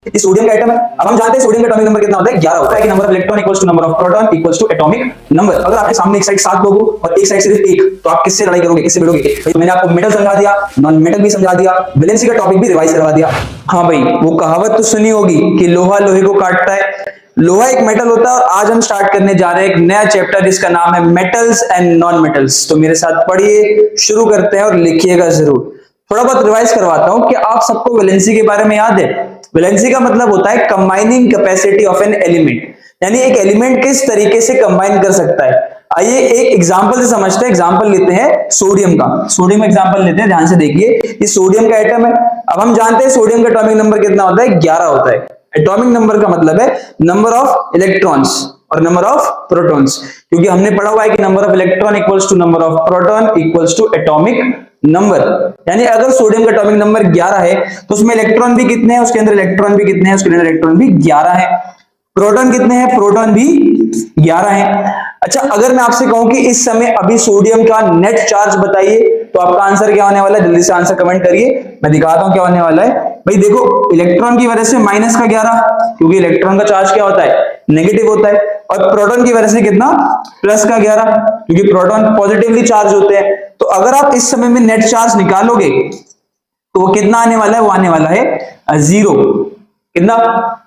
ये सोडियम का एटम है। अब हम जानते हैं सोडियम का एटॉमिक नंबर कितना होता है, 11 होता है कि number of electron equals to number of proton equals to atomic number. अगर आपके सामने एक साइड 7 लोग हो और एक साइड सिर्फ एक, तो आप किससे लड़ाई करोगे, किससे भिड़ोगे? भाई मैंने आपको मेटल समझा दिया, नॉन मेटल भी समझा दिया, वैलेंसी का टॉपिक भी रिवाइज करवा दिया। हाँ भाई, वो कहावत तो सुनी होगी कि लोहा लोहे को काटता है। लोहा एक मेटल होता है और आज हम स्टार्ट करने जा रहे हैं एक नया चैप्टर जिसका नाम है मेटल्स एंड नॉन मेटल्स। तो मेरे साथ पढ़िए, शुरू करते हैं और लिखिएगा जरूर। थोड़ा बहुत रिवाइज करवाता हूं कि आप सबको वैलेंसी के बारे में याद है। वैलेंसी का मतलब होता है combining capacity of an element, यानी एक एलिमेंट किस तरीके से कंबाइन कर सकता है। आइए एक एग्जांपल से समझते हैं। एग्जांपल लेते हैं सोडियम का। सोडियम एग्जांपल लेते हैं, ध्यान से देखिए। ये सोडियम का एटम है। अब हम जानते हैं सोडियम का एटॉमिक नंबर कितना होता है, 11 होता है। एटॉमिक नंबर का मतलब है नंबर ऑफ इलेक्ट्रॉन्स और नंबर ऑफ प्रोटॉन्स, क्योंकि हमने पढ़ा हुआ है कि number of electron equals to number of proton equals to atomic number. यानी अगर सोडियम का एटॉमिक नंबर 11 है तो उसमें इलेक्ट्रॉन भी कितने हैं, उसके अंदर इलेक्ट्रॉन भी कितने हैं, उसके अंदर इलेक्ट्रॉन भी 11 है। प्रोटॉन कितने हैं, प्रोटॉन भी 11 है। अच्छा, अगर मैं आपसे कहूं कि इस समय अभी सोडियम का नेट चार्ज बताइए, तो आपका आंसर क्या होने वाला है? जल्दी से आंसर कमेंट करिए, मैं दिखाता हूं क्या होने वाला है। भाई देखो, इलेक्ट्रॉन की वजह से माइनस का 11, क्योंकि इलेक्ट्रॉन का चार्ज क्या होता है, नेगेटिव होता है। और प्रोटॉन की वजह से कितना, प्लस का 11, क्योंकि प्रोटॉन पॉजिटिवली चार्ज होते हैं। तो अगर आप इस समय में नेट चार्ज निकालोगे तो वो कितना आने वाला है, वो आने वाला है 0। कितना,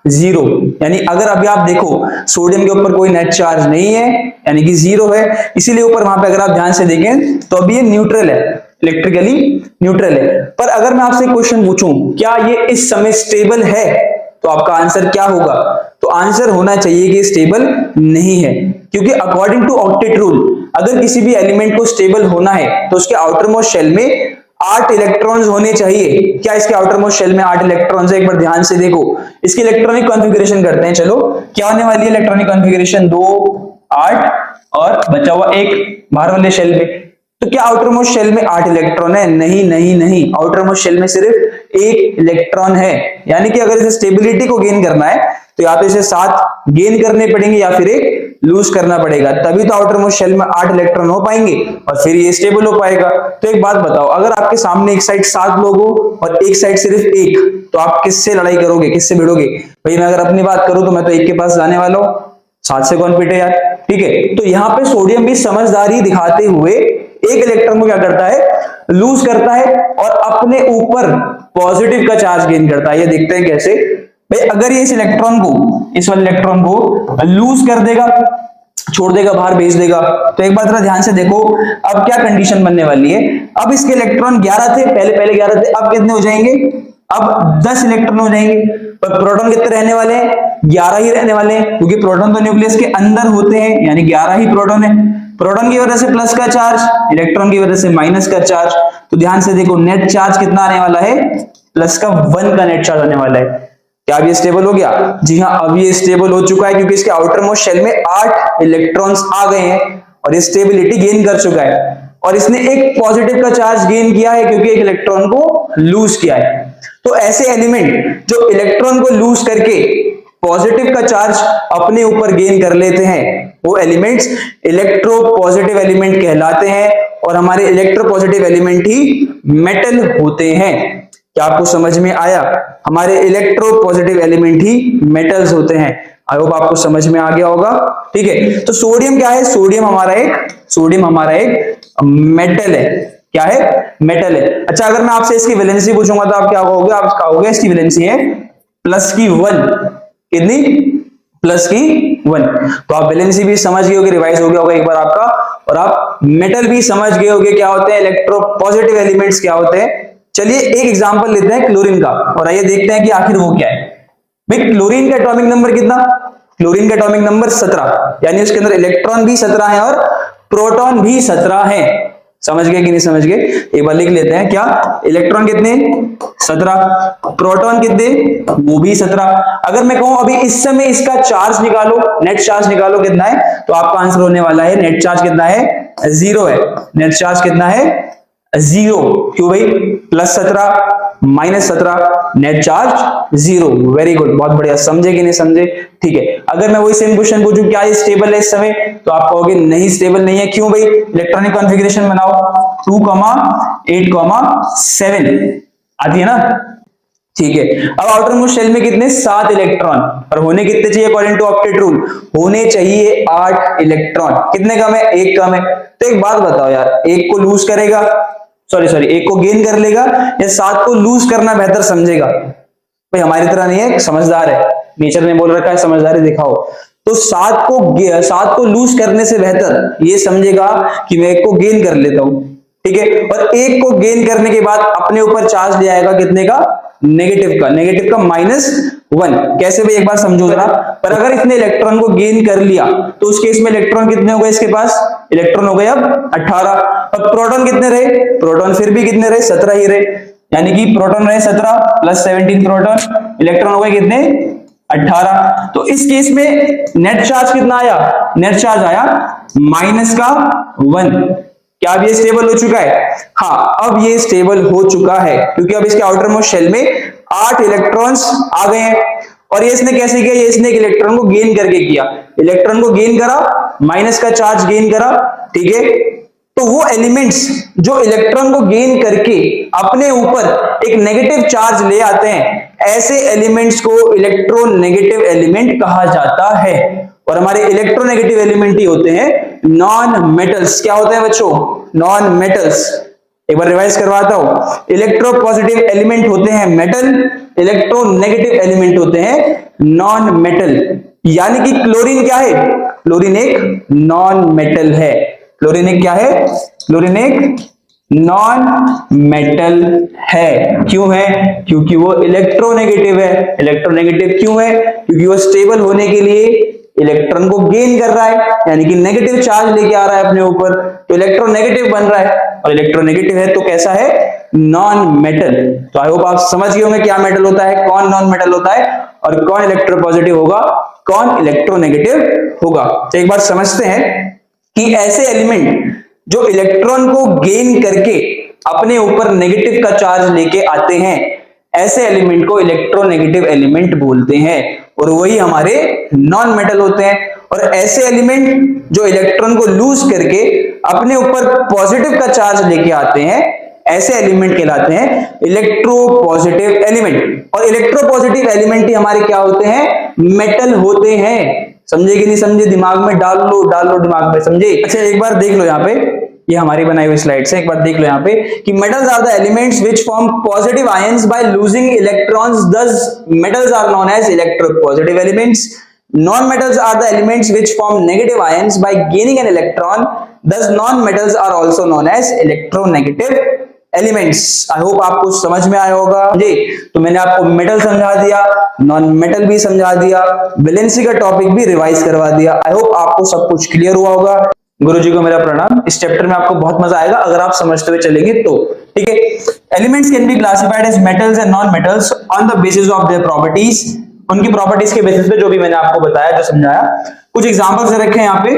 0। यानी अगर अभी आप देखो सोडियम के ऊपर कोई नेट चार्ज नहीं है, यानी कि 0 है, इसीलिए ऊपर वहां पे अगर आप ध्यान से देखें तो अभी ये न्यूट्रल है, इलेक्ट्रिकली न्यूट्रल है। पर अगर मैं आपसे क्वेश्चन पूछूं क्या ये इस समय स्टेबल है, तो आपका आंसर क्या होगा? तो आंसर होना चाहिए कि स्टेबल नहीं है, क्योंकि अकॉर्डिंग टू ऑक्टेट रूल अगर किसी भी एलिमेंट को स्टेबल होना है तो उसके आउटर मोस्ट शेल में 8 इलेक्ट्रॉन्स होने चाहिए। क्या इसके आउटर मोस्ट शेल में 8 इलेक्ट्रॉन्स है? एक बार ध्यान से देखो, इसकी इलेक्ट्रॉनिक कॉन्फ़िगरेशन करते हैं। चलो, क्या होने वाली है इलेक्ट्रॉनिक कॉन्फ़िगरेशन? 2, 8 और बचा हुआ 1 बाहर वाले शेल में। तो क्या आउटर मोस्ट शेल में 8 इलेक्ट्रॉन है? नहीं नहीं नहीं, आउटर मोस्ट शेल में सिर्फ 1 इलेक्ट्रॉन है। यानी कि अगर इसे स्टेबिलिटी को गेन करना है तो या तो इसे 7 गेन करने पड़ेंगे या फिर 1 लूज करना पड़ेगा, तभी तो आउटर मोस्ट शेल में 8 इलेक्ट्रॉन हो पाएंगे और फिर ये स्टेबल हो पाएगा। तो एक बात बताओ, अगर आपके सामने एक साइड 7 लोग हो और एक साइड सिर्फ 1, तो आप किससे लड़ाई करोगे, किससे भिड़ोगे? भाई मैं अगर अपनी बात करूं तो मैं तो 1 के पास जाने वाला हूं, 7 से कौन पिटे यार। ठीक है, तो यहाँ पे सोडियम भी समझदारी दिखाते हुए 1 इलेक्ट्रॉन को क्या करता है, लूज करता है और अपने ऊपर पॉजिटिव का चार्ज गेन करता है। ये देखते हैं कैसे। भाई अगर ये इस इलेक्ट्रॉन को, इस वाले इलेक्ट्रॉन को लूज कर देगा, छोड़ देगा, बाहर भेज देगा, तो एक बार जरा ध्यान से देखो अब क्या कंडीशन बनने वाली है। अब इसके इलेक्ट्रॉन 11 थे, पहले 11 थे, अब कितने हो जाएंगे? अब 10 इलेक्ट्रॉन हो जाएंगे। पर प्रोटॉन कितने रहने वाले हैं? 11 ही रहने वाले हैं, क्योंकि प्रोटॉन तो न्यूक्लियस के अंदर होते हैं, यानी 11 ही प्रोटॉन है। प्रोटॉन की वजह से प्लस का चार्ज, इलेक्ट्रॉन की वजह से माइनस का चार्ज। तो ध्यान से देखो, नेट चार्ज कितना आने वाला है? प्लस का 1 का नेट चार्ज आने वाला है। क्या अब ये स्टेबल हो गया? जी हाँ, अब ये स्टेबल हो चुका है, क्योंकि इसके आउटर मोस्ट शेल में 8 इलेक्ट्रॉन्स आ गए हैं और ये स्टेबिलिटी गेन कर चुका है। और इसने एक पॉजिटिव का चार्ज गेन किया है, क्योंकि एक इलेक्ट्रॉन को लूज किया है। तो ऐसे एलिमेंट जो इलेक्ट्रॉन को लूज करके पॉजिटिव का चार्ज अपने ऊपर गेन कर लेते हैं, वो एलिमेंट्स इलेक्ट्रो पॉजिटिव एलिमेंट कहलाते हैं। और हमारे इलेक्ट्रो पॉजिटिव एलिमेंट ही मेटल होते हैं। क्या आपको समझ में आया? हमारे इलेक्ट्रो पॉजिटिव एलिमेंट ही मेटल्स होते हैं। आई होप आपको समझ में आ गया होगा। ठीक है, तो सोडियम क्या है? सोडियम हमारा एक मेटल है। क्या है? मेटल है। अच्छा, अगर मैं आपसे इसकी वैलेंसी पूछूंगा तो आप क्या कहोगे? आप कहोगे इसकी वैलेंसी है प्लस की 1। कितनी? प्लस की 1। तो आप वैलेंसी भी समझ गए होगे, रिवाइज हो गया होगा एक बार आपका, और आप मेटल भी समझ गए होगे क्या होते हैं, इलेक्ट्रो पॉजिटिव एलिमेंट्स क्या होते हैं। चलिए एक एग्जांपल लेते हैं क्लोरीन का, और आइए देखते हैं कि आखिर वो क्या है। भाई क्लोरीन का एटॉमिक नंबर कितना? क्लोरीन का एटॉमिक नंबर 17, यानी उसके अंदर इलेक्ट्रॉन भी 17 है और प्रोटॉन भी 17 है। समझ गए कि नहीं समझ गए? एक बार लिख लेते हैं। क्या इलेक्ट्रॉन कितने? 17। प्रोटॉन कितने? वो भी 17। अगर मैं कहूं अभी इस समय इसका चार्ज निकालो, नेट चार्ज निकालो, कितना है? तो आपका आंसर होने वाला है, नेट चार्ज कितना है? 0 है। नेट चार्ज कितना है? 0। क्यों भाई? Plus 17 minus 17, net charge 0। Very good, बहुत बढ़िया। समझे कि नहीं समझे? ठीक है, अगर मैं वही सेम क्वेश्चन पूछूं क्या ये स्टेबल है इस समय, तो आप कहोगे नहीं स्टेबल नहीं है। क्यों भाई? इलेक्ट्रॉनिक कॉन्फ़िगरेशन बनाओ, 2, 8, 7 आती है ना। ठीक है। अब आउटर मोस्ट शेल में कितने 7 इलेक्ट्रॉन, और होने कितने चाहिए अकॉर्डिंग टू ऑक्टेट रूल, होने चाहिए 8 इलेक्ट्रॉन। कितने कम है, 1 कम है। तो एक बात बताओ यार, एक को लूज करेगा, सॉरी एक को गेन कर लेगा, या 7 को लूज करना बेहतर समझेगा? भाई हमारी तरह नहीं है, समझदार है, नेचर ने बोल रखा है समझदारी दिखाओ। तो 7 को लूज करने से बेहतर ये समझेगा कि मैं 1 को गेन कर लेता हूं, ठीक है। और 1 को गेन करने के बाद अपने ऊपर चार्ज ले आएगा कितने का, नेगेटिव का -1। कैसे भाई एक बार समझो जरा। पर अगर इसने इलेक्ट्रॉन को गेन कर लिया तो उस केस में इलेक्ट्रॉन कितने हो गए इसके पास, इलेक्ट्रॉन हो गए अब 18। अब प्रोटॉन कितने रहे, प्रोटॉन फिर भी कितने रहे, 17 ही रहे, यानी कि प्रोटॉन रहे 17 प्लस 17 प्रोटॉन, इलेक्ट्रॉन हो गए कितने 18। तो इस केस में नेट चार्ज कितना आया, नेट चार्ज आया -1। क्या अब ये स्टेबल हो चुका है? हाँ, अब ये स्टेबल हो चुका है, क्योंकि अब इसके आउटर मोस्ट शेल में 8 इलेक्ट्रॉन्स आ गए हैं। और ये इसने कैसे किया, ये इसने एक इलेक्ट्रॉन को गेन करके किया, इलेक्ट्रॉन को गेन करा, माइनस का चार्ज गेन करा, ठीक है। तो वो एलिमेंट्स जो इलेक्ट्रॉन को गेन करके अपने ऊपर एक नेगेटिव चार्ज ले आते हैं, ऐसे एलिमेंट्स को इलेक्ट्रोनेगेटिव एलिमेंट कहा जाता है। और हमारे इलेक्ट्रोनेगेटिव एलिमेंट ही होते हैं नॉन मेटल्स। क्या होते हैं बच्चों, नॉन मेटल्स। एक बार रिवाइज करवाता हूं, इलेक्ट्रो पॉजिटिव एलिमेंट होते हैं मेटल, इलेक्ट्रोनेगेटिव एलिमेंट होते हैं नॉन मेटल। यानी कि क्लोरीन क्या है, क्लोरीन एक नॉन मेटल है। क्लोरीन एक क्या है, क्लोरीन एक नॉन मेटल है। क्यों है, क्योंकि वो इलेक्ट्रोनेगेटिव है। इलेक्ट्रोनेगेटिव क्यों है, क्योंकि वो स्टेबल होने के लिए इलेक्ट्रॉन को गेन कर रहा है, यानी कि नेगेटिव चार्ज लेके आ रहा है अपने ऊपर, तो इलेक्ट्रोनेगेटिव बन रहा है। और इलेक्ट्रोनेगेटिव है तो कैसा है, नॉन मेटल। तो आई होप आप समझ गए होंगे क्या मेटल होता है, कौन नॉन मेटल होता है, और कौन इलेक्ट्रोपॉजिटिव होगा, कौन इलेक्ट्रोनेगेटिव होगा। तो एक बार समझते हैं कि ऐसे एलिमेंट जो इलेक्ट्रॉन को गेन करके अपने ऊपर नेगेटिव का चार्ज लेके आते हैं, ऐसे एलिमेंट को इलेक्ट्रोनेगेटिव एलिमेंट बोलते हैं, और वही हमारे नॉन मेटल होते हैं। और ऐसे एलिमेंट जो इलेक्ट्रॉन को लूज करके अपने ऊपर पॉजिटिव का चार्ज लेके आते हैं, ऐसे एलिमेंट कहलाते हैं इलेक्ट्रोपॉजिटिव एलिमेंट। और इलेक्ट्रोपॉजिटिव एलिमेंट ही हमारे क्या होते हैं, मेटल होते हैं। समझे कि नहीं समझे, दिमाग में डाल लो दिमाग में, समझे। अच्छा एक बार देख लो यहाँ पे, ये हमारी बनाई हुई स्लाइड से एक बार देख लो यहाँ पे कि metals are the elements which form positive ions by losing electrons, thus metals are known as electropositive elements. Non metals are the elements which form negative ions by gaining an electron, thus non metals are also known as electronegative elements. I hope आपको समझ में आया होगा जी। तो मैंने आपको metal समझा दिया, नॉन मेटल भी समझा दिया, वैलेंसी का टॉपिक भी रिवाइज करवा दिया। आई होप आपको सब कुछ क्लियर हुआ होगा। गुरुजी को मेरा प्रणाम। इस चैप्टर में आपको बहुत मजा आएगा अगर आप समझते हुए चलेंगे तो, ठीक है। Elements can be classified as metals and non metals on the basis of their properties. उनकी प्रॉपर्टीज के बेसिस पे, जो भी मैंने आपको बताया, जो समझाया। कुछ एग्जांपल्स रखे हैं यहाँ पे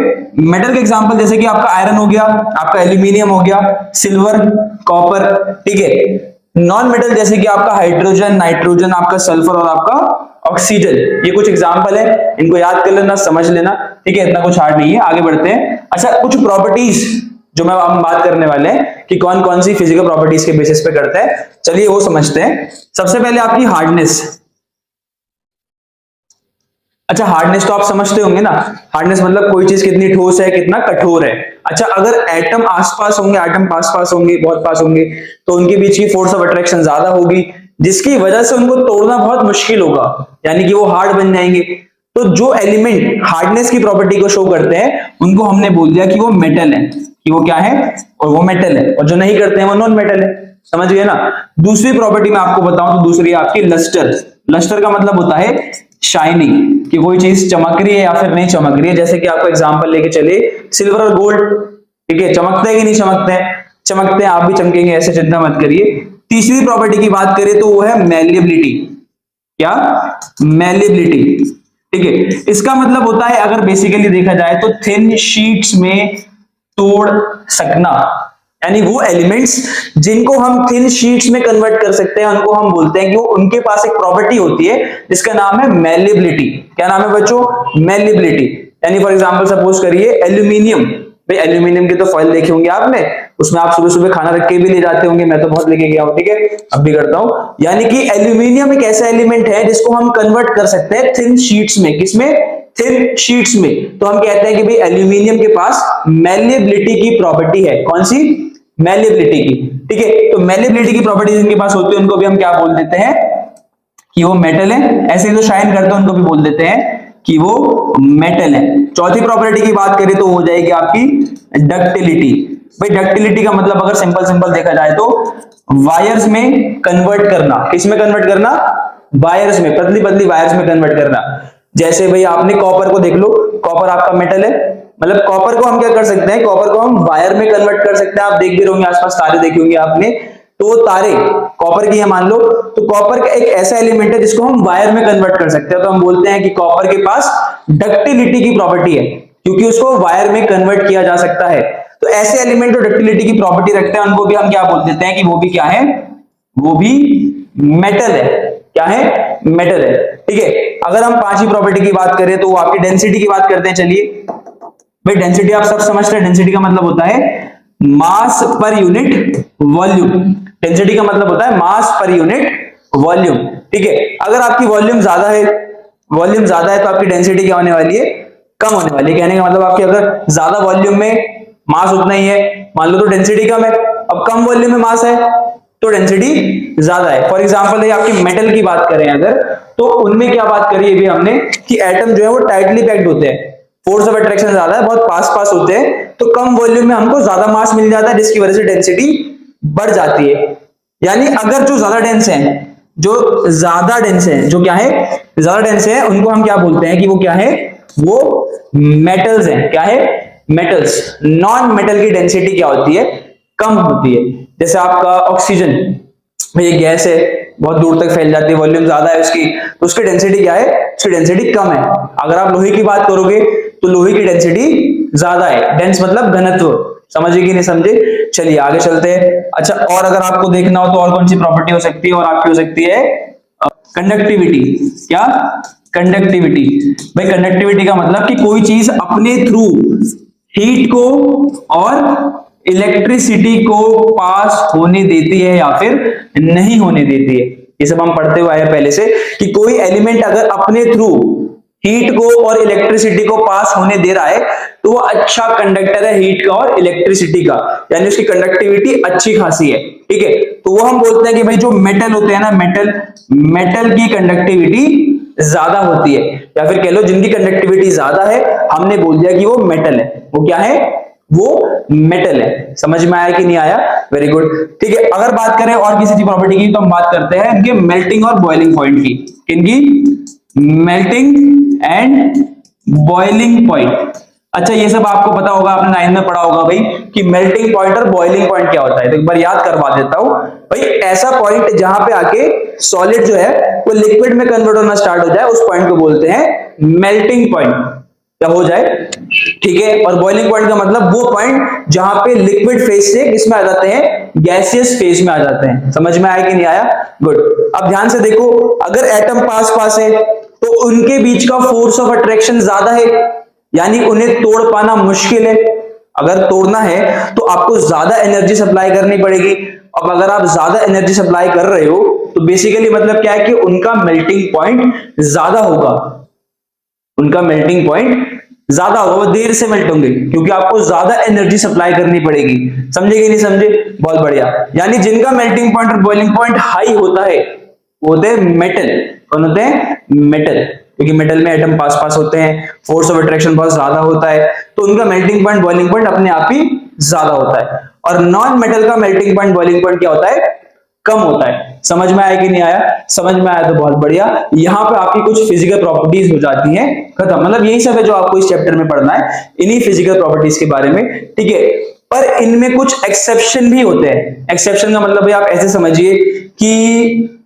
मेटल के एग्जांपल, जैसे कि आपका आयरन हो गया, आपका एल्यूमिनियम हो गया, सिल्वर, कॉपर, ठीक है। नॉन मेटल जैसे कि आपका हाइड्रोजन, नाइट्रोजन, आपका सल्फर और आपका ऑक्सीजन। ये कुछ एग्जांपल है, इनको याद कर लेना, समझ लेना, ठीक है। इतना कुछ हार्ड नहीं है, आगे बढ़ते हैं। अच्छा, कुछ प्रॉपर्टीज जो मैं हम बात करने वाले हैं कि कौन कौन सी फिजिकल प्रॉपर्टीज के बेसिस पे करते हैं, चलिए वो समझते हैं। सबसे पहले आपकी हार्डनेस। अच्छा, हार्डनेस तो आप समझते होंगे ना, हार्डनेस मतलब कोई चीज कितनी ठोस है, कितना कठोर है। अच्छा, अगर एटम आसपास होंगे, एटम पास होंगे, बहुत पास होंगे, तो उनके बीच की फोर्स ऑफ अट्रैक्शन ज्यादा होगी, जिसकी वजह से उनको तोड़ना बहुत मुश्किल होगा, यानी कि वो हार्ड बन जाएंगे। तो जो एलिमेंट हार्डनेस की प्रॉपर्टी को शो करते हैं, उनको हमने बोल दिया कि वो मेटल है, कि वो क्या है, और वो मेटल है। और जो नहीं करते हैं वो नॉन मेटल है। समझ गए ना। दूसरी प्रॉपर्टी मैं आपको बताऊं तो दूसरी है आपकी लस्टर। लस्टर का मतलब होता है शाइनिंग, कि कोई चीज चमक रही है या फिर नहीं चमक रही है। जैसे कि आपको एग्जांपल लेके चले, सिल्वर और गोल्ड, ठीक है, चमकते हैं कि नहीं चमकते हैं, चमकते हैं, आप भी चमकेंगे, ऐसे चिंता मत करिए। तीसरी प्रॉपर्टी की बात करें तो वो है मैलिएबिलिटी। क्या, मैलिएबिलिटी, ठीक है। इसका मतलब होता है, अगर बेसिकली देखा जाए तो थिन शीट्स में तोड़ सकना, यानी वो एलिमेंट्स जिनको हम थिन शीट्स में कन्वर्ट कर सकते हैं, उनको हम बोलते हैं कि वो, उनके पास एक प्रॉपर्टी होती है जिसका नाम है मैलिएबिलिटी। क्या नाम है बच्चों, मैलिएबिलिटी। यानी फॉर एग्जांपल सपोज करिए एल्यूमिनियम भाई एल्यूमिनियम के तो फॉइल देखे होंगे आपने, उसमें आप सुबह सुबह खाना रख के भी ले जाते होंगे, मैं तो बहुत लेके गया हूं, ठीक है, अब भी करता हूं। यानी कि एल्यूमिनियम एक ऐसा एलिमेंट है जिसको हम कन्वर्ट कर सकते हैं थिन शीट्स में। किसमें? थिन शीट्स में। तो हम कहते हैं कि भाई एल्यूमिनियम के पास मैल्येबिलिटी की प्रॉपर्टी है। कौन सी? मैल्येबिलिटी की, ठीक है। तो मैल्येबिलिटी की प्रॉपर्टी जिनके पास होती है उनको भी हम क्या बोल देते हैं कि वो मेटल है। ऐसे जो शाइन करते हैं उनको भी बोल देते हैं कि वो मेटल है। चौथी प्रॉपर्टी की बात करें तो हो जाएगी आपकी डक्टिलिटी। भाई डक्टिलिटी का मतलब अगर सिंपल सिंपल देखा जाए तो वायर्स में कन्वर्ट करना। किस में कन्वर्ट करना? वायर्स में, पतली पतली वायर्स में कन्वर्ट करना। जैसे भाई आपने कॉपर को देख लो, कॉपर आपका मेटल है, मतलब कॉपर को हम क्या कर सकते हैं, कॉपर को हम वायर में कन्वर्ट कर सकते हैं। आप देख भी रहोगे आसपास तारे देखे होंगे आपने, तो वो तारे कॉपर की है मान लो, तो कॉपर का एक ऐसा एलिमेंट है जिसको हम वायर में कन्वर्ट कर सकते हैं। तो हम बोलते हैं कि कॉपर के पास डक्टिलिटी की प्रॉपर्टी है क्योंकि उसको वायर में कन्वर्ट किया जा सकता है। तो ऐसे एलिमेंट जो डक्टिलिटी की प्रॉपर्टी रखते हैं उनको भी हम क्या बोल देते हैं कि वो भी क्या है? वो भी मेटल है। क्या है? मेटल है, ठीक है। अगर हम पांचवी प्रॉपर्टी की बात करें तो वो आपकी डेंसिटी की बात करते हैं। चलिए भाई डेंसिटी आप सब समझते हैं, डेंसिटी का मतलब होता है मास पर यूनिट वॉल्यूम। डेंसिटी का मतलब होता है मास पर यूनिट वॉल्यूम, ठीक है। अगर आपकी वॉल्यूम ज्यादा है, वॉल्यूम ज्यादा है तो आपकी डेंसिटी क्या होने वाली है? कम होने वाली है। कहने का मतलब आपकी अगर ज्यादा वॉल्यूम में मास उतना ही है मान लो तो डेंसिटी कम है, अब कम वॉल्यूम में मास है तो डेंसिटी ज्यादा है। फॉर एग्जांपल आपकी मेटल की बात करें अगर, तो उनमें क्या बात करी अभी हमने कि एटम जो है वो टाइटली पैक्ड होते हैं, फोर्स ऑफ अट्रैक्शन ज्यादा है, बहुत पास पास होते हैं, तो कम वॉल्यूम में हमको ज्यादा मास मिल जाता है जिसकी वजह से डेंसिटी बढ़ जाती है। यानी अगर जो ज्यादा डेंस है, जो ज्यादा डेंस है, जो क्या है? ज्यादा डेंस है, उनको हम क्या बोलते हैं कि वो क्या है? वो मेटल्स हैं। क्या है? मेटल्स। नॉन मेटल की डेंसिटी क्या होती है? कम होती है। जैसे आपका ऑक्सीजन, ये गैस है, बहुत दूर तक फैल जाती है, वॉल्यूम ज्यादा है उसकी, तो उसकी डेंसिटी क्या है? उसकी डेंसिटी कम है। अगर आप लोहे की बात करोगे तो लोहे की डेंसिटी ज्यादा है। डेंस मतलब घनत्व, समझे कि नहीं समझे? चलिए आगे चलते हैं। अच्छा, और अगर आपको देखना हो तो और कौन सी प्रॉपर्टी हो सकती है? और आपकी हो सकती है कंडक्टिविटी। क्या? कंडक्टिविटी। भाई कंडक्टिविटी का मतलब कि कोई चीज अपने थ्रू हीट को और इलेक्ट्रिसिटी को पास होने देती है या फिर नहीं होने देती है। ये सब हम पढ़ते हुए आए पहले से कि कोई एलिमेंट अगर अपने थ्रू हीट को और इलेक्ट्रिसिटी को पास होने दे रहा है तो वो अच्छा कंडक्टर है हीट का और इलेक्ट्रिसिटी का, यानी उसकी कंडक्टिविटी अच्छी खासी है, ठीक है। तो वो हम बोलते हैं कि भाई जो मेटल होते हैं ना, मेटल की कंडक्टिविटी ज्यादा होती है, या फिर कह लो जिनकी कंडक्टिविटी ज्यादा है हमने बोल दिया कि वो मेटल है। वो क्या है? वो मेटल है। समझ में आया कि नहीं आया? वेरी गुड, ठीक है। अगर बात करें और किसी चीज प्रॉपर्टी की तो हम बात करते हैं इनके मेल्टिंग और बॉइलिंग पॉइंट की। इनकी मेल्टिंग एंड बॉइलिंग पॉइंट। अच्छा, ये सब आपको पता होगा, आपने 9 में पढ़ा होगा भाई कि मेल्टिंग पॉइंट और बॉइलिंग पॉइंट क्या होता है। तो एक बार याद करवा देता हूं भाई, ऐसा पॉइंट जहां पे आके सॉलिड जो है वो लिक्विड में कन्वर्ट होना स्टार्ट हो जाए उस पॉइंट को बोलते हैं मेल्टिंग पॉइंट, क्या हो जाए, ठीक है। और बॉइलिंग पॉइंट का मतलब वो पॉइंट जहां पे लिक्विड फेज से किसमें आ जाते हैं? गैसियस फेज में आ जाते हैं। समझ में आया कि नहीं आया? गुड। अब ध्यान से देखो, अगर एटम पास पास है तो उनके बीच का फोर्स ऑफ अट्रैक्शन ज्यादा है, यानी उन्हें तोड़ पाना मुश्किल है। अगर तोड़ना है तो आपको ज्यादा एनर्जी सप्लाई करनी पड़ेगी। अब अगर आप ज्यादा एनर्जी सप्लाई कर रहे हो तो बेसिकली मतलब क्या है कि उनका मेल्टिंग पॉइंट ज्यादा होगा, उनका मेल्टिंग पॉइंट ज्यादा होगा, वो देर से मेल्ट होंगे क्योंकि आपको ज्यादा एनर्जी सप्लाई करनी पड़ेगी। समझे कि नहीं समझे? बहुत बढ़िया। यानी जिनका मेल्टिंग पॉइंट और बॉइलिंग पॉइंट हाई होता है वो होते हैं मेटल। कौन होते हैं? मेटल। क्योंकि मेटल में एटम पास पास होते हैं, फोर्स ऑफ अट्रैक्शन बहुत ज्यादा होता है, तो उनका मेल्टिंग पॉइंट बॉइलिंग पॉइंट अपने आप ही ज्यादा होता है। और नॉन मेटल का मेल्टिंग पॉइंट बॉइलिंग पॉइंट क्या होता है? कम होता है। समझ में आया कि नहीं आया? समझ में आया तो बहुत बढ़िया। यहां पे आपकी कुछ फिजिकल प्रॉपर्टीज हो जाती हैं खत्म। मतलब यही सब है जो आपको इस चैप्टर में पढ़ना है, इन्हीं फिजिकल प्रॉपर्टीज के बारे में, ठीक है। पर इनमें कुछ एक्सेप्शन भी होते हैं। एक्सेप्शन का मतलब भाई आप ऐसे समझिए कि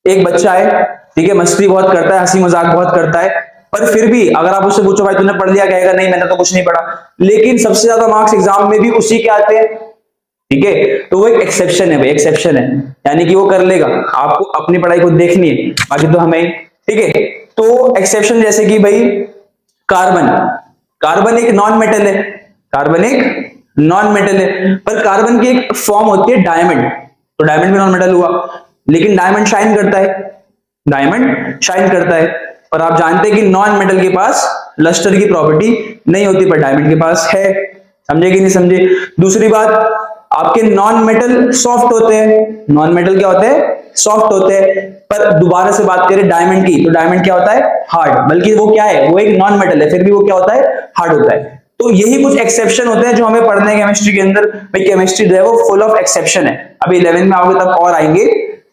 एक बच्चा है, ठीक है, मस्ती बहुत करता है, हंसी मजाक बहुत करता है, पर फिर भी अगर आप उससे पूछो भाई तूने पढ़ लिया, कहेगा नहीं मैंने तो कुछ नहीं पढ़ा, लेकिन सबसे ज्यादा मार्क्स एग्जाम में भी उसी के आते हैं, ठीक है। तो वो एक एक्सेप्शन है भाई, एक्सेप्शन है, यानी कि वो कर लेगा, आपको अपनी पढ़ाई खुद देखनी है, बाकी तो हमें, ठीक है। तो एक्सेप्शन जैसे कि भाई कार्बन, कार्बन एक नॉन मेटल है, कार्बन एक नॉन मेटल है, पर कार्बन की एक फॉर्म होती है डायमंड, तो डायमंड भी नॉन मेटल हुआ, लेकिन डायमंड शाइन करता है, डायमंड शाइन करता है, और आप जानते हैं कि नॉन मेटल के पास लस्टर की प्रॉपर्टी नहीं होती, पर डायमंड के पास है। समझे कि नहीं समझे? दूसरी बात, आपके नॉन मेटल सॉफ्ट होते हैं, नॉन मेटल क्या होते हैं? सॉफ्ट होते हैं, पर दोबारा से बात करें डायमंड की, तो डायमंड क्या होता है? हार्ड, बल्कि वो क्या है? वो एक नॉन मेटल है, फिर भी वो क्या होता है? हार्ड होता है। तो यही कुछ एक्सेप्शन होते हैं जो हमें पढ़ने हैं केमिस्ट्री के अंदर। भाई केमिस्ट्री जो है वो फुल ऑफ एक्सेप्शन है, अभी 11th में आओगे तब और आएंगे,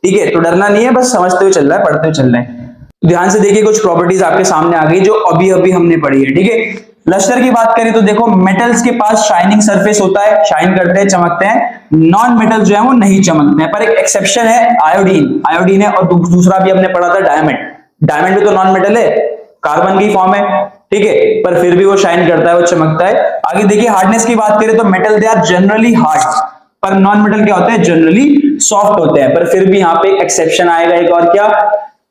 ठीक है? तो डरना नहीं है, बस समझते हुए चल रहा है, पढ़ते हुए चल रहे हैं। ध्यान से देखिए, कुछ प्रॉपर्टीज आपके सामने आ गई जो अभी अभी हमने पढ़ी है, ठीक है? लस्टर की बात करें तो देखो, मेटल्स के पास शाइनिंग सरफेस होता है, शाइन करते हैं, चमकते हैं। नॉन मेटल जो है वो नहीं चमकते हैं, पर एक एक्सेप्शन है, आयोडीन, आयोडीन है, और दूसरा भी हमने पढ़ा था डायमंड, डायमंड भी तो नॉन मेटल है, कार्बन की फॉर्म है, ठीक है, पर फिर भी वो शाइन करता है, वो चमकता है। आगे देखिए, हार्डनेस की बात करें तो metal they are generally hard, पर नॉन मेटल क्या होते हैं? जनरली सॉफ्ट होते हैं, पर फिर भी यहाँ पे एक्सेप्शन आएगा एक, और क्या?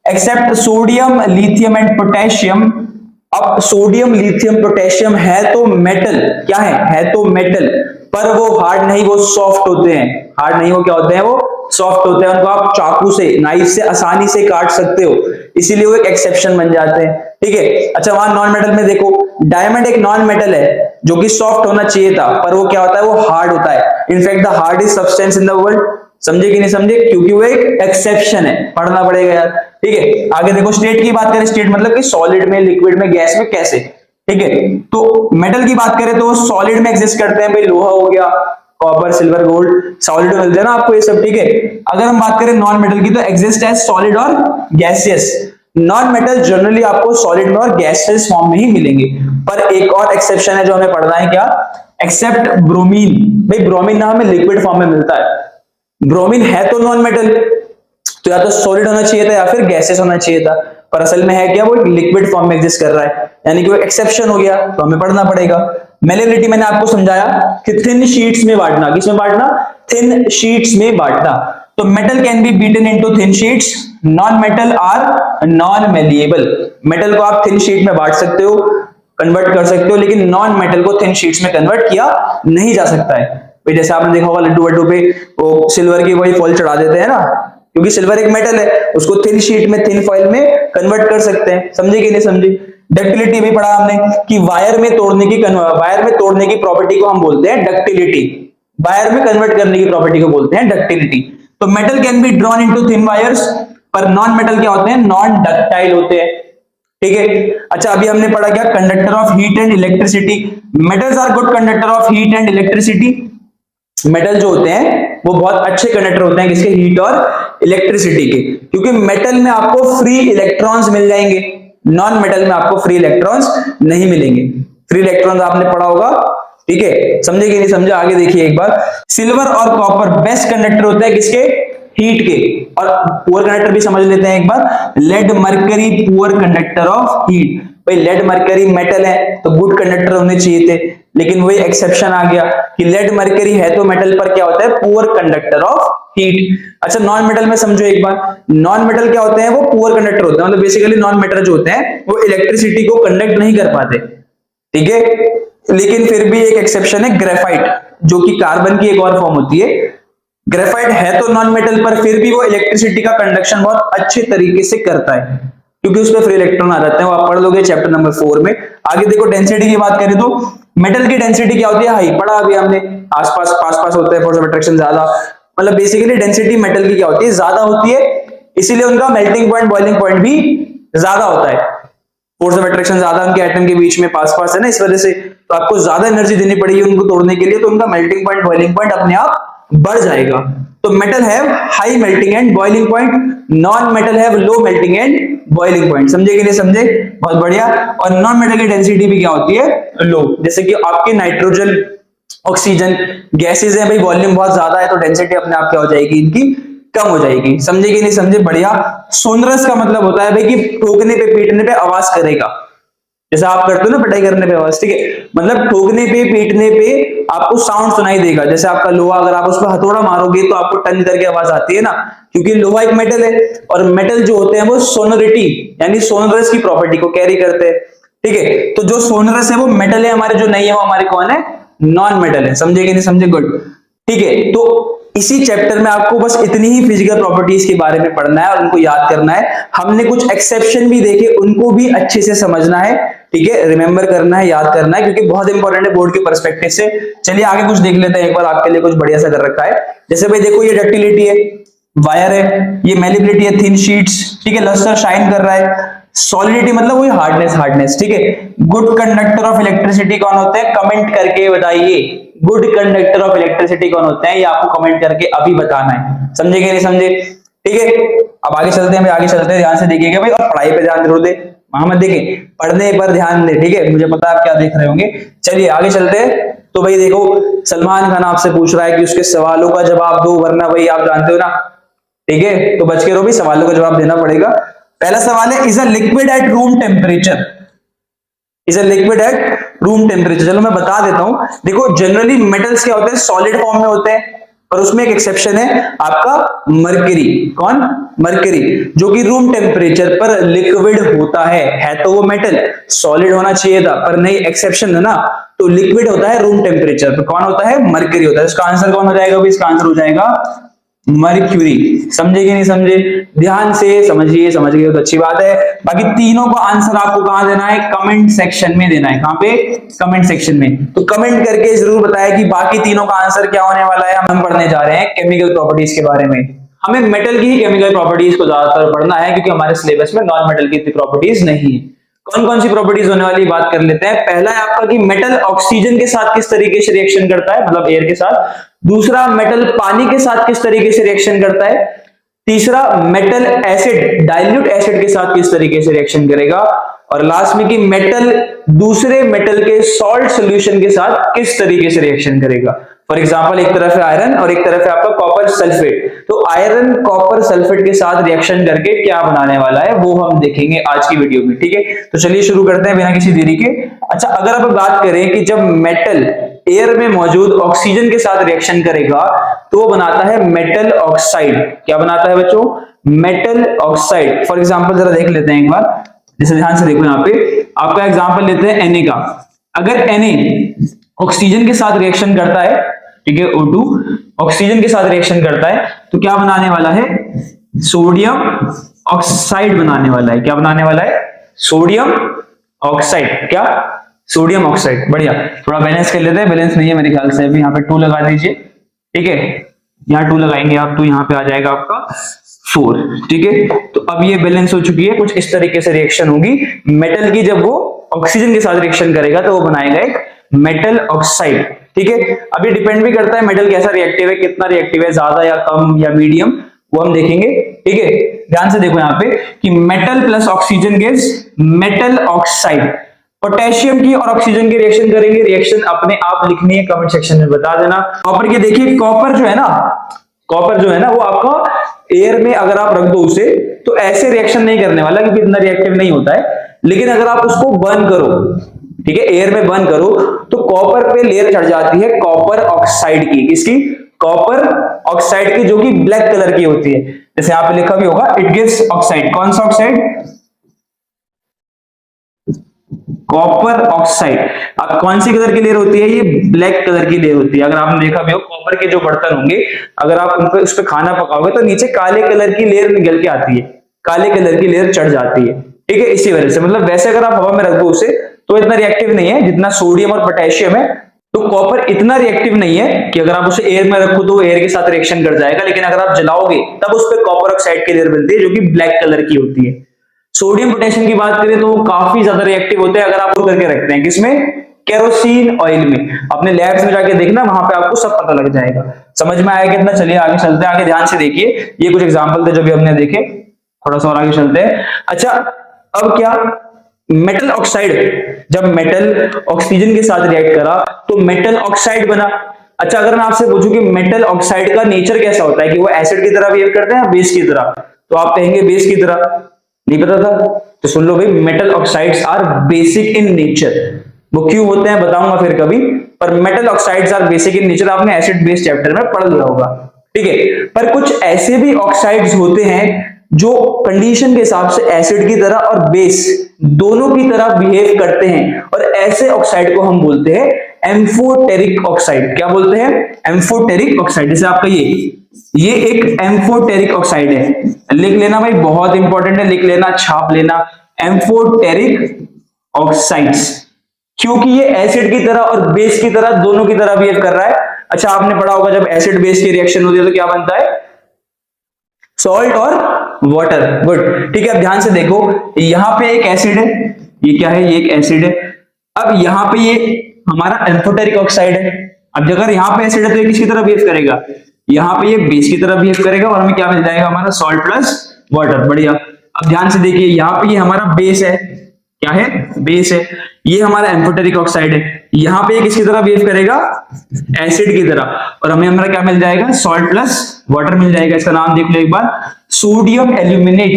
Except sodium, lithium and potassium. अब सोडियम, लिथियम, पोटेशियम है तो मेटल, क्या है तो मेटल, पर वो हार्ड नहीं, वो सॉफ्ट होते हैं। हार्ड नहीं, वो क्या होते हैं? वो सॉफ्ट होते हैं, उनको आप चाकू से, नाइफ से आसानी से काट सकते हो, इसीलिए वो एक एक्सेप्शन बन जाते हैं, ठीक है? अच्छा, वहां नॉन मेटल में देखो, डायमंड एक नॉन मेटल है जो कि सॉफ्ट होना चाहिए था, पर वो क्या होता है? वो हार्ड होता है। In fact the hardest substance in the world. समझे कि नहीं समझे? क्योंकि वो एक एक्सेप्शन है, पढ़ना पड़ेगा यार, ठीक है? आगे देखो, स्टेट की बात करें, स्टेट मतलब कि सॉलिड में, लिक्विड में, गैस में, कैसे, ठीक है? तो मेटल की बात करें तो सॉलिड में एग्जिस्ट करते हैं, भाई लोहा हो गया, कॉपर, सिल्वर, गोल्ड, सॉलिड में मिलते हैं ना आपको ये सब, ठीक है? अगर हम बात करें नॉन मेटल की तो एग्जिस्ट एज सॉलिड और गैसियस। नॉन मेटल जनरली आपको सॉलिड में और गैसियस फॉर्म में ही मिलेंगे, पर एक और एक्सेप्शन है जो हमें पढ़ना है, क्या? Accept bromine. भाई ब्रोमीन ना हमें लिक्विड फॉर्म में मिलता है, ब्रोमीन है तो नॉन मेटल, तो या तो सॉलिड होना चाहिए था या फिर गैसेस होना चाहिए था, पर असल में है क्या? वो लिक्विड फॉर्म में एग्जिस्ट कर रहा है, यानी कि वो एक्सेप्शन हो गया, तो हमें पढ़ना पड़ेगा। मेलेबिलिटी मैंने आपको समझाया कि थिन शीट्स में बांटना, किसमें बांटना? थिन शीट्स में बांटना। तो metal can be beaten into thin sheets, non metal are non malleable. Metal को आप थिन शीट में बांट सकते हो, कन्वर्ट कर सकते हो, लेकिन नॉन मेटल को थिन शीट्स में कन्वर्ट किया नहीं जा सकता है। जैसे आपने देखा होगा लड्डू वड्डू पे वो सिल्वर की वही फॉइल चढ़ा देते हैं ना, क्योंकि सिल्वर एक मेटल है, उसको थिन शीट में, थिन फॉइल में कन्वर्ट कर सकते हैं। समझे कि नहीं समझे? डक्टिलिटी भी पढ़ा हमने कि वायर में तोड़ने की प्रॉपर्टी को हम बोलते हैं डक्टिलिटी, वायर में कन्वर्ट करने की प्रॉपर्टी को बोलते हैं डक्टिलिटी। तो metal can be drawn into thin wires, पर नॉन मेटल क्या होते हैं? नॉन डक्टाइल होते हैं, ठीक है? अच्छा, अभी हमने पढ़ा क्या? Conductor of heat and electricity. Metals are good conductor of heat and electricity. Metal जो होते हैं वो बहुत अच्छे कंडक्टर होते हैं, किसके? हीट और इलेक्ट्रिसिटी के, क्योंकि मेटल में आपको फ्री इलेक्ट्रॉन्स मिल जाएंगे, नॉन मेटल में आपको फ्री इलेक्ट्रॉन्स नहीं मिलेंगे। फ्री इलेक्ट्रॉन्स आपने पढ़ा होगा, ठीक है? समझे कि नहीं समझे? आगे देखिए एक बार, सिल्वर और कॉपर बेस्ट कंडक्टर होते हैं, किसके? हीट के। और पुअर कंडक्टर भी समझ लेते हैं एक बार, lead mercury poor conductor of heat. भाई लेड मरकरी मेटल है तो गुड कंडक्टर होने चाहिए थे, लेकिन वही एक्सेप्शन आ गया कि लेड मरकरी है तो मेटल, पर क्या होता है? Poor conductor of heat. अच्छा, नॉन मेटल में समझो एक बार, नॉन मेटल क्या होते हैं? वो पुअर कंडक्टर होते हैं, मतलब बेसिकली नॉन मेटल जो होते हैं वो इलेक्ट्रिसिटी को कंडक्ट नहीं कर पाते, ठीक है? लेकिन फिर भी एक एक्सेप्शन है, ग्रेफाइट, जो कि कार्बन की एक और फॉर्म होती है। ग्रेफाइट है तो नॉन मेटल, पर फिर भी वो इलेक्ट्रिसिटी का कंडक्शन बहुत अच्छे तरीके से करता है, क्योंकि उसमें फ्री इलेक्ट्रॉन आ जाते हैं, वो आप पढ़ लोगे चैप्टर नंबर 4 में। आगे देखो, डेंसिटी की बात करें तो मेटल की डेंसिटी क्या होती है? हाई, पढ़ा अभी हमने, आसपास पास होते हैं, फोर्स ऑफ अट्रैक्शन ज्यादा, मतलब बेसिकली डेंसिटी मेटल की क्या होती है? ज्यादा होती है, इसीलिए उनका मेल्टिंग पॉइंट, बॉइलिंग पॉइंट भी ज्यादा होता है। फोर्स ऑफ अट्रैक्शन ज्यादा उनके एटम के बीच में पास है ना, इस वजह से तो आपको ज्यादा एनर्जी देनी पड़ेगी उनको तोड़ने के लिए, तो उनका मेल्टिंग पॉइंट, बॉइलिंग पॉइंट अपने आप बढ़ जाएगा। तो metal have high melting and boiling point, non metal have low melting and boiling point. समझे कि नहीं समझे? बहुत बढ़िया। और नॉन मेटल की डेंसिटी भी क्या होती है? लो। जैसे कि आपके नाइट्रोजन, ऑक्सीजन गैसेज है, भाई वॉल्यूम बहुत ज्यादा है तो डेंसिटी अपने आप क्या हो जाएगी? इनकी कम हो जाएगी। समझे कि नहीं समझे? बढ़िया। सोनरस का मतलब होता है भाई कि ठोकने पे, पीटने पे आवाज करेगा, जैसे आप करते हो ना पिटाई करने पे आवाज, ठीक है? मतलब ठोकने पे, पीटने पे आपको साउंड सुनाई देगा। जैसे आपका लोहा, अगर आप उस पर हथौड़ा मारोगे तो आपको टन करके आवाज आती है ना, क्योंकि लोहा एक मेटल है, और मेटल जो होते हैं वो सोनोरिटी यानी सोनरस की प्रॉपर्टी को कैरी करते हैं। ठीक है, तो जो सोनरस है वो मेटल है हमारे, जो नहीं है वो हमारे कौन है, नॉन मेटल है। समझे कि नहीं समझे? गुड। ठीक है, तो इसी चैप्टर में आपको बस इतनी ही फिजिकल प्रॉपर्टीज के बारे में पढ़ना है और उनको याद करना है। हमने कुछ एक्सेप्शन भी देखे, उनको भी अच्छे से समझना है, ठीक है, रिमेंबर करना है, याद करना है, क्योंकि बहुत इंपॉर्टेंट है बोर्ड के पर्सपेक्टिव से। चलिए आगे कुछ देख लेते हैं, एक बार आपके लिए कुछ बढ़िया सा कर रखा है। जैसे भाई देखो, ये डक्टिलिटी है, वायर है, ये मेलिबिलिटी है, थिन शीट्स, ठीक है, लस्टर शाइन कर रहा है, सॉलिडिटी मतलब वही हार्डनेस, ठीक है। गुड कंडक्टर ऑफ इलेक्ट्रिसिटी कौन होते हैं, कमेंट करके बताइए। गुड कंडक्टर ऑफ इलेक्ट्रिसिटी कौन होते हैं, ये आपको कमेंट करके अभी बताना है। समझे कि नहीं समझे? ठीक है, अब आगे चलते हैं, आगे चलते हैं, ध्यान से देखिएगा भाई, और पढ़ाई पे ध्यान जरूर दे, वहां मत देखें, पढ़ने पर ध्यान दे, ठीक है। मुझे पता है आप क्या देख रहे होंगे। चलिए आगे चलते हैं। तो भाई देखो, सलमान खान आपसे पूछ रहा है कि उसके सवालों का जवाब दो, वरना भाई आप जानते हो ना, ठीक है, तो बच के रहो भी, सवालों का जवाब देना पड़ेगा। पहला सवाल है, is a liquid at room temperature, is a liquid at room temperature. चलो मैं बता देता हूं। देखो जनरली मेटल्स क्या होते हैं, सॉलिड फॉर्म में होते हैं, पर उसमें एक एक्सेप्शन है आपका मरकरी। कौन? मरकरी, जो कि रूम टेम्परेचर पर लिक्विड होता है तो वो मेटल, सॉलिड होना चाहिए था पर नहीं, एक्सेप्शन है ना, तो लिक्विड होता है रूम टेम्परेचर पर। कौन होता है? मरकरी होता है। इसका आंसर कौन हो जाएगा? इसका आंसर हो जाएगा मर्क्यूरी। समझे कि नहीं समझे? ध्यान से समझिए, समझ गए तो अच्छी बात है। बाकी तीनों का आंसर आपको कहां देना है? कमेंट सेक्शन में देना है। कहां पे? कमेंट सेक्शन में। तो कमेंट करके जरूर बताया कि बाकी तीनों का आंसर क्या होने वाला है। हम पढ़ने जा रहे हैं केमिकल प्रॉपर्टीज के बारे में। हमें मेटल की ही केमिकल प्रॉपर्टीज को ज्यादातर पढ़ना है, क्योंकि हमारे सिलेबस में नॉन मेटल की इतनी प्रॉपर्टीज नहीं है। कौन कौन सी प्रॉपर्टीज होने वाली बात कर लेते हैं। पहला है आपका कि मेटल ऑक्सीजन के साथ किस तरीके से रिएक्शन करता है, मतलब एयर के साथ। दूसरा, मेटल पानी के साथ किस तरीके से रिएक्शन करता है। तीसरा, मेटल एसिड, डाइल्यूट एसिड के साथ किस तरीके से रिएक्शन करेगा। और लास्ट में कि मेटल दूसरे मेटल के सॉल्ट सॉल्यूशन के साथ किस तरीके से रिएक्शन करेगा। फॉर एग्जांपल, एक तरफ है आयरन और एक तरफ है आपका कॉपर सल्फेट, तो आयरन कॉपर सल्फेट के साथ रिएक्शन करके क्या बनाने वाला है वो हम देखेंगे आज की वीडियो में, ठीक है। तो चलिए शुरू करते हैं बिना किसी देरी के। अच्छा, अगर अब बात करें कि जब मेटल एयर में मौजूद ऑक्सीजन के साथ रिएक्शन करेगा तो वो बनाता है मेटल ऑक्साइड। क्या बनाता है बच्चों? Metal oxide. फॉर एग्जांपल जरा देख लेते हैं एक बार, जैसे ध्यान से देखो, यहाँ पे आपका एग्जांपल लेते हैं Na का। अगर Na ऑक्सीजन के साथ रिएक्शन करता है, ठीक है, O2 ऑक्सीजन के साथ रिएक्शन करता है तो क्या बनाने वाला है? सोडियम ऑक्साइड बनाने वाला है। क्या बनाने वाला है? Sodium oxide. क्या? Sodium oxide. बढ़िया, थोड़ा बैलेंस कर लेते हैं। बैलेंस नहीं है मेरे ख्याल से, अभी यहाँ पे 2 लगा दीजिए, ठीक है, यहाँ 2 लगाएंगे आप तो यहाँ पे आ जाएगा आपका 4, ठीक है। तो अब ये बैलेंस हो चुकी है। कुछ इस तरीके से रिएक्शन होगी मेटल की, जब वो ऑक्सीजन के साथ रिएक्शन करेगा तो वो बनाएगा एक मेटल ऑक्साइड, ठीक है। अभी डिपेंड भी करता है मेटल कैसा रिएक्टिव है, कितना रिएक्टिव है, ज्यादा या कम या मीडियम, वो हम देखेंगे, ठीक है। ध्यान से देखो यहाँ पे कि metal plus oxygen gives metal oxide. Potassium की और ऑक्सीजन की रिएक्शन करेंगे, रिएक्शन अपने आप लिखनी है, कमेंट सेक्शन में बता देना। कॉपर के देखिए, कॉपर जो है ना वो आपका एयर में अगर आप रख दो उसे तो ऐसे रिएक्शन नहीं करने वाला, क्योंकि इतना रिएक्टिव नहीं होता है। लेकिन अगर आप उसको बर्न करो, ठीक है, एयर में बर्न करो, तो कॉपर पे लेयर चढ़ जाती है कॉपर ऑक्साइड की। किसकी? कॉपर ऑक्साइड की, जो कि ब्लैक कलर की होती है। जैसे यहाँ पे लिखा भी होगा, इट गिव्स ऑक्साइड। कौन सा ऑक्साइड? Copper oxide. अब कौन सी कलर की लेयर होती है? ये ब्लैक कलर की लेयर होती है। अगर आपने देखा भी हो, कॉपर के जो बर्तन होंगे, अगर आप उन पे उस पे खाना पकाओगे तो नीचे काले कलर की लेयर निकल के आती है, काले कलर की लेयर चढ़ जाती है, ठीक है। इसी वजह से, मतलब वैसे अगर आप हवा में रख दो उसे तो इतना रिएक्टिव नहीं है जितना सोडियम और पोटेशियम है। तो कॉपर इतना रिएक्टिव नहीं है कि अगर आप उसे एयर में रखो तो एयर के साथ रिएक्शन कर जाएगा, लेकिन अगर आप जलाओगे तब उस पर कॉपर ऑक्साइड की लेयर बनती है, जो कि ब्लैक कलर की होती है। सोडियम पोटेशियम की बात करें तो काफी ज्यादा रिएक्टिव होते हैं अगर आप करके रखते हैं। किसमें? केरोसिन ऑयल में। अपने लैब्स में जाके देखना, वहां पे आपको सब पता लग जाएगा। समझ में आया कितना? चलिए आगे चलते हैं। आगे ध्यान से देखिए, ये कुछ एग्जांपल थे जो भी हमने देखे, थोड़ा सा और आगे चलते हैं। अच्छा, अब क्या मेटल ऑक्साइड, जब मेटल ऑक्सीजन के साथ रिएक्ट करा तो मेटल ऑक्साइड बना। अच्छा, अगर मैं आपसे पूछूं कि मेटल ऑक्साइड का नेचर कैसा होता है, कि वो एसिड की तरह बिहेव करते हैं या बेस की तरह, तो आप कहेंगे बेस की तरह। नहीं पता था तो सुन लो भाई, metal oxides are basic in nature. वो क्यों होते हैं बताऊंगा फिर कभी, पर metal oxides are basic in nature आपने एसिड बेस चैप्टर में पढ़ लिया होगा, ठीक है। पर कुछ ऐसे भी ऑक्साइड्स होते हैं जो कंडीशन के हिसाब से एसिड की तरह और बेस दोनों की तरह बिहेव करते हैं, और ऐसे ऑक्साइड को हम बोलते हैं एम्फोटेरिक ऑक्साइड। क्या बोलते हैं? Amphoteric oxide. जैसे आपका ये एक एम्फोटेरिक ऑक्साइड है, लिख लेना भाई, बहुत इंपॉर्टेंट है, लिख लेना, छाप लेना, एम्फोटेरिक ऑक्साइड्स, क्योंकि ये एसिड की तरह और बेस की तरह दोनों की तरह बिहेव कर रहा है। अच्छा, आपने पढ़ा होगा जब एसिड बेस की रिएक्शन होती है तो क्या बनता है? सॉल्ट और वाटर। गुड, ठीक है। अब ध्यान से देखो, यहां पे एक एसिड है, ये क्या है? ये एक एसिड है। अब यहां पे ये हमारा एम्फोटेरिक ऑक्साइड है। अब अगर यहां पे एसिड है तो ये किसकी तरह बिहेव करेगा? यहां पे ये बेस की तरह बिहेव करेगा, और हमें क्या मिल जाएगा? हमारा सॉल्ट प्लस वाटर। बढ़िया। अब ध्यान से देखिए, यहां पे ये हमारा बेस है। क्या है? बेस है। ये हमारा एम्फोटेरिक ऑक्साइड है। यहां पे ये किसकी तरह बिहेव करेगा? एसिड की तरह, और हमें हमारा क्या मिल जाएगा? सॉल्ट प्लस वाटर मिल जाएगा। इसका नाम देख लो एक बार, सोडियम एल्यूमिनेट।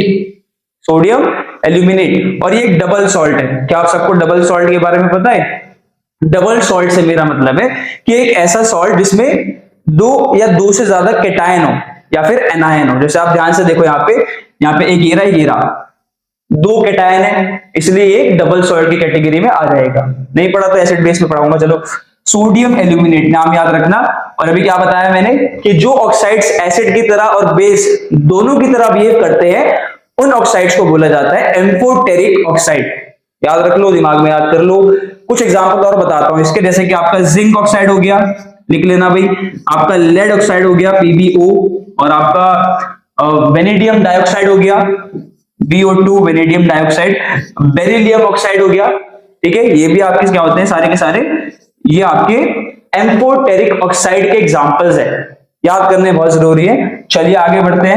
Sodium aluminate. और ये एक डबल सॉल्ट है। क्या आप सबको डबल सॉल्ट के बारे में पता है? डबल सॉल्ट से मेरा मतलब है कि एक ऐसा सॉल्ट जिसमें दो या दो से ज्यादा कैटायन हो या फिर एनायन हो। जैसे आप ध्यान से देखो, यहाँ पे एक घेरा, दो कैटायन है, इसलिए ये डबल सॉल्ट की कैटेगरी में आ जाएगा। नहीं पढ़ा तो एसिड बेस में पढ़ाऊंगा। चलो, सोडियम एल्यूमिनेट नाम याद रखना। और अभी क्या बताया मैंने कि जो ऑक्साइड्स एसिड की तरह और बेस दोनों की तरह बिहेव करते हैं, उन ऑक्साइड्स को बोला जाता है एम्फोटेरिक ऑक्साइड। याद रख लो, दिमाग में याद कर लो। कुछ एग्जांपल और बताता हूं इसके, जैसे कि आपका जिंक ऑक्साइड हो गया, लिख लेना भाई। आपका लेड ऑक्साइड हो गया, PbO, और आपका वेनेडियम डाइऑक्साइड हो गया, BO2, vanadium dioxide. Beryllium oxide हो गया, ठीक है। ये भी आपके क्या होते हैं? सारे के सारे ये आपके एम्फोटेरिक ऑक्साइड के एग्जांपल्स है, याद करने बहुत जरूरी है। चलिए आगे बढ़ते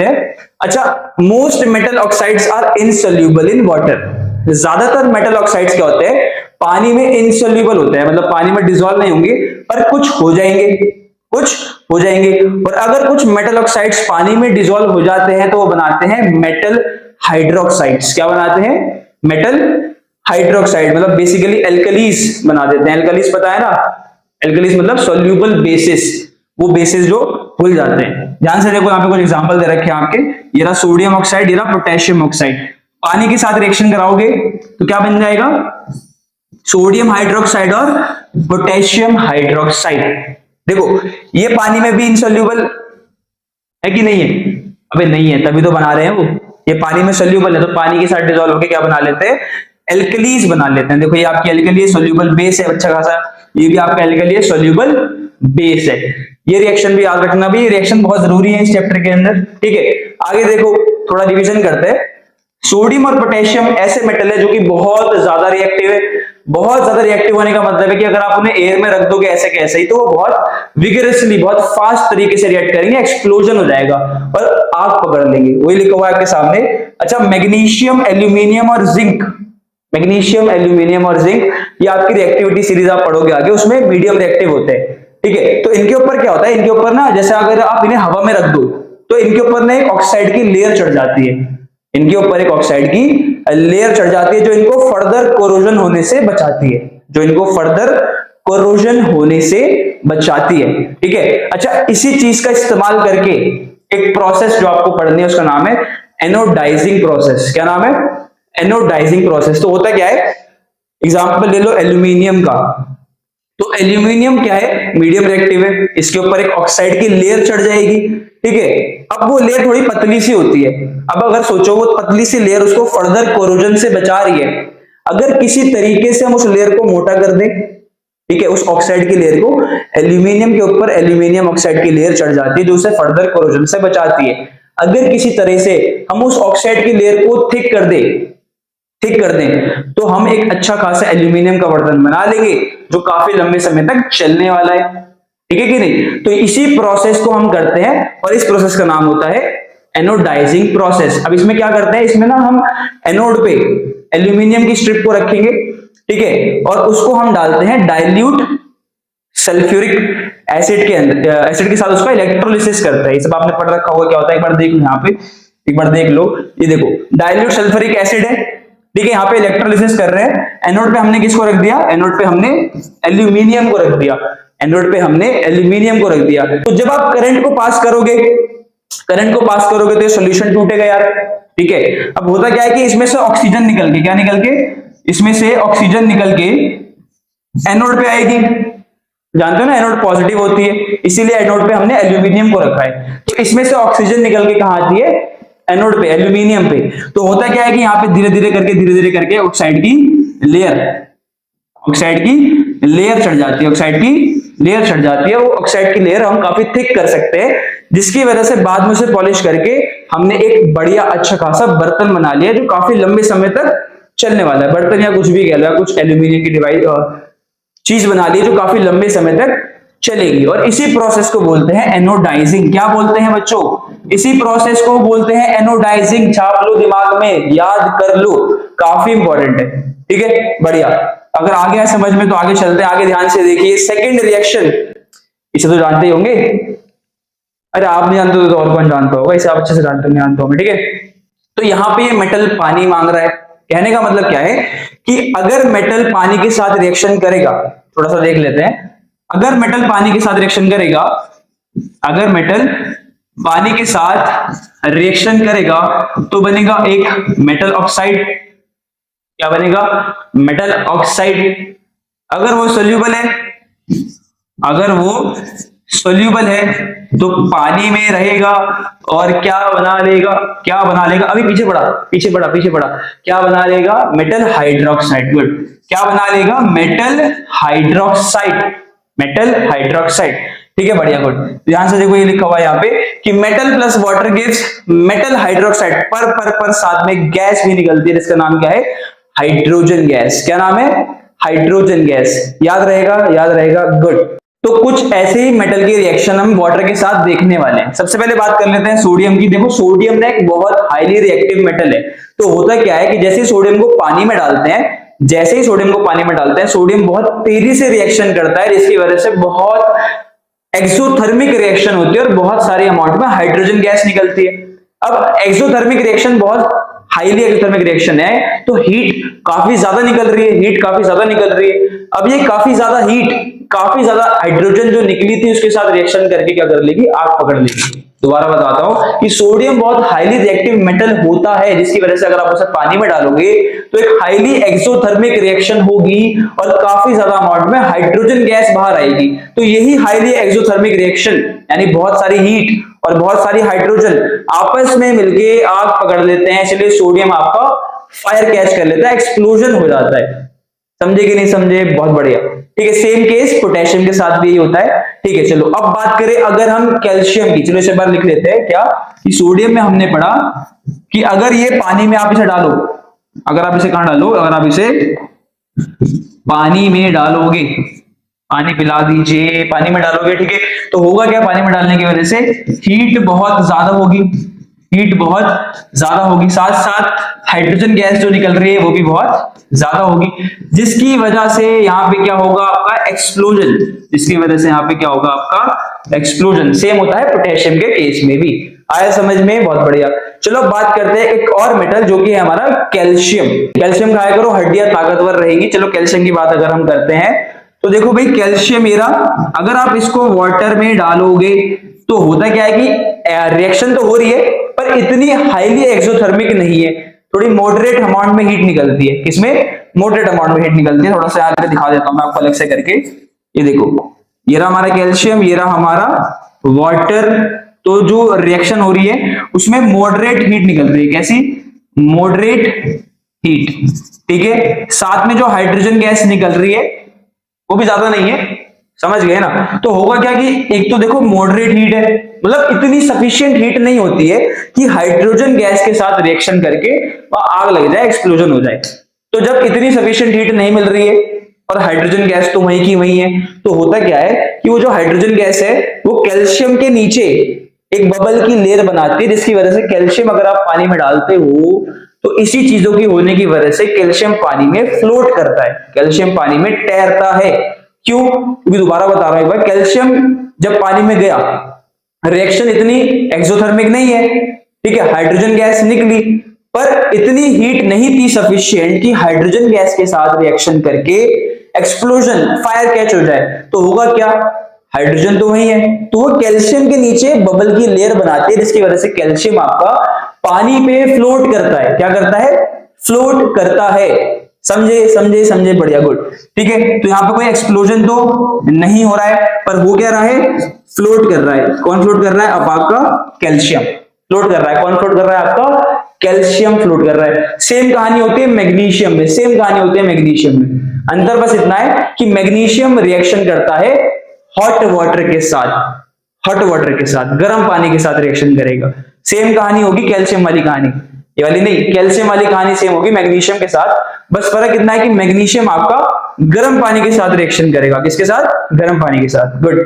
हैं। अच्छा, most metal oxides are insoluble in water. ज्यादातर मेटल ऑक्साइड्स क्या होते हैं? पानी में इनसोल्यूबल होते हैं, मतलब पानी में डिसॉल्व नहीं होंगे, पर कुछ हो जाएंगे। और अगर कुछ मेटल ऑक्साइड्स पानी में डिसॉल्व हो जाते हैं तो वो बनाते हैं मेटल हाइड्रोक्साइड्स। क्या बनाते हैं? मेटल हाइड्रोक्साइड, मतलब बेसिकली एल्कलीज बना देते हैं। एल्कलीज पता है ना? एल्कलीज मतलब सोल्यूबल बेसिस, वो बेसिस जो भूल जाते हैं। ध्यान से देखो, यहाँ पे कुछ एग्जांपल दे रखे हैं आपके। ये रहा सोडियम ऑक्साइड, ये रहा पोटेशियम ऑक्साइड। पानी के साथ रिएक्शन कराओगे तो क्या बन जाएगा? सोडियम हाइड्रोक्साइड और पोटेशियम हाइड्रोक्साइड। देखो, ये पानी में भी इनसोल्यूबल है कि नहीं है? अबे नहीं है, तभी तो बना रहे हैं वो। ये पानी में सोल्यूबल है तो पानी के साथ डिसॉल्व होकर क्या बना लेते हैं? एल्कलीज बना लेते हैं। देखो, ये आपकी एल्कली है, सोल्यूबल बेस है, अच्छा खासा। ये भी आपका एल्कली है, सोल्यूबल बेस है। ये रिएक्शन भी याद रखना भी, ये रिएक्शन बहुत जरूरी है इस चैप्टर के अंदर, ठीक है। आगे देखो, थोड़ा रिवीजन करते हैं। सोडियम और पोटेशियम ऐसे मेटल है जो कि बहुत ज्यादा रिएक्टिव है। बहुत ज्यादा रिएक्टिव होने का मतलब है कि अगर आप उन्हें एयर में रख दोगे ऐसे कैसे ही, तो वो बहुत विगरसली, बहुत फास्ट तरीके से रिएक्ट करेंगे, एक्सप्लोजन हो जाएगा और आग पकड़ लेंगे। वही लिखा हुआ है आपके सामने। अच्छा, मैग्नीशियम, एल्यूमिनियम और जिंक। मैग्नीशियम, एल्यूमिनियम और जिंक, ये आपकी रिएक्टिविटी सीरीज आप पढ़ोगे आगे, उसमें मीडियम रिएक्टिव होते हैं, ठीक है। तो इनके ऊपर क्या होता है? इनके ऊपर ना, जैसे अगर आप इन्हें हवा में रख दो तो इनके ऊपर ना एक ऑक्साइड की लेयर चढ़ जाती है। इनके ऊपर एक ऑक्साइड की लेयर चढ़ जाती है जो इनको फर्दर कोरोजन होने से बचाती है, ठीक है। अच्छा, इसी चीज का इस्तेमाल करके एक प्रोसेस जो आपको पढ़नी है उसका नाम है एनोडाइजिंग प्रोसेस। क्या नाम है? Anodising process. तो होता क्या है? एग्जांपल ले लो एल्यूमिनियम का। तो एल्यूमिनियम क्या है? मीडियम रिएक्टिव है। इसके ऊपर एक ऑक्साइड की लेयर चढ़ जाएगी, ठीक है। अब वो लेयर थोड़ी पतली सी होती है। अब अगर सोचो, वो पतली सी लेयर उसको फर्दर कोरोजन से बचा रही है। अगर किसी तरीके से हम उस लेयर को मोटा कर दें, ठीक है, उस ऑक्साइड की लेयर को, एल्यूमिनियम के ऊपर एल्यूमिनियम ऑक्साइड की लेयर चढ़ जाती है जो उसे फर्दर कोरोजन से बचाती है। अगर किसी तरह से हम उस ऑक्साइड की लेयर को थिक कर दें तो हम एक अच्छा खासा एल्यूमिनियम का बर्तन बना लेंगे जो काफी लंबे समय तक चलने वाला है, ठीक है कि नहीं। तो इसी प्रोसेस को हम करते हैं और इस प्रोसेस का नाम होता है एनोडाइजिंग प्रोसेस। अब इसमें क्या करते हैं? इसमें ना हम एनोड पे एल्यूमिनियम की स्ट्रिप को रखेंगे, ठीक है, और उसको हम डालते हैं डाइल्यूट सल्फ्यूरिक एसिड के अंदर। एसिड के साथ उसका इलेक्ट्रोलिसिस करते हैं। ये सब आपने पढ़ रखा होगा क्या होता है, एक बार देख लो। यहाँ पे एक बार देख लो, ये देखो डाइल्यूट सल्फ्यूरिक एसिड है, ठीक है। यहाँ पे इलेक्ट्रोलिसिस कर रहे हैं। एनोड पे हमने किसको रख दिया? एनोड पे हमने एल्यूमिनियम को रख दिया। तो जब आप करंट को पास करोगे करंट को पास करोगे तो ये सोल्यूशन टूटेगा यार, ठीक है। अब होता क्या है कि इसमें से ऑक्सीजन निकल के, क्या निकल के, इसमें से ऑक्सीजन निकल के एनोड पे आएगी। जानते हो ना एनोड पॉजिटिव होती है, इसीलिए एनोड पे हमने एल्यूमिनियम को रखा है। तो इसमें से ऑक्सीजन निकल के कहां आती है, एनोड पे, एल्यूमिनियम पे। तो होता क्या है कि यहाँ पे धीरे धीरे करके ऑक्साइड की लेयर चढ़ जाती है, ऑक्साइड की लेयर चढ़ जाती है। वो ऑक्साइड की लेयर हम काफी थिक कर सकते हैं, जिसकी वजह से बाद में उसे पॉलिश करके हमने एक बढ़िया अच्छा खासा बर्तन बना लिया जो काफी लंबे समय तक चलने वाला है। बर्तन या कुछ भी कह लो, कुछ एल्यूमिनियम की डिवाइस चीज बना ली जो काफी लंबे समय तक चलेगी। और इसी प्रोसेस को बोलते हैं एनोडाइजिंग। क्या बोलते हैं बच्चों, इसी प्रोसेस को बोलते हैं एनोडाइजिंग। छाप लो दिमाग में, याद कर लो, काफी इंपॉर्टेंट है, ठीक है, बढ़िया। अगर आ गया समझ में तो आगे चलते हैं। आगे ध्यान से देखिए, सेकेंड रिएक्शन, इसे तो जानते ही होंगे। अरे आप नहीं जानते तो और कौन जानता होगा, इसे आप अच्छे से जानते होंगे, ठीक है। तो यहाँ पे ये मेटल पानी मांग रहा है। कहने का मतलब क्या है कि अगर मेटल पानी के साथ रिएक्शन करेगा, थोड़ा सा देख लेते हैं। अगर मेटल पानी के साथ रिएक्शन करेगा, अगर मेटल पानी के साथ रिएक्शन करेगा तो बनेगा एक मेटल ऑक्साइड। क्या बनेगा, मेटल ऑक्साइड। अगर वो सोल्यूबल है, अगर वो सोल्यूबल है तो पानी में रहेगा और क्या बना लेगा, अभी पीछे पड़ा, क्या बना लेगा, मेटल हाइड्रोक्साइड। गुड, क्या बना लेगा, मेटल हाइड्रोक्साइड, ठीक है, बढ़िया, गुड। ध्यान से देखो, ये लिखा हुआ है यहाँ पे कि metal plus water gives metal hydroxide. पर साथ में गैस भी निकलती है, जिसका नाम क्या है, हाइड्रोजन गैस। क्या नाम है, हाइड्रोजन गैस। याद रहेगा, गुड। तो कुछ ऐसे ही मेटल की रिएक्शन हम वाटर के साथ देखने वाले हैं। सबसे पहले बात कर लेते हैं सोडियम की। देखो सोडियम ना एक बहुत हाईली रिएक्टिव मेटल है। तो होता क्या है कि जैसे सोडियम को पानी में डालते हैं, सोडियम बहुत तेजी से रिएक्शन करता है, जिसकी वजह से बहुत एक्सोथर्मिक रिएक्शन होती है और बहुत सारी अमाउंट में हाइड्रोजन गैस निकलती है। अब एक्सोथर्मिक रिएक्शन बहुत हाईली एक्सोथर्मिक रिएक्शन है, तो हीट काफी ज्यादा निकल रही है, अब ये काफी ज्यादा हाइड्रोजन जो निकली थी उसके साथ रिएक्शन करके क्या कर लेगी, आग पकड़ लेगी। दोबारा बताता हूं कि सोडियम बहुत हाईली रिएक्टिव मेटल होता है, जिसकी वजह से अगर आप उसे पानी में डालोगे तो एक हाईली एक्सोथर्मिक रिएक्शन होगी और काफी ज्यादा अमाउंट में हाइड्रोजन गैस बाहर आएगी। तो यही हाईली एक्सोथर्मिक रिएक्शन, यानी बहुत सारी हीट और बहुत सारी हाइड्रोजन आपस में मिलके आग पकड़ लेते हैं, इसलिए सोडियम आपका फायर कैच कर लेता है, एक्सप्लोजन हो जाता है। समझे कि नहीं समझे, बहुत बढ़िया, ठीक है। सेम केस पोटेशियम के साथ भी यही होता है, ठीक है। चलो अब बात करें अगर हम कैल्शियम की, चलो इसे बार लिख लेते हैं। क्या कि सोडियम में हमने पढ़ा कि अगर ये पानी में आप इसे डालो, अगर आप इसे कहां डालो, अगर आप इसे पानी में डालोगे, पानी पिला दीजिए, पानी में डालोगे, ठीक है, तो होगा क्या, पानी में डालने की वजह से हीट बहुत ज्यादा होगी, साथ साथ हाइड्रोजन गैस जो निकल रही है वो भी बहुत ज्यादा होगी, जिसकी वजह से यहाँ पे क्या होगा, आपका एक्सप्लोजन। सेम होता है पोटेशियम के केस में भी। आया समझ में, बहुत बढ़िया। चलो बात करते हैं एक और मेटल जो कि है हमारा कैल्शियम खाया करो, हड्डियां ताकतवर रहेगी। चलो कैल्शियम की बात अगर हम करते हैं तो देखो भाई, कैल्शियम अगर आप इसको वाटर में डालोगे तो होता क्या है कि रिएक्शन तो हो रही है पर इतनी हाईली एक्सोथर्मिक नहीं है, थोड़ी मॉडरेट अमाउंट में हीट निकलती है। किसमें, मॉडरेट अमाउंट में हीट निकलती है। थोड़ा सा आगे दिखा देता हूं मैं आपको अलग से करके। ये देखो, ये रहा हमारा कैल्शियम, ये रहा हमारा वाटर। तो जो रिएक्शन हो रही है उसमें मॉडरेट हीट निकल रही है। कैसी, मॉडरेट हीट, ठीक है। साथ में जो हाइड्रोजन गैस निकल रही है वो भी ज्यादा नहीं है, समझ गए ना। तो होगा क्या कि एक तो देखो मॉडरेट हीट है, मतलब इतनी सफिशिएंट हीट नहीं होती है कि हाइड्रोजन गैस के साथ रिएक्शन करके आग लग जाए, एक्सप्लोजन हो जाए। तो जब इतनी सफिशिएंट हीट नहीं मिल रही है और हाइड्रोजन गैस तो वहीं की वहीं है, तो होता क्या है कि वो जो हाइड्रोजन गैस है वो कैल्शियम के नीचे एक बबल की लेयर बनाती है, जिसकी वजह से कैल्शियम अगर आप पानी में डालते हो तो इसी चीजों की होने की वजह से कैल्शियम पानी में फ्लोट करता है, कैल्शियम पानी में तैरता है। क्यों, क्योंकि दोबारा बता रहा हूं एक बार, कैल्शियम जब पानी में गया, रिएक्शन इतनी एक्सोथर्मिक नहीं है, ठीक है, हाइड्रोजन गैस निकली पर इतनी हीट नहीं थी सफिशिएंट कि हाइड्रोजन गैस के साथ रिएक्शन करके एक्सप्लोजन, फायर कैच हो जाए। तो होगा क्या, हाइड्रोजन तो वही है, तो वो कैल्शियम के नीचे बबल की लेयर बनाते हैं, जिसकी वजह से कैल्शियम आपका पानी पे फ्लोट करता है। क्या करता है? फ्लोट करता है। समझे समझे समझे, बढ़िया, गुड। ठीक है, तो यहाँ पे कोई एक्सप्लोजन तो नहीं हो रहा है, पर हो क्या रहा है? फ्लोट कर रहा है। कौन फ्लोट कर रहा है? अब आपका कैल्शियम फ्लोट कर रहा है। कौन फ्लोट कर रहा है? आपका कैल्शियम फ्लोट कर रहा है। सेम कहानी होती है मैग्नीशियम में, सेम कहानी होती है मैग्नीशियम में। अंतर बस इतना है कि मैग्नीशियम रिएक्शन करता है हॉट वाटर के साथ, हॉट वाटर के साथ, गर्म पानी के साथ रिएक्शन करेगा। सेम कहानी होगी कैल्शियम वाली कहानी, ये वाली नहीं, कैल्शियम वाली कहानी सेम होगी मैग्नीशियम के साथ। बस फर्क इतना है कि मैग्नीशियम आपका गर्म पानी के साथ रिएक्शन करेगा। किसके साथ? गर्म पानी के साथ। गुड।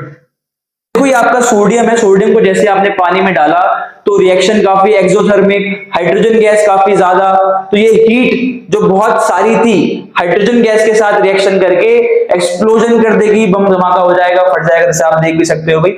देखो ये आपका सोडियम है, सोडियम को जैसे आपने पानी में डाला तो रिएक्शन काफी एक्सोथर्मिक, हाइड्रोजन गैस काफी ज्यादा, तो ये हीट जो बहुत सारी थी हाइड्रोजन गैस के साथ रिएक्शन करके एक्सप्लोजन कर देगी, बम धमाका हो जाएगा, फट जाएगा, जैसे आप देख भी सकते हो भाई।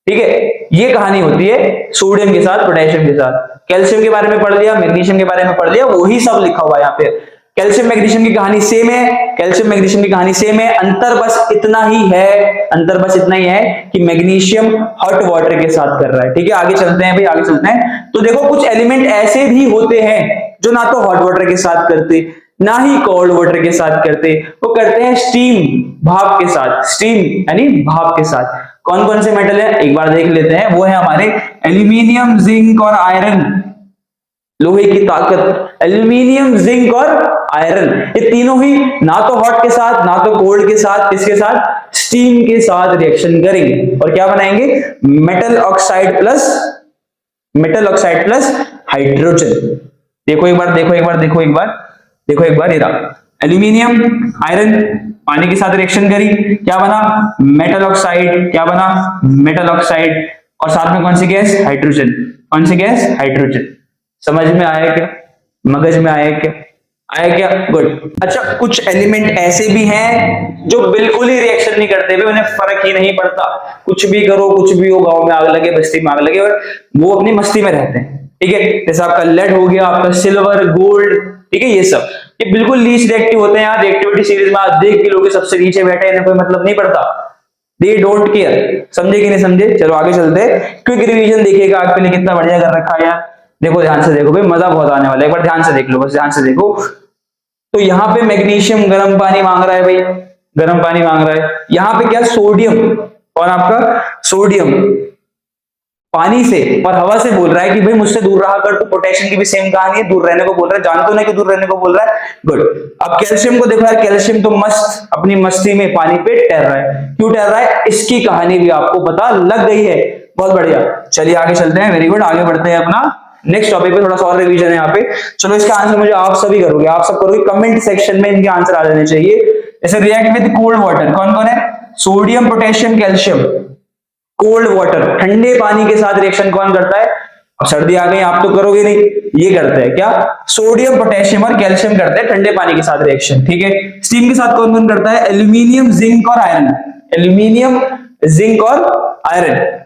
ठीक है, ये कहानी होती है सोडियम के साथ, पोटेशियम के साथ। कैल्शियम के बारे में पढ़ लिया, मैग्नीशियम के बारे में पढ़ लिया, वही सब लिखा हुआ है यहाँ पे। कैल्शियम मैग्नीशियम की कहानी सेम है, कैल्शियम मैग्नीशियम की कहानी सेम है, अंतर बस इतना ही है, अंतर बस इतना ही है कि मैग्नीशियम हॉट वाटर के साथ कर रहा है। ठीक है, आगे चलते हैं भाई, आगे चलते हैं। तो देखो कुछ एलिमेंट ऐसे भी होते हैं जो ना तो हॉट वाटर के साथ करते, ना ही कोल्ड वाटर के साथ करते, वो करते हैं स्टीम, भाप के साथ, स्टीम यानी भाप के साथ। कौन कौन से मेटल है एक बार देख लेते हैं। वो है हमारे एल्यूमिनियम, जिंक और आयरन। लोहे की ताकत, एल्यूमिनियम, जिंक और आयरन, ये तीनों ही ना तो हॉट के साथ ना तो कोल्ड के साथ, किसके साथ? स्टीम के साथ रिएक्शन करेंगे और क्या बनाएंगे? Metal oxide plus, metal oxide plus hydrogen. देखो एक बार, देखो एक बार, देखो एक बार, देखो एक बार, ये रहा एल्यूमिनियम, आयरन, पानी के साथ रिएक्शन करी, क्या बना? Metal oxide. क्या बना? Metal oxide. और साथ में कौन सी गैस? हाइड्रोजन। कौन सी गैस? हाइड्रोजन। समझ में आया क्या? मगज में आया क्या? आया क्या? गुड। अच्छा, कुछ एलिमेंट ऐसे भी हैं जो बिल्कुल ही रिएक्शन नहीं करते, भी उन्हें फर्क ही नहीं पड़ता, कुछ भी करो, कुछ भी हो, गांव में आग लगे, बस्ती में आग लगे, और वो अपनी मस्ती में रहते हैं। ठीक है, जैसे आपका लेड हो गया, आपका सिल्वर, गोल्ड, ठीक है, ये सब ये बिल्कुल लीस्ट रिएक्टिव होते हैं। यहाँ रिएक्टिविटी सीरीज में आप देख के लोग सबसे नीचे बैठे, इन्हें कोई मतलब नहीं पड़ता, दे डोंट केयर। समझे कि नहीं समझे? चलो आगे चलते हैं। क्विक रिवीजन देखिएगा, आपके लिए कितना बढ़िया कर रखा है यार। देखो ध्यान से देखो भाई, मजा बहुत आने वाला है, एक बार ध्यान से देख लो, बस ध्यान से देखो। तो यहाँ पे मैग्नीशियम गर्म पानी मांग रहा है भाई, गर्म पानी मांग रहा है। यहाँ पे क्या? सोडियम, और आपका सोडियम पानी से और हवा से बोल रहा है कि भाई मुझसे दूर रहा कर। तो पोटेशियम की भी सेम कहानी है, दूर रहने को बोल रहा है, जानते हो ना कि दूर रहने को बोल रहा है। गुड। अब कैल्शियम को देखो यार, कैल्शियम तो मस्त अपनी मस्ती में पानी पे तैर रहा है। क्यों तैर रहा है? इसकी कहानी भी आपको पता लग गई है, बहुत बढ़िया। चलिए आगे चलते हैं, वेरी गुड। आगे बढ़ते हैं अपना नेक्स्ट टॉपिक पे, थोड़ा सा और रिवीजन है यहाँ पे। चलो इसका आंसर मुझे आप सभी करोगे, आप सब करोगे, कमेंट सेक्शन में इनके आंसर आ जाने चाहिए। जैसे रिएक्ट विद कोल्ड वाटर, कौन कौन है? Sodium, potassium, calcium. Cold water, ठंडे पानी के साथ रिएक्शन कौन करता है? अब सर्दी आ गई, आप तो करोगे नहीं, ये करते हैं क्या? सोडियम, पोटेशियम और कैल्शियम करते हैं ठंडे पानी के साथ रिएक्शन। ठीक है, स्टीम के साथ कौन कौन करता है? एल्यूमिनियम, जिंक और आयरन। एल्यूमिनियम, जिंक और आयरन।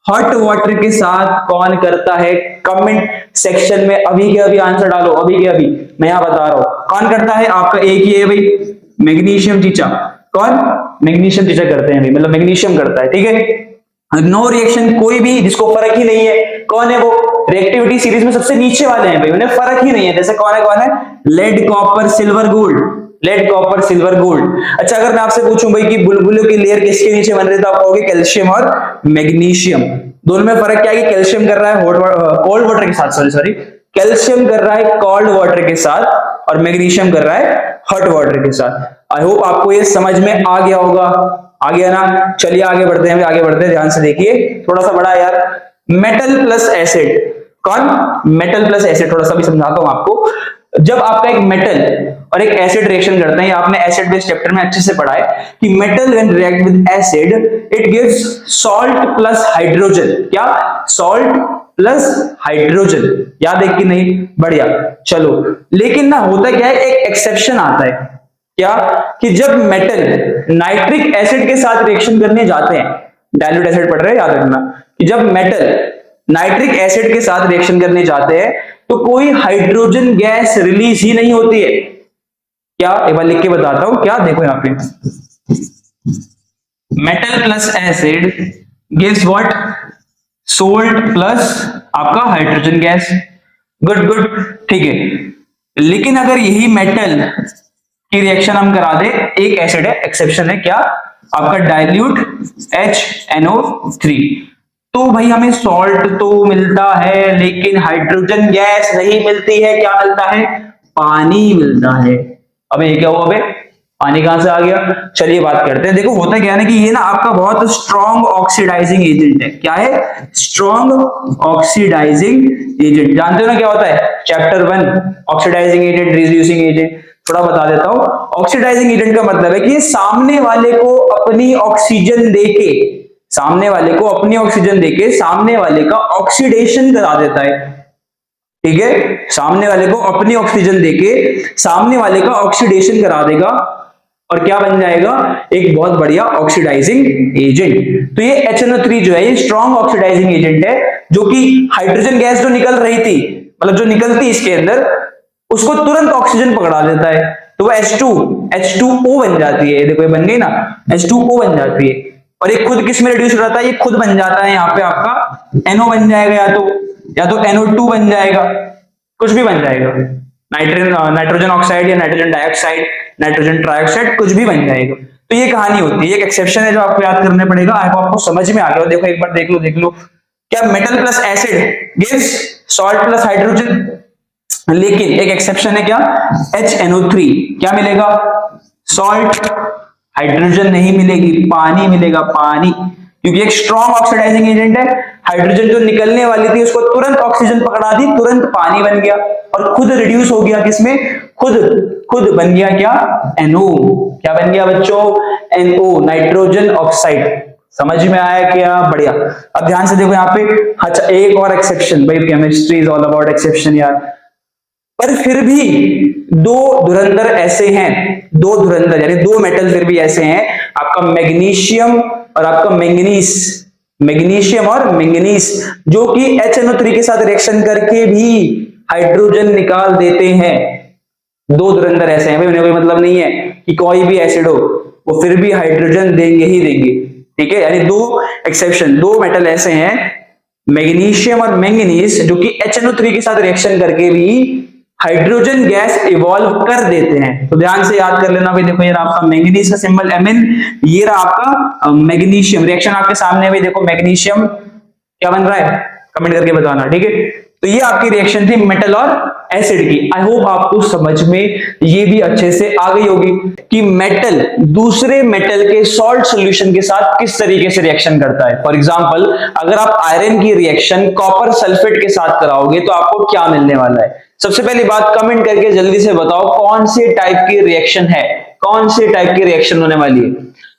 हॉट वाटर के साथ कौन करता है? कमेंट सेक्शन में अभी के अभी आंसर डालो, अभी के अभी, मैं यहां बता रहा हूं कौन करता है। आपका एक ही है भाई, मैग्नीशियम टीचा। कौन? मैग्नीशियम टीचा करते हैं भाई, मतलब मैग्नीशियम करता है। ठीक है, नो रिएक्शन कोई भी जिसको फर्क ही नहीं है, कौन है वो? रिएक्टिविटी सीरीज में सबसे नीचे वाले हैं भाई, उन्हें फर्क ही नहीं है। जैसे कौन है? कौन है? Lead, copper, silver, gold. Lead, copper, silver, gold. अच्छा, अगर मैं आपसे पूछूं भाई कि बुलबुलों की लेयर किसके नीचे बन रही है, तो आप कहोगे कैल्शियम और मैग्नीशियम। दोनों में फर्क क्या है कि कैल्शियम कर रहा है कोल्ड वाटर के साथ, सॉरी कैल्शियम कर रहा है कोल्ड वाटर के साथ और मैग्नीशियम कर रहा है हॉट वाटर के साथ। आई होप आपको ये समझ में आ गया होगा, आ गया ना? चलिए आगे बढ़ते हैं, आगे बढ़ते हैं, ध्यान से देखिए, थोड़ा सा बड़ा यार। मेटल प्लस एसिड, कौन? मेटल प्लस एसिड, थोड़ा सा भी समझाता हूं आपको। जब आपका एक मेटल और एक एसिड रिएक्शन करते हैं, आपने एसिड बेस चैप्टर में अच्छे से पढ़ा है कि metal when react with acid it gives salt plus hydrogen. क्या? Salt plus hydrogen. याद है कि नहीं? बढ़िया। चलो, लेकिन ना होता क्या है, एक एक्सेप्शन आता है। क्या? कि जब मेटल नाइट्रिक एसिड के साथ रिएक्शन करने जाते हैं, डाइल्यूट एसिड पढ़ रहे हैं, याद रखना कि जब मेटल नाइट्रिक एसिड के साथ रिएक्शन करने जाते हैं तो कोई हाइड्रोजन गैस रिलीज ही नहीं होती है। क्या? एक बार लिख के बताता हूं। क्या? देखो यहाँ पे metal plus acid gives what, salt plus आपका हाइड्रोजन गैस। गुड गुड, ठीक है। लेकिन अगर यही मेटल की रिएक्शन हम करा दे, एक एसिड है, एक्सेप्शन है, क्या, आपका डाइल्यूट HNO3, तो भाई हमें सॉल्ट तो मिलता है लेकिन हाइड्रोजन गैस नहीं मिलती है। क्या मिलता है, पानी मिलता है। अबे ये क्या हुआ, अबे पानी कहां से आ गया? चलिए बात करते हैं। देखो होता क्या है ना कि ये ना आपका बहुत स्ट्रॉन्ग ऑक्सीडाइजिंग एजेंट है। क्या है, स्ट्रॉन्ग ऑक्सीडाइजिंग एजेंट। जानते हो ना क्या होता है, chapter 1 oxidising agent, reducing agent, थोड़ा बता देता हूं। ऑक्सीडाइजिंग एजेंट का मतलब है कि ये सामने वाले को अपनी ऑक्सीजन देके, सामने वाले को अपनी ऑक्सीजन देके सामने वाले का ऑक्सीडेशन करा देता है। ठीक है, सामने वाले को अपनी ऑक्सीजन देके सामने वाले का ऑक्सीडेशन करा देगा और क्या बन जाएगा, एक बहुत बढ़िया ऑक्सीडाइजिंग एजेंट। तो ये HNO3 जो है ये स्ट्रॉन्ग ऑक्सीडाइजिंग एजेंट है, जो कि हाइड्रोजन गैस जो निकल रही थी, मतलब जो निकलती इसके अंदर, उसको तुरंत ऑक्सीजन पकड़ा देता है, तो वो H2O बन जाती है। देखो ये बन गई ना, H2O बन जाती है। और ये खुद किस में रिड्यूस हो जाता है, ये खुद बन जाता है, यहाँ पे आपका NO बन जाएगा, या तो NO2 बन जाएगा, कुछ भी बन जाएगा, नाइट्रोजन ऑक्साइड या नाइट्रोजन डाइऑक्साइड, नाइट्रोजन ट्राइऑक्साइड, कुछ भी बन जाएगा। तो ये कहानी होती है, एक एक्सेप्शन है जो आपको याद करने पड़ेगा। आई होप आपको समझ में आ गया। देखो एक बार देख लो क्या, metal plus acid gives salt plus hydrogen, लेकिन एक एक्सेप्शन है, क्या, HNO3, क्या मिलेगा, सॉल्ट, हाइड्रोजन नहीं मिलेगी, पानी मिलेगा, पानी, क्योंकि एक स्ट्रॉन्ग ऑक्सीडाइजिंग एजेंट है। हाइड्रोजन जो निकलने वाली थी उसको तुरंत ऑक्सीजन पकड़ा दी, तुरंत पानी बन गया और खुद रिड्यूस हो गया किसमें, खुद बन गया क्या, NO। क्या बन गया बच्चों, NO, नाइट्रोजन ऑक्साइड। समझ में आया क्या, बढ़िया। अब ध्यान से देखो यहाँ पे, अच्छा एक और एक्सेप्शन, भाई chemistry is all about exception यार। पर फिर भी दो धुरंधर ऐसे हैं, दो धुरंधर यानी दो मेटल फिर भी ऐसे हैं, आपका मैग्नीशियम और आपका मैंगनीज, मैग्नीशियम और मैंगनीज, जो कि HNO3 के साथ रिएक्शन करके भी हाइड्रोजन निकाल देते हैं। दो धुरंधर ऐसे हैं भाई, उन्हें कोई मतलब नहीं है कि कोई भी एसिड हो, वो फिर भी हाइड्रोजन देंगे ही देंगे। ठीक है, यानी दो एक्सेप्शन, दो मेटल ऐसे हैं, मैग्नीशियम और मैंगनीज, जो कि HNO3 के साथ रिएक्शन करके भी हाइड्रोजन गैस इवॉल्व कर देते हैं। तो ध्यान से याद कर लेना भाई। देखो ये आपका मैंगनीज का सिंबल Mn, ये रहा आपका मैग्नीशियम। रिएक्शन आपके सामने भाई, देखो मैग्नीशियम क्या बन रहा है, कमेंट करके बताना। ठीक है, तो ये आपकी रिएक्शन थी मेटल और एसिड की। आई होप आपको समझ में ये भी अच्छे से आ गई होगी कि मेटल दूसरे मेटल के सॉल्ट सॉल्यूशन के साथ किस तरीके से रिएक्शन करता है। फॉर एग्जांपल, अगर आप आयरन की रिएक्शन कॉपर सल्फेट के साथ कराओगे तो आपको क्या मिलने वाला है। सबसे पहली बात, कमेंट करके जल्दी से बताओ कौन से टाइप की रिएक्शन है, कौन से टाइप की रिएक्शन होने वाली है।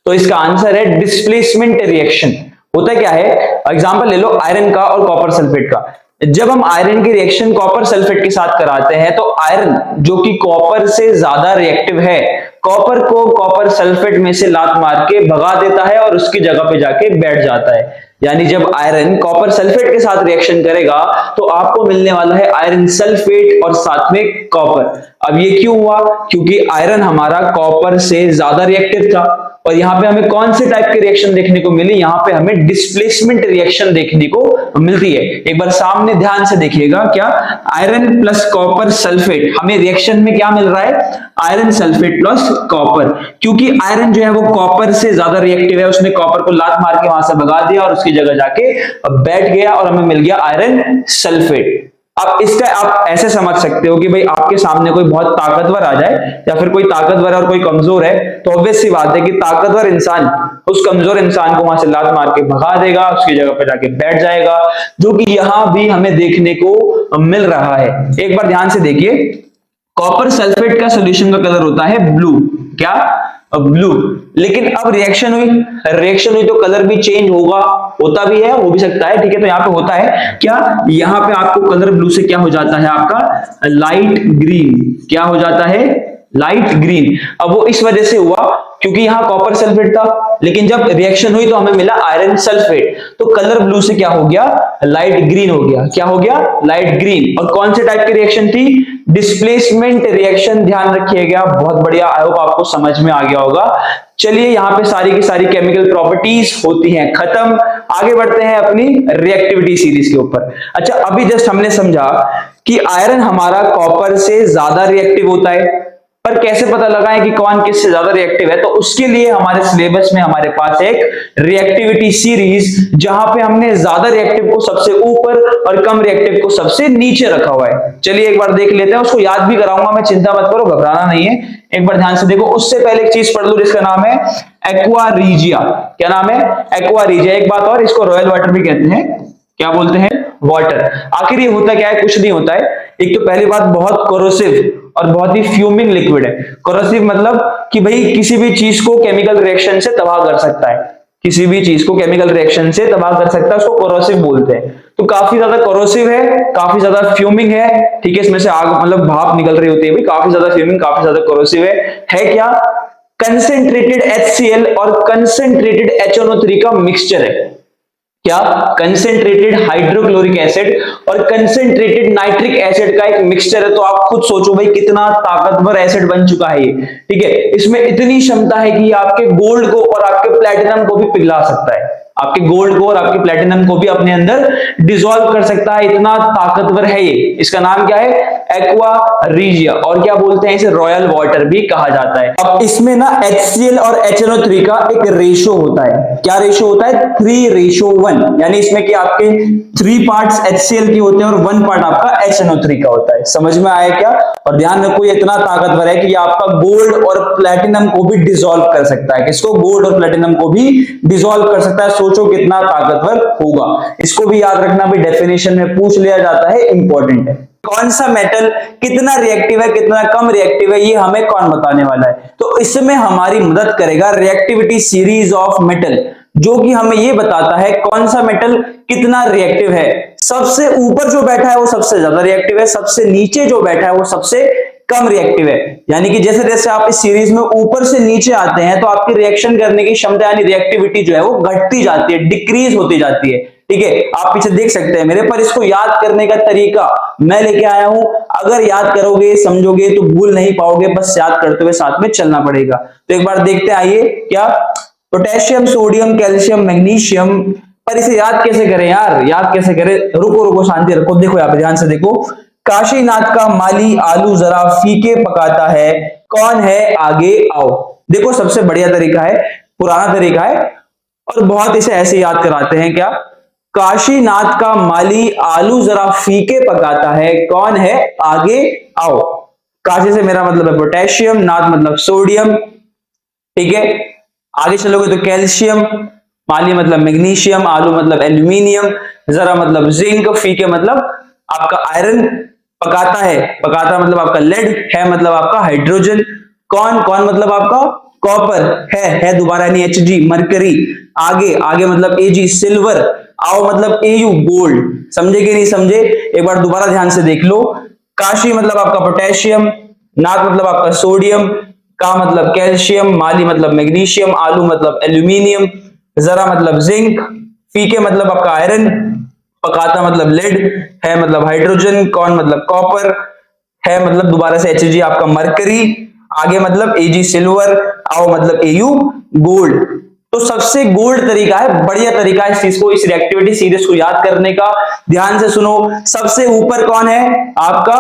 तो इसका आंसर है डिस्प्लेसमेंट रिएक्शन। होता क्या है, एग्जांपल ले लो आयरन का और कॉपर सल्फेट का। जब हम आयरन की रिएक्शन कॉपर सल्फेट के साथ कराते हैं तो आयरन जो कि कॉपर से ज्यादा रिएक्टिव है, कॉपर को कॉपर सल्फेट में से लात मार के भगा देता है और उसकी जगह पे जाके बैठ जाता है। यानी जब आयरन कॉपर सल्फेट के साथ रिएक्शन करेगा तो आपको मिलने वाला है आयरन सल्फेट और साथ में कॉपर। अब ये क्यों हुआ, क्योंकि आयरन हमारा कॉपर से ज्यादा रिएक्टिव था। और यहाँ पे हमें कौन से टाइप की रिएक्शन देखने को मिली, यहाँ पे हमें डिस्प्लेसमेंट रिएक्शन देखने को मिलती है। एक बार सामने ध्यान से देखिएगा, क्या आयरन प्लस कॉपर सल्फेट, हमें रिएक्शन में क्या मिल रहा है, आयरन सल्फेट प्लस कॉपर। क्योंकि आयरन जो है वो कॉपर से ज्यादा रिएक्टिव है, उसने कॉपर को लात मार के वहां से भगा दिया और उसकी जगह जाके बैठ गया और हमें मिल गया आयरन सल्फेट। अब इसका आप ऐसे समझ सकते हो कि भाई आपके सामने कोई बहुत ताकतवर आ जाए या फिर कोई ताकतवर और कोई कमजोर है, तो ऑब्वियस सी बात है कि ताकतवर इंसान उस कमजोर इंसान को वहां से लात मार के भगा देगा, उसकी जगह पर जाके बैठ जाएगा, जो कि यहां भी हमें देखने को मिल रहा है। एक बार ध्यान से देखिए, कॉपर सल्फेट का सॉल्यूशन का कलर होता है ब्लू, क्या, ब्लू। लेकिन अब रिएक्शन हुई तो कलर भी चेंज होता भी है, हो भी सकता है। ठीक है, तो यहाँ पे होता है क्या, यहाँ पे आपको कलर ब्लू से क्या हो जाता है, आपका लाइट ग्रीन, क्या हो जाता है, लाइट ग्रीन। अब वो इस वजह से हुआ क्योंकि यहाँ कॉपर सल्फेट था, लेकिन जब रिएक्शन हुई तो हमें मिला आयरन सल्फेट, तो कलर ब्लू से क्या हो गया, लाइट ग्रीन हो गया। क्या हो गया, लाइट ग्रीन। और कौन से टाइप की रिएक्शन थी, डिस्प्लेसमेंट रिएक्शन, ध्यान रखिएगा, बहुत बढ़िया, आई होप आपको समझ में आ गया होगा। चलिए यहाँ पे सारी की सारी केमिकल प्रॉपर्टीज होती हैं खत्म, आगे बढ़ते हैं अपनी रिएक्टिविटी सीरीज के ऊपर। अच्छा, अभी जस्ट हमने समझा कि आयरन हमारा कॉपर से ज्यादा रिएक्टिव होता है, पर कैसे पता लगाएं कि कौन किससे ज्यादा रिएक्टिव है, तो उसके लिए हमारे सिलेबस में हमारे पास एक रिएक्टिविटी सीरीज, जहां पे हमने ज्यादा रिएक्टिव को सबसे ऊपर और कम रिएक्टिव को सबसे नीचे रखा हुआ है। चलिए एक बार देख लेते हैं, उसको याद भी कराऊंगा मैं, चिंता मत करो, घबराना नहीं है, एक बार ध्यान से देखो। उससे पहले एक चीज पढ़ लो जिसका नाम है एक्वा रीजिया। क्या नाम है, एक्वा रीजिया। एक बात और, इसको रॉयल वाटर भी कहते हैं, क्या बोलते हैं, वाटर। आखिर ये होता क्या है, कुछ नहीं होता है। एक तो पहली बात, बहुत कोरोसिव और बहुत ही फ्यूमिंग लिक्विड है। कोरोसिव मतलब कि भाई किसी भी चीज को केमिकल रिएक्शन से तबाह कर सकता है, किसी भी चीज को केमिकल रिएक्शन से तबाह कर सकता है, उसको कोरोसिव बोलते हैं। तो काफी ज्यादा कोरोसिव है, काफी ज्यादा फ्यूमिंग है, ठीक है, इसमें से आग मतलब भाप निकल रही होती है भाई, काफी ज्यादा फ्यूमिंग, काफी ज्यादा कोरोसिव है क्या, कंसेंट्रेटेड HCl और कंसेंट्रेटेड HNO3 का मिक्सचर है। क्या, कंसेंट्रेटेड हाइड्रोक्लोरिक एसिड और कंसेंट्रेटेड नाइट्रिक एसिड का एक मिक्सचर है। तो आप खुद सोचो भाई कितना ताकतवर एसिड बन चुका है ये, ठीक है। इसमें इतनी क्षमता है कि आपके गोल्ड को और आपके प्लैटिनम को भी पिघला सकता है, आपके गोल्ड को और आपके प्लैटिनम को भी अपने अंदर डिसॉल्व कर सकता है, इतना ताकतवर है ये। इसका नाम क्या है, एक्वा रीजिया, और क्या बोलते हैं इसे, रॉयल वाटर भी कहा जाता है। अब इसमें ना HCl और HNO3 का एक रेशो होता है। क्या रेशो होता है, 3:1, यानी इसमें कि आपके 3 पार्ट्स HCl की होते हैं और 1 पार्ट आपका HNO3 का होता है। समझ में आया क्या। और ध्यान रखो ये इतना ताकतवर है कि ये आपका गोल्ड और प्लैटिनम को भी डिसॉल्व कर सकता है। किसको, गोल्ड और प्लैटिनम को भी डिसॉल्व कर सकता है। सोचो कितना ताकतवर होगा। इसको भी याद रखना भी, डेफिनेशन में पूछ लिया जाता है, इंपॉर्टेंट है। कौन सा मेटल कितना रिएक्टिव है, कितना कम रिएक्टिव है, ये हमें कौन बताने वाला है, तो इसमें हमारी मदद करेगा रिएक्टिविटी सीरीज ऑफ मेटल, जो कि हमें ये बताता है कौन सा मेटल कितना रिएक्टिव है। सबसे ऊपर जो बैठा है वो सबसे ज्यादा रिएक्टिव है, सबसे नीचे जो बैठा है वो सबसे कम रिएक्टिव है। यानी कि जैसे जैसे आप इस सीरीज में ऊपर से नीचे आते हैं तो आपकी रिएक्शन करने की क्षमता यानी रिएक्टिविटी जो है वो घटती जाती है, डिक्रीज होती जाती है, ठीक है। आप पीछे देख सकते हैं मेरे पर। इसको याद करने का तरीका मैं लेके आया हूं, अगर याद करोगे समझोगे तो भूल नहीं पाओगे, बस याद करते हुए साथ में चलना पड़ेगा। तो एक बार देखते आइए, क्या, पोटेशियम, सोडियम, कैल्शियम, मैग्नीशियम, पर इसे याद कैसे करें यार, याद कैसे करें, रुको रुको शांति रखो, देखो यहाँ पे ध्यान से देखो। काशीनाथ का माली आलू जरा फीके पकाता है, कौन है, आगे आओ। देखो सबसे बढ़िया तरीका है, पुराना तरीका है, और बहुत इसे ऐसे याद कराते हैं, क्या, काशीनाथ का माली आलू जरा फीके पकाता है, कौन है, आगे आओ। काशी से मेरा मतलब है पोटेशियम, नाथ मतलब सोडियम, ठीक है। आगे चलोगे तो कैल्शियम, माली मतलब मैग्नीशियम, आलू मतलब एल्यूमिनियम, जरा मतलब जिंक, फीके मतलब आपका आयरन, पकाता है, पकाता मतलब आपका लेड, है मतलब आपका हाइड्रोजन, कौन, कौन मतलब आपका कॉपर, है दोबारा यानी Hg, मरकरी, आगे, आगे मतलब Ag, सिल्वर, आओ मतलब Au, गोल्ड। समझे कि नहीं समझे, एक बार दोबारा ध्यान से देख लो। काशी मतलब आपका पोटेशियम, नाथ मतलब आपका सोडियम, का मतलब कैल्शियम, माली मतलब मैग्नीशियम, आलू मतलब एल्यूमिनियम, जरा मतलब जिंक, फीके मतलब आपका आयरन, पकाता मतलब लेड, है मतलब हाइड्रोजन, कौन मतलब कॉपर, है मतलब दोबारा से Hg आपका मरकरी, आगे मतलब Ag सिल्वर, आओ मतलब Au गोल्ड। तो सबसे गोल्ड तरीका है, बढ़िया तरीका है इस चीज को, इस रिएक्टिविटी सीरीज को याद करने का। ध्यान से सुनो, सबसे ऊपर कौन है आपका,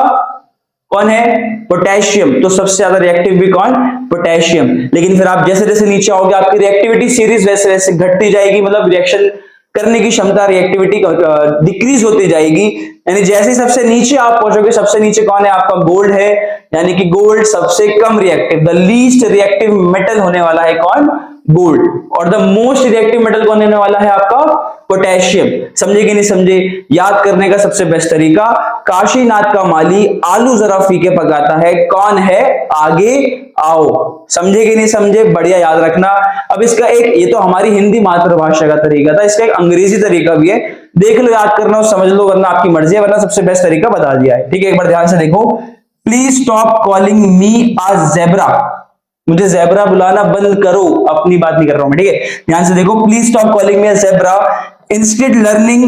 कौन है, पोटेशियम, तो सबसे ज्यादा रिएक्टिव भी कौन, पोटेशियम। लेकिन फिर आप जैसे जैसे नीचे आओगे आपकी रिएक्टिविटी सीरीज वैसे वैसे घटती जाएगी, मतलब रिएक्शन करने की क्षमता, रिएक्टिविटी डिक्रीज होती जाएगी। यानी जैसे सबसे नीचे आप पहुंचोगे, सबसे नीचे कौन है आपका, गोल्ड है, यानी कि गोल्ड सबसे कम reactive, the least reactive metal होने वाला है कौन, गोल्ड। और द मोस्ट रिएक्टिव मेटल कौन होने वाला है आपका, पोटेशियम। समझे कि नहीं समझे, याद करने का सबसे बेस्ट तरीका, काशीनाथ का माली आलू जरा फीके पकाता है, कौन है, आगे आओ। समझे कि नहीं समझे, बढ़िया याद रखना। अब इसका एक, ये तो हमारी हिंदी मातृभाषा का तरीका था, इसका एक अंग्रेजी तरीका भी है, देख लो, याद करना और समझ लो, वरना आपकी मर्जी है, वरना सबसे बेस्ट तरीका बता दिया है, ठीक है। एक बार ध्यान से देखो, please stop calling me a zebra, मुझे ज़ेब्रा बुलाना बंद करो, अपनी बात नहीं कर रहा हूं मैं, ठीक है। ध्यान से देखो, please stop calling me a zebra, instead learning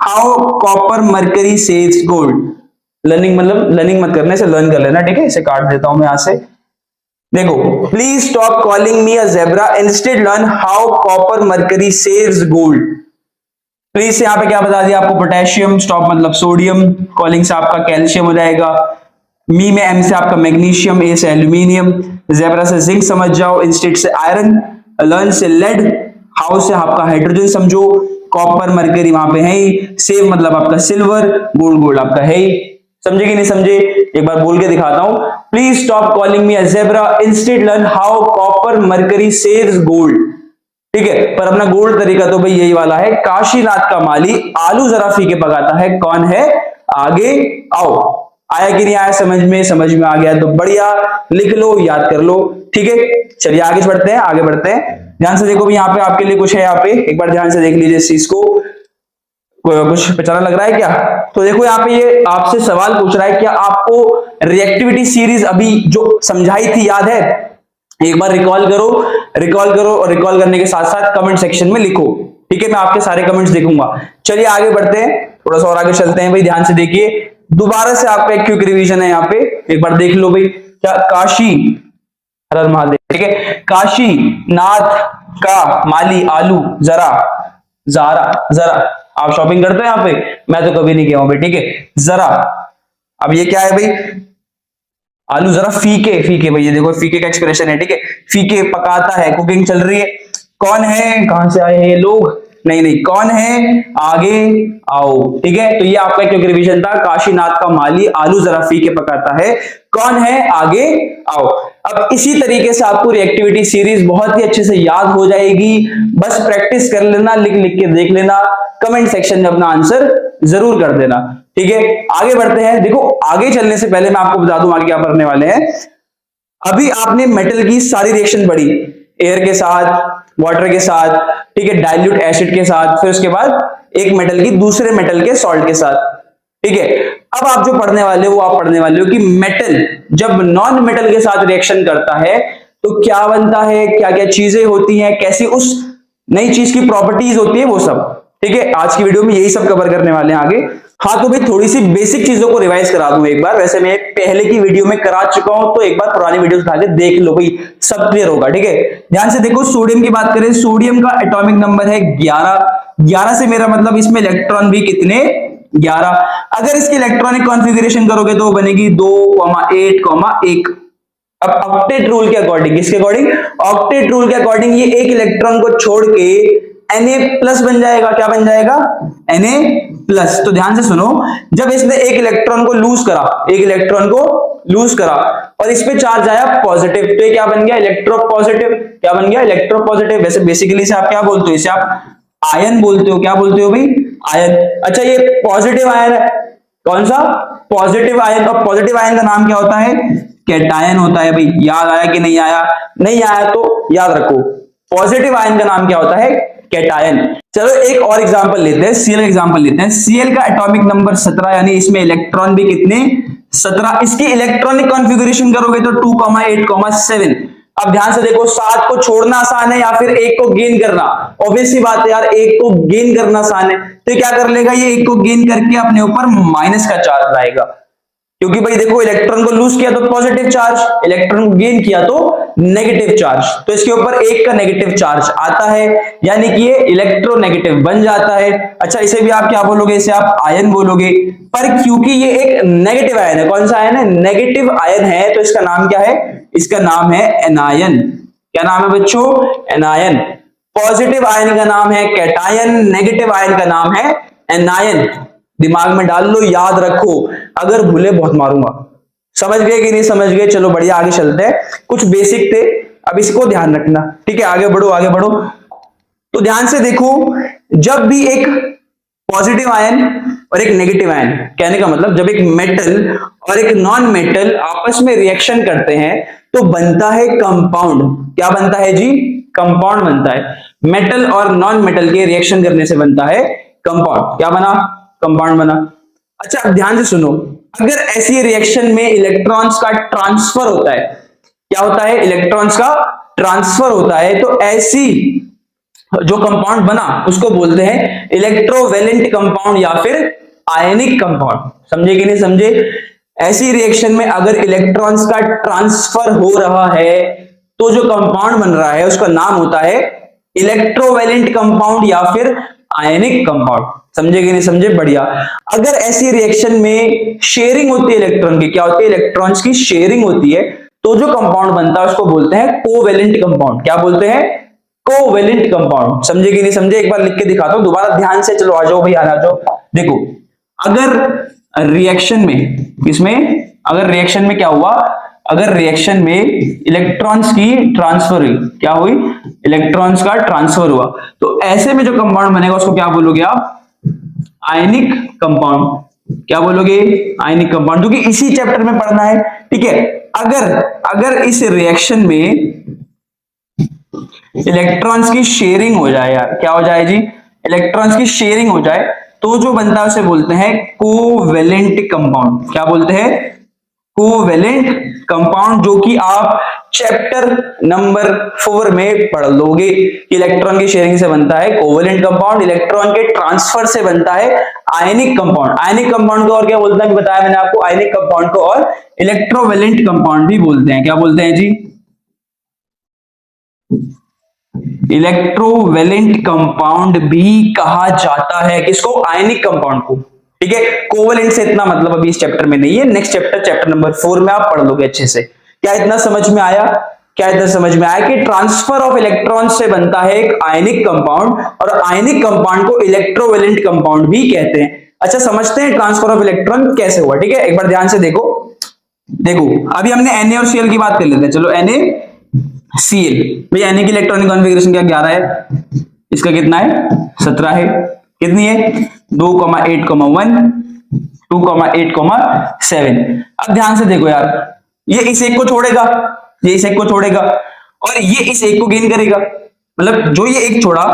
how copper mercury saves gold. Learning मतलब लर्निंग मत करने से लर्न कर लेना, ठीक है। इसे काट देता हूं मैं यहां से। देखो, please stop calling me a zebra, instead learn how copper mercury saves gold. Please से यहाँ पे क्या बता दिया आपको, पोटेशियम, स्टॉप मतलब सोडियम, कॉलिंग से आपका कैल्शियम हो जाएगा, मी में एम से आपका मैग्नीशियम, ए से एल्यूमिनियम, ज़ेब्रा से जिंक समझ जाओ, इंस्टेड से आयरन, लर्न से लेड, हाउ से आपका हाइड्रोजन समझो, कॉपर मरकरी वहां पे है ही, सेव मतलब आपका सिल्वर, गोल्ड गोल्ड आपका है ही। समझे कि नहीं समझे, एक बार बोल के दिखाता हूं, please stop calling me a zebra, instead learn how copper mercury saves gold, ठीक है। पर अपना गोल्ड तरीका तो भाई यही वाला है, काशीनाथ का माली आलू जरा फीके पकाता है, कौन है, आगे आओ। आया कि नहीं आया समझ में, समझ में आ गया तो बढ़िया, लिख लो, याद कर लो, ठीक है। चलिए आगे बढ़ते हैं, आगे बढ़ते हैं। ध्यान से देखो, यहाँ पे आपके लिए कुछ है, यहाँ पे एक बार ध्यान से देख लीजिए इस चीज को, कुछ पहचाना लग रहा है क्या। तो देखो यहाँ पे ये आपसे सवाल पूछ रहा है, क्या आपको रिएक्टिविटी सीरीज अभी जो समझाई थी याद है, एक बार रिकॉल करो, रिकॉल करो, और रिकॉल करने के साथ साथ कमेंट सेक्शन में लिखो, ठीक है। मैं आपके सारे कमेंट्स देखूंगा। चलिए आगे बढ़ते हैं, थोड़ा सा और आगे चलते हैं भाई। ध्यान से देखिए, दोबारा से आपका एक क्विक रिवीजन है यहाँ पे, एक बार देख लो भाई। क्या काशी, हर हर महादेव, ठीक है। काशी नाथ का माली आलू जरा, जरा आप शॉपिंग करते हो यहाँ पे, मैं तो कभी नहीं गया हूं भाई, ठीक है। जरा, अब ये क्या है भाई, आलू जरा फीके, फीके भाई, ये देखो फीके का एक्सप्रेशन है, ठीक है। फीके पकाता है, कुकिंग चल रही है, कौन है, कहां से आए हैं ये लोग, नहीं नहीं, कौन है, आगे आओ, ठीक है। तो ये आपका क्योंकि रिवीजन था, काशीनाथ का माली आलू जरा फीके पकाता है, कौन है, आगे आओ। अब इसी तरीके से आपको रिएक्टिविटी सीरीज बहुत ही अच्छे से याद हो जाएगी, बस प्रैक्टिस कर लेना, लिख लिख के देख लेना, कमेंट सेक्शन में अपना आंसर जरूर कर देना, ठीक है। आगे बढ़ते हैं। देखो, आगे चलने से पहले मैं आपको बता दूं आगे क्या करने वाले हैं। अभी आपने मेटल की सारी रिएक्शन पढ़ी, एयर के साथ, वाटर के साथ, ठीक है, डाइल्यूट एसिड के साथ, फिर उसके बाद एक मेटल की दूसरे मेटल के सॉल्ट के साथ, ठीक है। अब आप जो पढ़ने वाले हो, वो आप पढ़ने वाले हो कि मेटल जब नॉन मेटल के साथ रिएक्शन करता है तो क्या बनता है, क्या क्या चीजें होती हैं, कैसी उस नई चीज की प्रॉपर्टीज होती है, वो सब, ठीक है। आज की वीडियो में यही सब कवर करने वाले हैं आगे। हाँ, तो भाई थोड़ी सी बेसिक चीजों को रिवाइज करा दूं एक बार, वैसे मैं पहले की वीडियो में करा चुका हूं, तो एक बार पुरानी वीडियो उठा के देख लो भाई, सब क्लियर होगा, ठीक है। ध्यान से देखो, सोडियम की बात करें, सोडियम का एटॉमिक नंबर है 11, 11 से मेरा मतलब इसमें इलेक्ट्रॉन भी कितने, 11। अगर इसकी इलेक्ट्रॉनिक कॉन्फ़िगरेशन करोगे तो बनेगी 2,8,1। अब ऑक्टेट रूल के अकॉर्डिंग, किसके अकॉर्डिंग, ऑक्टेट रूल के अकॉर्डिंग, ये एक इलेक्ट्रॉन को छोड़ के Na+ बन जाएगा, क्या बन जाएगा, Na+। तो ध्यान से सुनो, जब इसने एक इलेक्ट्रॉन को लूज करा, एक इलेक्ट्रॉन को लूज करा और इस पे चार्ज आया पॉजिटिव, तो ये क्या बन गया, इलेक्ट्रोपॉजिटिव, क्या बन गया, इलेक्ट्रोपॉजिटिव। वैसे बेसिकली इसे आप क्या बोलते हो, इसे आप आयन बोलते हो, क्या बोलते हो भाई, आयन। अच्छा, ये पॉजिटिव आयन है, कौन सा, पॉजिटिव आयन, और पॉजिटिव आयन का नाम क्या होता है, कैटायन होता है भाई। याद आया कि नहीं आया, नहीं आया तो याद रखो, पॉजिटिव आयन का नाम क्या होता है, कैटायन। चलो एक और एग्जांपल लेते हैं, Cl का एग्जांपल लेते हैं। Cl का एटॉमिक नंबर 17, यानी इसमें इलेक्ट्रॉन भी कितने, 17। इसकी इलेक्ट्रॉनिक कॉन्फ़िगरेशन करोगे तो 2,8,7। अब ध्यान से देखो, 7 को छोड़ना आसान है या फिर 1 को गेन करना, ऑब्वियस सी बात है यार, 1 को गेन करना आसान है, तो क्या कर लेगा ये, 1 को गेन करके अपने ऊपर माइनस का चार्ज लाएगा, क्योंकि भाई देखो इलेक्ट्रॉन को लूज किया तो पॉजिटिव चार्ज, इलेक्ट्रॉन को गेन किया तो नेगेटिव चार्ज, तो इसके ऊपर 1 का नेगेटिव चार्ज आता है, यानी कि ये इलेक्ट्रोनेगेटिव बन जाता है। अच्छा, इसे भी आप क्या बोलोगे, इसे आप आयन बोलोगे, पर क्योंकि ये एक नेगेटिव आयन है, कौन सा आयन है, नेगेटिव आयन है, तो इसका नाम क्या है, इसका नाम है एनायन। क्या नाम है बच्चों, एनायन। पॉजिटिव आयन का नाम है कैटायन, नेगेटिव आयन का नाम है एनायन। दिमाग में डाल लो, याद रखो, अगर भूले बहुत मारूंगा। समझ गए कि नहीं समझ गए, चलो बढ़िया, आगे चलते हैं। कुछ बेसिक थे, अब इसको ध्यान रखना, ठीक है। आगे बढ़ो, आगे बढ़ो। तो ध्यान से देखो, जब भी एक पॉजिटिव आयन और एक नेगेटिव आयन, कहने का मतलब जब एक मेटल और एक नॉन मेटल आपस में रिएक्शन करते हैं तो बनता है कंपाउंड। क्या बनता है जी, कंपाउंड बनता है। मेटल और नॉन मेटल के रिएक्शन करने से बनता है कंपाउंड। क्या बना, कंपाउंड बना। अच्छा, अब ध्यान से सुनो, अगर ऐसी रिएक्शन में इलेक्ट्रॉन्स का ट्रांसफर होता है, क्या होता है, इलेक्ट्रॉन्स का ट्रांसफर होता है, तो ऐसी जो कंपाउंड बना उसको बोलते हैं इलेक्ट्रोवेलेंट कंपाउंड या फिर आयनिक कंपाउंड। समझे कि नहीं समझे? ऐसी रिएक्शन में अगर इलेक्ट्रॉन्स का ट्रांसफर हो रहा है तो जो कंपाउंड बन रहा है उसका नाम होता है इलेक्ट्रोवेलेंट कंपाउंड या फिर आयनिक कंपाउंड। समझे कि नहीं समझे? बढ़िया। अगर ऐसी रिएक्शन में शेयरिंग होती है इलेक्ट्रॉन की, क्या होती है, इलेक्ट्रॉन्स की शेयरिंग होती है, तो जो कंपाउंड बनता है उसको बोलते हैं कोवेलेंट कंपाउंड। क्या बोलते हैं? Covalent compound. समझे कि नहीं समझे? एक बार लिख के दिखाता हूं दोबारा ध्यान से, चलो आ जाओ भाई, आ जाओ। देखो, अगर रिएक्शन में, इसमें अगर रिएक्शन में क्या हुआ, अगर रिएक्शन में इलेक्ट्रॉन्स की ट्रांसफर हुई, क्या हुई, इलेक्ट्रॉन्स का ट्रांसफर हुआ, तो ऐसे में जो कंपाउंड बनेगा उसको क्या बोलोगे आप, आयनिक कंपाउंड। क्या बोलोगे? आयनिक कंपाउंड, जो कि इसी चैप्टर में पढ़ना है, ठीक है। अगर इस रिएक्शन में इलेक्ट्रॉन्स की शेयरिंग हो जाए, यार क्या हो जाए जी, इलेक्ट्रॉन्स की शेयरिंग हो जाए, तो जो बनता है उसे बोलते हैं कोवेलेंट कंपाउंड। क्या बोलते हैं? कोवेलेंट कंपाउंड, जो कि आप चैप्टर नंबर 4 में पढ़ लोगे। इलेक्ट्रॉन की शेयरिंग से बनता है कोवेलेंट कंपाउंड, इलेक्ट्रॉन के ट्रांसफर से बनता है आयनिक कंपाउंड। आयनिक कंपाउंड को और क्या बोलते हैं, बताया मैंने आपको, आयनिक कंपाउंड को और इलेक्ट्रोवेलेंट कंपाउंड भी बोलते हैं। क्या बोलते हैं जी? इलेक्ट्रोवेलेंट कंपाउंड भी कहा जाता है किसको? आयनिक कंपाउंड को। ठीक है, कोवेलेंट से इतना मतलब अभी इस चैप्टर में नहीं है, नेक्स्ट चैप्टर नंबर 4 में आप पढ़ लोगे अच्छे से। क्या इतना समझ में आया? क्या इतना समझ में आया कि ट्रांसफर ऑफ इलेक्ट्रॉन से बनता है एक आयनिक कंपाउंड, और आयनिक कंपाउंड को इलेक्ट्रोवेलेंट कंपाउंड भी कहते हैं। अच्छा, समझते हैं ट्रांसफर ऑफ इलेक्ट्रॉन कैसे हुआ। ठीक है, एक बार ध्यान से देखो। अभी हमने Na और Cl की बात कर लेते हैं। चलो, NaCl, भैया Na की इलेक्ट्रॉनिक कॉन्फ़िगरेशन क्या 11 है, इसका कितना है, 17 है। कितनी है? 2,8,1, 2,8,7। अब ध्यान से देखो यार, ये इस एक को छोड़ेगा, ये इस एक को छोड़ेगा, और ये इस एक को गेन करेगा। मतलब जो ये एक छोड़ा,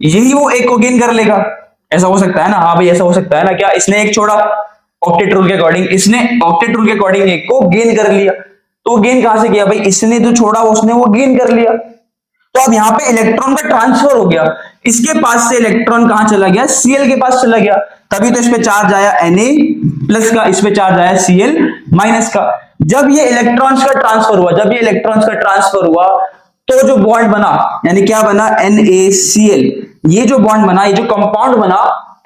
यही वो एक को गेन कर लेगा। ऐसा हो सकता है ना? हाँ भाई, ऐसा हो सकता है ना? क्या इसने एक छोड़ा, ऑक्टेट रूल के अकॉर्डिंग, इसने ऑक्टेट रूल के अकॉर्डिंग एक को गेन कर लिया, तो गेन कहां से किया भाई, इसने जो छोड़ा उसने वो गेन कर लिया। तो अब यहाँ पे इलेक्ट्रॉन का ट्रांसफर हो गया, इसके पास से इलेक्ट्रॉन कहां चला गया, Cl के पास चला गया। तभी तो इस पे चार्ज आया Na प्लस का, इस पे चार्ज आया Cl माइनस का। जब ये इलेक्ट्रॉन्स का ट्रांसफर हुआ, जब ये इलेक्ट्रॉन्स का ट्रांसफर हुआ, तो जो बॉन्ड बना, यानी क्या बना, NaCl, ये जो बॉन्ड बना, ये जो कंपाउंड बना,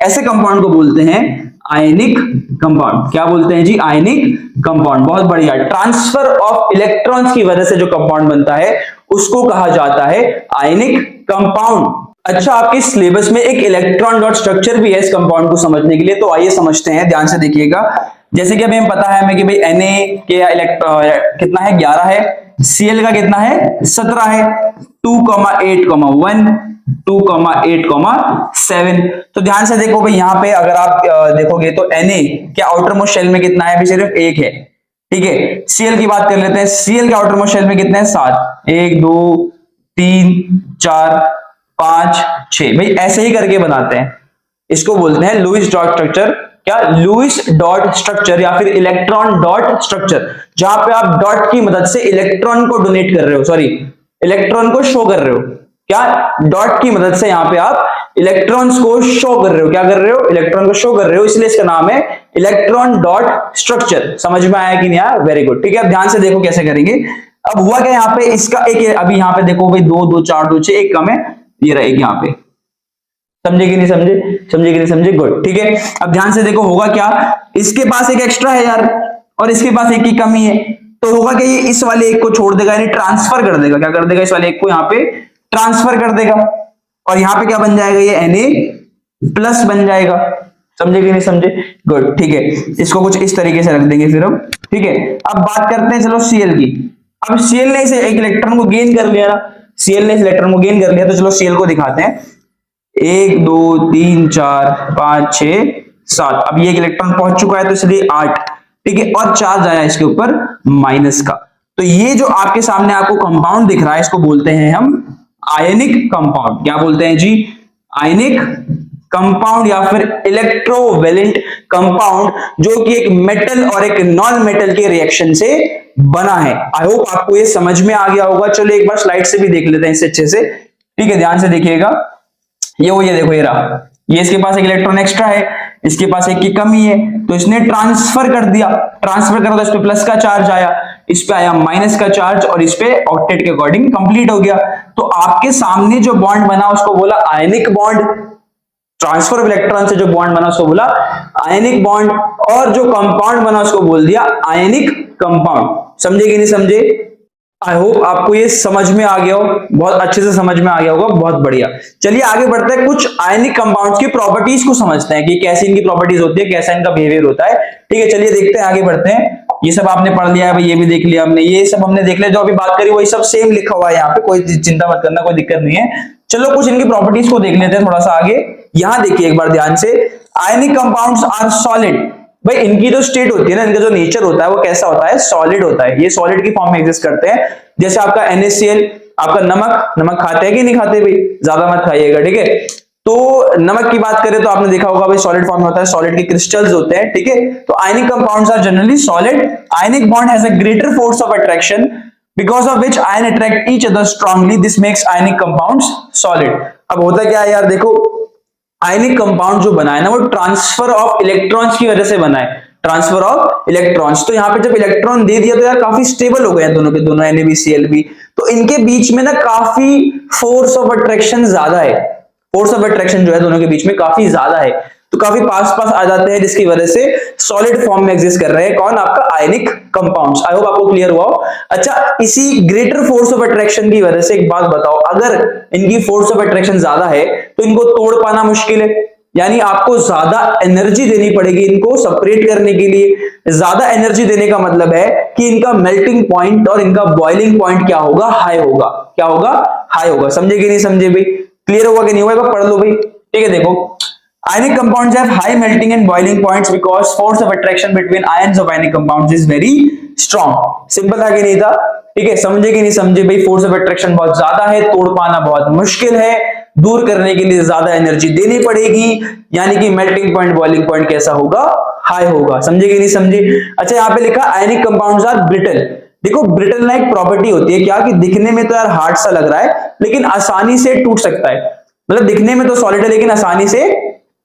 ऐसे कंपाउंड को बोलते हैं आयनिक कंपाउंड। क्या बोलते हैं जी? Ionic compound. बहुत बढ़िया। ट्रांसफर ऑफ इलेक्ट्रॉन्स की वजह से जो कंपाउंड बनता है उसको कहा जाता है आयनिक कंपाउंड। अच्छा, आपके सिलेबस में एक इलेक्ट्रॉन डॉट स्ट्रक्चर भी है इस कंपाउंड को समझने के लिए, तो आइए समझते हैं, ध्यान से देखिएगा। जैसे कि अभी हमें पता है हमें कि भाई Na के कितना है, 11 है, Cl का कितना है, 17 है, 2,8,1, 2,8,7। तो ध्यान से देखो भाई, यहाँ पे अगर आप देखोगे तो Na के आउटर मोस्ट शेल में कितना है, भी सिर्फ 1 है। ठीक है, Cl की बात कर लेते हैं। Cl के आउटर मोस्ट शेल में कितने हैं, 7, 1 2 3 4 5 6। भाई ऐसे ही करके बनाते हैं, इसको बोलते हैं लुईस डॉट स्ट्रक्चर। क्या? लुईस डॉट स्ट्रक्चर या फिर इलेक्ट्रॉन डॉट स्ट्रक्चर, जहां पे आप डॉट की मदद से इलेक्ट्रॉन को डोनेट कर रहे हो, सॉरी, इलेक्ट्रॉन को शो कर रहे हो। क्या? डॉट की मदद से यहां पे आप इलेक्ट्रॉन्स को शो कर रहे हो। क्या कर रहे हो? इलेक्ट्रॉन को शो कर रहे हो, इसलिए इसका नाम है इलेक्ट्रॉन डॉट स्ट्रक्चर। समझ में आया कि नहीं आया? Very good. ठीक है, अब ध्यान से देखो कैसे करेंगे। अब हुआ क्या, यहाँ पे इसका एक, अभी यहाँ पे देखो भाई 2 2 4 2 6, एक कम है, ये रहा एक यहाँ पे। समझे कि नहीं समझे? समझे कि नहीं समझे? गुड। ठीक है, अब ध्यान से देखो होगा क्या, इसके पास एक एक्स्ट्रा है यार, और इसके पास एक की कमी है, तो होगा क्या, ये इस वाले एक को छोड़ देगा, यानी ट्रांसफर कर देगा। क्या कर देगा? इस वाले एक को यहाँ पे ट्रांसफर कर देगा, और यहाँ पे क्या बन जाएगा, ये Na प्लस बन जाएगा। समझे कि नहीं समझे? गुड। ठीक है, इसको कुछ इस तरीके से रख देंगे फिर हम। ठीक है, अब बात करते हैं चलो Cl की। अब Cl ने इसे एक इलेक्ट्रॉन को गेन कर लिया ना, Cl ने इस इलेक्ट्रॉन को गेन कर लिया, तो चलो Cl को दिखाते हैं। 1 2 3 4 5 6 7। अब ये एक इलेक्ट्रॉन पहुंच चुका है, तो इसलिए 8। ठीक है, और चार्ज आया इसके ऊपर माइनस का। तो ये जो आपके सामने आपको कंपाउंड दिख रहा है, इसको बोलते हैं हम आयनिक कंपाउंड। क्या बोलते हैं जी? आयनिक कंपाउंड या फिर इलेक्ट्रोवेलेंट कंपाउंड जो कि एक मेटल और एक नॉन मेटल के रिएक्शन से बना है। आई होप आपको ये समझ में आ गया होगा। चलो एक बार स्लाइड से भी देख लेते हैं इससे अच्छे से। ठीक है, ध्यान से देखिएगा। ये देखो, ये रहा, ये इसके पास एक इलेक्ट्रॉन एक्स्ट्रा है, इसके पास एक की कमी है, तो इसने ट्रांसफर कर दिया। ट्रांसफर करा तो इस पे प्लस का चार्ज आया, इस पे आया माइनस का चार्ज, और इस पे ऑक्टेट के अकॉर्डिंग कंप्लीट हो गया। तो आपके सामने जो बॉन्ड बना उसको बोला ionic bond, transfer of electron से जो बॉन्ड बना उसको बोला आयनिक बॉन्ड, और जो कंपाउंड बना उसको बोल दिया आयनिक कंपाउंड। समझे कि नहीं समझे? आई होप आपको ये समझ में आ गया हो, बहुत अच्छे से समझ में आ गया होगा, बहुत बढ़िया। चलिए आगे बढ़ते हैं, कुछ आयनिक कंपाउंड्स की प्रॉपर्टीज को समझते हैं कि कैसी इनकी प्रॉपर्टीज होती है, कैसा इनका बिहेवियर होता है। ठीक है, चलिए देखते हैं, आगे बढ़ते हैं। ये सब आपने पढ़ लिया है भाई, ये भी देख लिया हमने, ये सब हमने देख लिया, जो अभी बात करी वही सब सेम लिखा हुआ है यहाँ पे, कोई चिंता मत करना, कोई दिक्कत नहीं है। चलो कुछ इनकी प्रॉपर्टीज को देख लेते हैं थोड़ा सा आगे। यहां देखिए एक बार ध्यान से, आयनिक कंपाउंड्स आर सॉलिड। भाई इनकी जो स्टेट होती है ना, इनका जो नेचर होता है वो कैसा होता है? सॉलिड होता है। ये सॉलिड की फॉर्म में एग्जिस्ट करते हैं। जैसे आपका NaCl, आपका नमक खाते हैं कि नहीं खाते भाई? ज्यादा मत खाइएगा, ठीक है। तो नमक की बात करें तो आपने देखा होगा भाई सॉलिड फॉर्म में होता है, सॉलिड के क्रिस्टल्स होते हैं, ठीक है। तो ionic compounds are generally solid. Ionic bond has a greater force of attraction because of which ion attract each other strongly, this makes ionic compounds solid. अब होता क्या है यार, देखो आयनिक कंपाउंड जो बना है ना वो ट्रांसफर ऑफ इलेक्ट्रॉन्स की वजह से बना है, ट्रांसफर ऑफ इलेक्ट्रॉन्स। तो यहाँ पे जब इलेक्ट्रॉन दे दिया तो यार काफी स्टेबल हो गए दोनों के दोनों, NaBCl भी। तो इनके बीच में ना काफी फोर्स ऑफ अट्रैक्शन ज्यादा है, फोर्स ऑफ अट्रैक्शन जो है दोनों के बीच में काफी ज्यादा है, तो काफी पास पास आ जाते हैं, जिसकी वजह से सॉलिड फॉर्म में एग्जिस्ट कर रहे हैं। कौन? आपका आयनिक कंपाउंड्स। आई होप आपको क्लियर हुआ हो। अच्छा, इसी ग्रेटर फोर्स ऑफ अट्रैक्शन की वजह से एक बात बताओ, अगर इनकी फोर्स ऑफ अट्रैक्शन ज्यादा है तो इनको तोड़ पाना मुश्किल है, यानी आपको ज्यादा एनर्जी देनी पड़ेगी इनको सेपरेट करने के लिए। ज्यादा एनर्जी देने का मतलब है कि इनका मेल्टिंग पॉइंट और इनका बॉइलिंग पॉइंट क्या होगा? हाई होगा। क्या होगा? हाई होगा। समझे कि नहीं समझे भाई? क्लियर होगा कि नहीं होगा? पढ़ लो भाई। ठीक है, देखो ionic compounds have high melting and boiling points because force of attraction between ions of ionic compounds is very strong. Simple था कि नहीं था? ठीक है, समझे कि नहीं समझे भाई? फोर्स ऑफ अट्रैक्शन बहुत ज्यादा है, तोड़ पाना बहुत मुश्किल है, दूर करने के लिए ज्यादा एनर्जी देनी पड़ेगी, यानी कि मेल्टिंग पॉइंट बॉइलिंग पॉइंट कैसा होगा? हाई होगा। समझे कि नहीं समझे? अच्छा, यहाँ पे लिखा आयनिक कंपाउंड्स आर ब्रिटल। देखो ब्रिटल ना एक प्रॉपर्टी होती है क्या, कि दिखने में तो यार हार्ड सा लग रहा है लेकिन आसानी से टूट सकता है। मतलब दिखने में तो सॉलिड है लेकिन आसानी से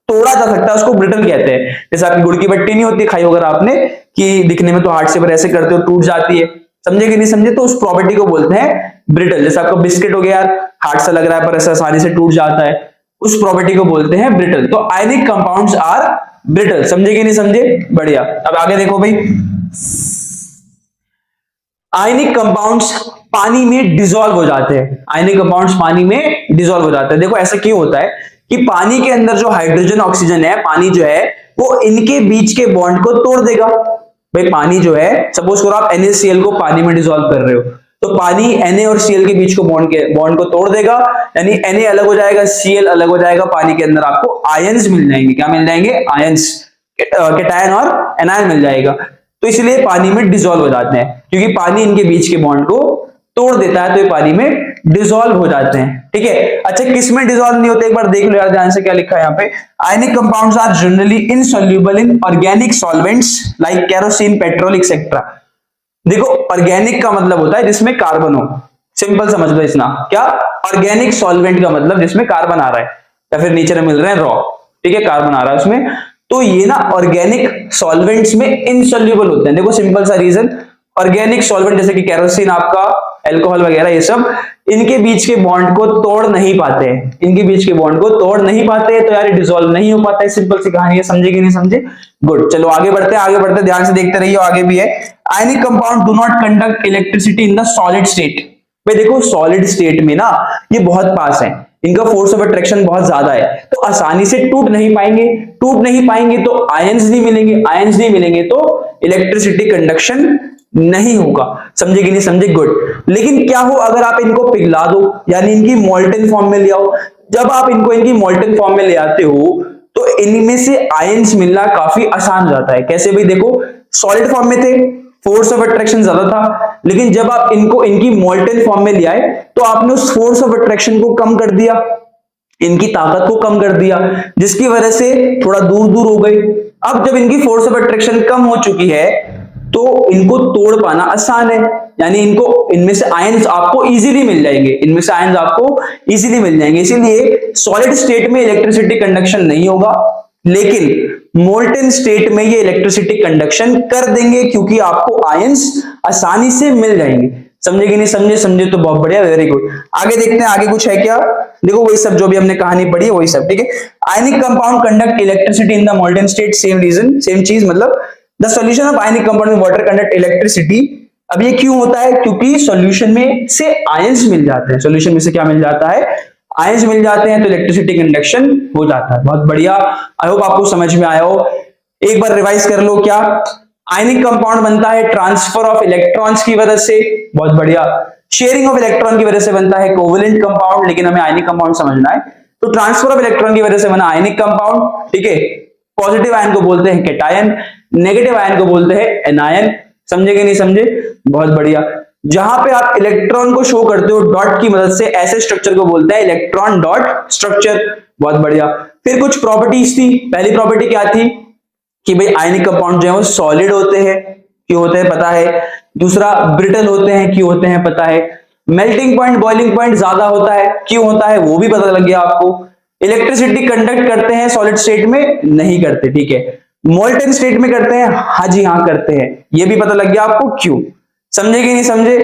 तोड़ा जा सकता है, उसको ब्रिटल कहते हैं। जैसे आपकी गुड़ की बट्टी नहीं होती, खाई होगा आपने, कि दिखने में तो हार्ड से पर ऐसे करते हो टूट जाती है। समझे कि नहीं समझे? तो उस प्रॉपर्टी को बोलते हैं ब्रिटल। जैसे आपका बिस्किट हो गया यार, हार्ड सा लग रहा है पर ऐसा आसानी से टूट जाता है, उस प्रॉपर्टी को बोलते हैं ब्रिटल। तो आयनिक कंपाउंड्स आर ब्रिटल। समझे कि नहीं समझे? बढ़िया। अब आगे देखो भाई, आयनिक कंपाउंड्स पानी में डिसॉल्व हो जाते हैं। आयनिक कंपाउंड्स पानी में डिसॉल्व हो जाते हैं। देखो ऐसा क्यों होता है कि पानी के अंदर जो हाइड्रोजन ऑक्सीजन है, पानी जो है वो इनके बीच के बॉन्ड को तोड़ देगा। भाई पानी जो है, सपोज करो आप NaCl को पानी में डिसॉल्व कर रहे हो, तो पानी Na और Cl के बीच को बॉन्ड को तोड़ देगा, यानी Na अलग हो जाएगा, Cl अलग हो जाएगा, पानी के अंदर आपको आयंस मिल जाएंगे। क्या मिल जाएंगे? आयंस, कैटायन और एनायन मिल जाएगा। तो इसलिए पानी में डिसॉल्व हो जाते हैं, क्योंकि पानी इनके बीच के बॉन्ड को तोड़ देता है, तो ये पानी में डिसॉल्व हो जाते हैं। ठीक है। अच्छा, किस में डिसॉल्व नहीं होते एक बार देख लो यार ध्यान से, क्या लिखा है यहाँ पे? Ionic compounds are generally insoluble in organic solvents like kerosene, petrol etcetera. देखो ऑर्गेनिक का मतलब होता है जिसमें कार्बन हो, सिंपल समझ लो इसना। क्या? ऑर्गेनिक सॉल्वेंट का मतलब जिसमें कार्बन आ रहा है या फिर नीचे मिल रहे हैं रॉ, ठीक है, कार्बन आ रहा है उसमें। तो ये ना ऑर्गेनिक सॉल्वेंट्स में इनसॉल्युबल होते हैं। देखो सिंपल सा रीजन, ऑर्गेनिक सॉल्वेंट जैसे कि केरोसिन, आपका अल्कोहल वगैरह, ये सब इनके बीच के बॉन्ड को तोड़ नहीं पाते हैं, इनके बीच के बॉन्ड को तोड़ नहीं पाते, तो यार डिसॉल्व नहीं हो पाता है। सिंपल सी कहानी है। समझे कि नहीं समझे? गुड। चलो आगे बढ़ते हैं, आगे बढ़ते ध्यान से देखते रहिए, आगे भी है। Ionic compound do not conduct electricity in the solid state. भाई देखो सॉलिड स्टेट में ना ये बहुत पास है, इनका फोर्स ऑफ अट्रैक्शन बहुत ज्यादा है, तो आसानी से टूट नहीं पाएंगे। टूट नहीं पाएंगे तो आयंस नहीं मिलेंगे, आयंस नहीं मिलेंगे तो इलेक्ट्रिसिटी कंडक्शन नहीं होगा। समझे कि नहीं समझे? गुड। लेकिन क्या हो अगर आप इनको पिघला दो, यानी इनकी मोल्टन फॉर्म में ले आओ। जब आप इनको इनकी मोल्टन फॉर्म में ले आते हो तो इनमें से आयंस मिलना काफी आसान हो जाता है। कैसे भाई? देखो सॉलिड फॉर्म में थे, फोर्स ऑफ अट्रैक्शन ज्यादा था, लेकिन जब आप इनको इनकी मोल्टन फॉर्म में ले आए तो आपने उस फोर्स ऑफ अट्रैक्शन को कम कर दिया, इनकी ताकत को कम कर दिया, जिसकी वजह से थोड़ा दूर दूर हो गए। अब जब इनकी फोर्स ऑफ अट्रैक्शन कम हो चुकी है तो इनको तोड़ पाना आसान है, यानी इनमें से आयंस आपको इजीली मिल जाएंगे, इनमें से आयंस आपको इजीली मिल जाएंगे। इसीलिए सॉलिड स्टेट में इलेक्ट्रिसिटी कंडक्शन नहीं होगा, लेकिन मोल्टेन स्टेट में ये इलेक्ट्रिसिटी कंडक्शन कर देंगे, क्योंकि आपको आयंस आसानी से मिल जाएंगे। समझे कि नहीं समझे? समझे तो बहुत बढ़िया, वेरी गुड। आगे देखते हैं आगे कुछ है क्या। देखो वही सब जो भी हमने कहानी पढ़ी है वही सब, ठीक है। Ionic compound conduct electricity in the molten state, same reason, same चीज, मतलब the solution of ionic compound में वाटर कंडक्ट इलेक्ट्रिसिटी। अब ये क्यों होता है? क्योंकि सॉल्यूशन में से आयंस मिल जाते हैं, सॉल्यूशन में से क्या मिल जाता है? आयंस मिल जाते हैं, तो इलेक्ट्रिसिटी कंडक्शन हो जाता है। बहुत बढ़िया, आई होप आपको समझ में आया हो। एक बार रिवाइज कर लो, क्या आयनिक कंपाउंड बनता है ट्रांसफर ऑफ इलेक्ट्रॉन्स की वजह से, बहुत बढ़िया। शेयरिंग ऑफ इलेक्ट्रॉन की वजह से बनता है कोवेलेंट कंपाउंड, लेकिन हमें आयनिक कंपाउंड समझना है, तो ट्रांसफर ऑफ इलेक्ट्रॉन की वजह से बना आयनिक कंपाउंड, ठीक है। पॉजिटिव आयन को बोलते हैं कैटायन, नेगेटिव आयन को बोलते हैं एनायन। समझे कि नहीं समझे? बहुत बढ़िया। जहां पे आप इलेक्ट्रॉन को शो करते हो डॉट की मदद से, ऐसे स्ट्रक्चर को बोलते हैं इलेक्ट्रॉन डॉट स्ट्रक्चर। बहुत बढ़िया। फिर कुछ प्रॉपर्टीज थी। पहली प्रॉपर्टी क्या थी कि भाई आयनिक कंपाउंड जो है वो सॉलिड होते हैं, क्यों होते हैं पता है। दूसरा, ब्रिटल होते हैं, क्यों होते हैं पता है। मेल्टिंग पॉइंट, बॉइलिंग पॉइंट ज्यादा होता है, क्यों होता है वो भी पता लग गया आपको। इलेक्ट्रिसिटी कंडक्ट करते हैं, सॉलिड स्टेट में नहीं करते, ठीक है। मोल्टेन स्टेट में करते हैं, हाँ जी हाँ करते हैं, ये भी पता लग गया आपको क्यों। समझे कि नहीं समझे?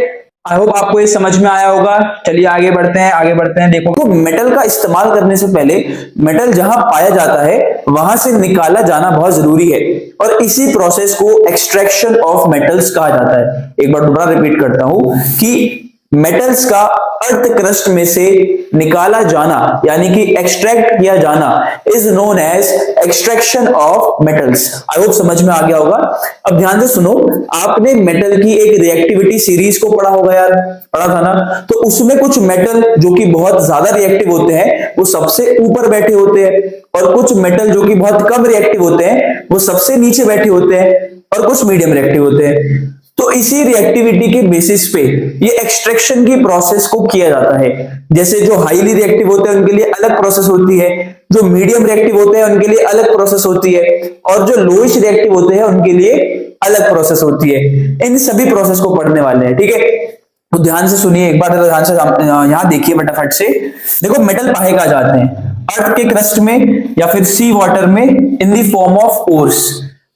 आई होप आपको ये समझ में आया होगा। चलिए आगे बढ़ते हैं, आगे बढ़ते हैं। देखो, तो मेटल का इस्तेमाल करने से पहले मेटल जहां पाया जाता है वहां से निकाला जाना बहुत जरूरी है, और इसी प्रोसेस को एक्सट्रैक्शन ऑफ मेटल्स कहा जाता है। एक बार दोबारा रिपीट करता हूं कि मेटल्स का अर्थ क्रस्ट में से निकाला जाना, यानी कि एक्सट्रैक्ट किया जाना, is known as extraction of metals. I hope समझ में आ गया होगा। अब ध्यान से सुनो, आपने मेटल की एक रिएक्टिविटी सीरीज को पढ़ा होगा यार, पढ़ा था ना। तो उसमें कुछ मेटल जो कि बहुत ज्यादा रिएक्टिव होते हैं वो सबसे ऊपर बैठे होते हैं, और कुछ मेटल जो कि बहुत कम रिएक्टिव होते हैं वो सबसे नीचे बैठे होते हैं, और कुछ मीडियम रिएक्टिव होते हैं। तो इसी रिएक्टिविटी के बेसिस पे ये एक्सट्रैक्शन की प्रोसेस को किया जाता है। जैसे जो हाईली रिएक्टिव होते हैं उनके लिए अलग प्रोसेस होती है, जो मीडियम रिएक्टिव होते हैं उनके लिए अलग प्रोसेस होती है, और जो लोएस्ट रिएक्टिव होते हैं उनके लिए अलग प्रोसेस होती है। इन सभी प्रोसेस को पढ़ने वाले हैं, ठीक है। तो ध्यान से सुनिए एक बार, ध्यान से यहां देखिए फटाफट से। देखो, मेटल पाए कहां जाते हैं? अर्थ के क्रस्ट में या फिर सी वाटर में, in the form of ores.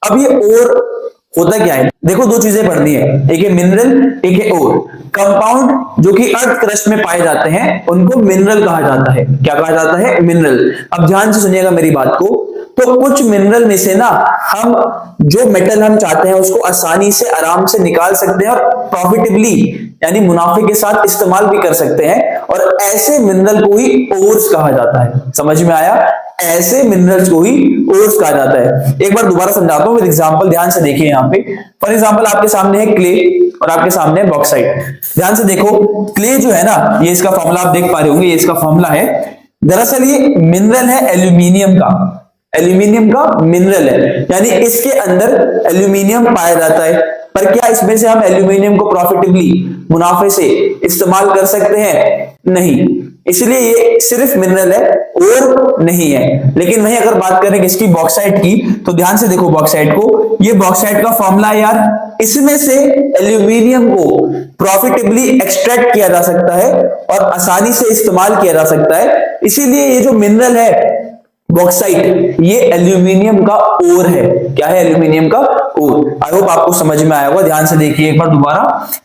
अब ये ओर होता क्या है? देखो, दो चीजें पढ़नी है, एक है मिनरल, एक है ओर। कंपाउंड जो कि अर्थ क्रस्ट में पाए जाते हैं उनको मिनरल कहा जाता है। क्या कहा जाता है? मिनरल। अब ध्यान से सुनिएगा मेरी बात को। तो कुछ मिनरल में से ना हम जो मेटल हम चाहते हैं उसको आसानी से आराम से निकाल सकते हैं, और प्रॉफिटेबली यानी मुनाफे के साथ इस्तेमाल भी कर सकते हैं, और ऐसे मिनरल को ही ओर्स कहा जाता है। समझ में आया? ऐसे मिनरल्स को ही ओर्स कहा जाता है। एक बार दोबारा समझाता हूं विद एग्जांपल, ध्यान से देखिए। यहाँ पे फॉर एग्जांपल आपके सामने है क्ले और आपके सामने है बॉक्साइट। ध्यान से देखो, क्ले जो है ना, ये इसका फॉर्मूला आप देख पा रहे होंगे, ये इसका फॉर्मूला है। दरअसल ये मिनरल है एल्यूमिनियम का, एल्यूमिनियम का मिनरल है, यानी इसके अंदर एल्यूमिनियम पाया जाता है। पर क्या इसमें से हम एल्यूमिनियम को प्रॉफिटेबली मुनाफे से इस्तेमाल कर सकते हैं? नहीं, इसलिए ये सिर्फ मिनरल है और नहीं है। लेकिन वहीं अगर बात करें किसकी? बॉक्साइट की, तो ध्यान से देखो बॉक्साइट को। ये बॉक्साइट का फॉर्मूला है यार, इसमें से एल्यूमिनियम को प्रॉफिटेबली एक्सट्रैक्ट किया जा सकता है और आसानी से इस्तेमाल किया जा सकता है। इसीलिए ये जो मिनरल है बॉक्साइट, ये एल्यूमिनियम का ओर है। क्या है? एल्यूमिनियम का ओर। आई होप आपको समझ में आया होगा। ध्यान से देखिए एक बार दोबारा।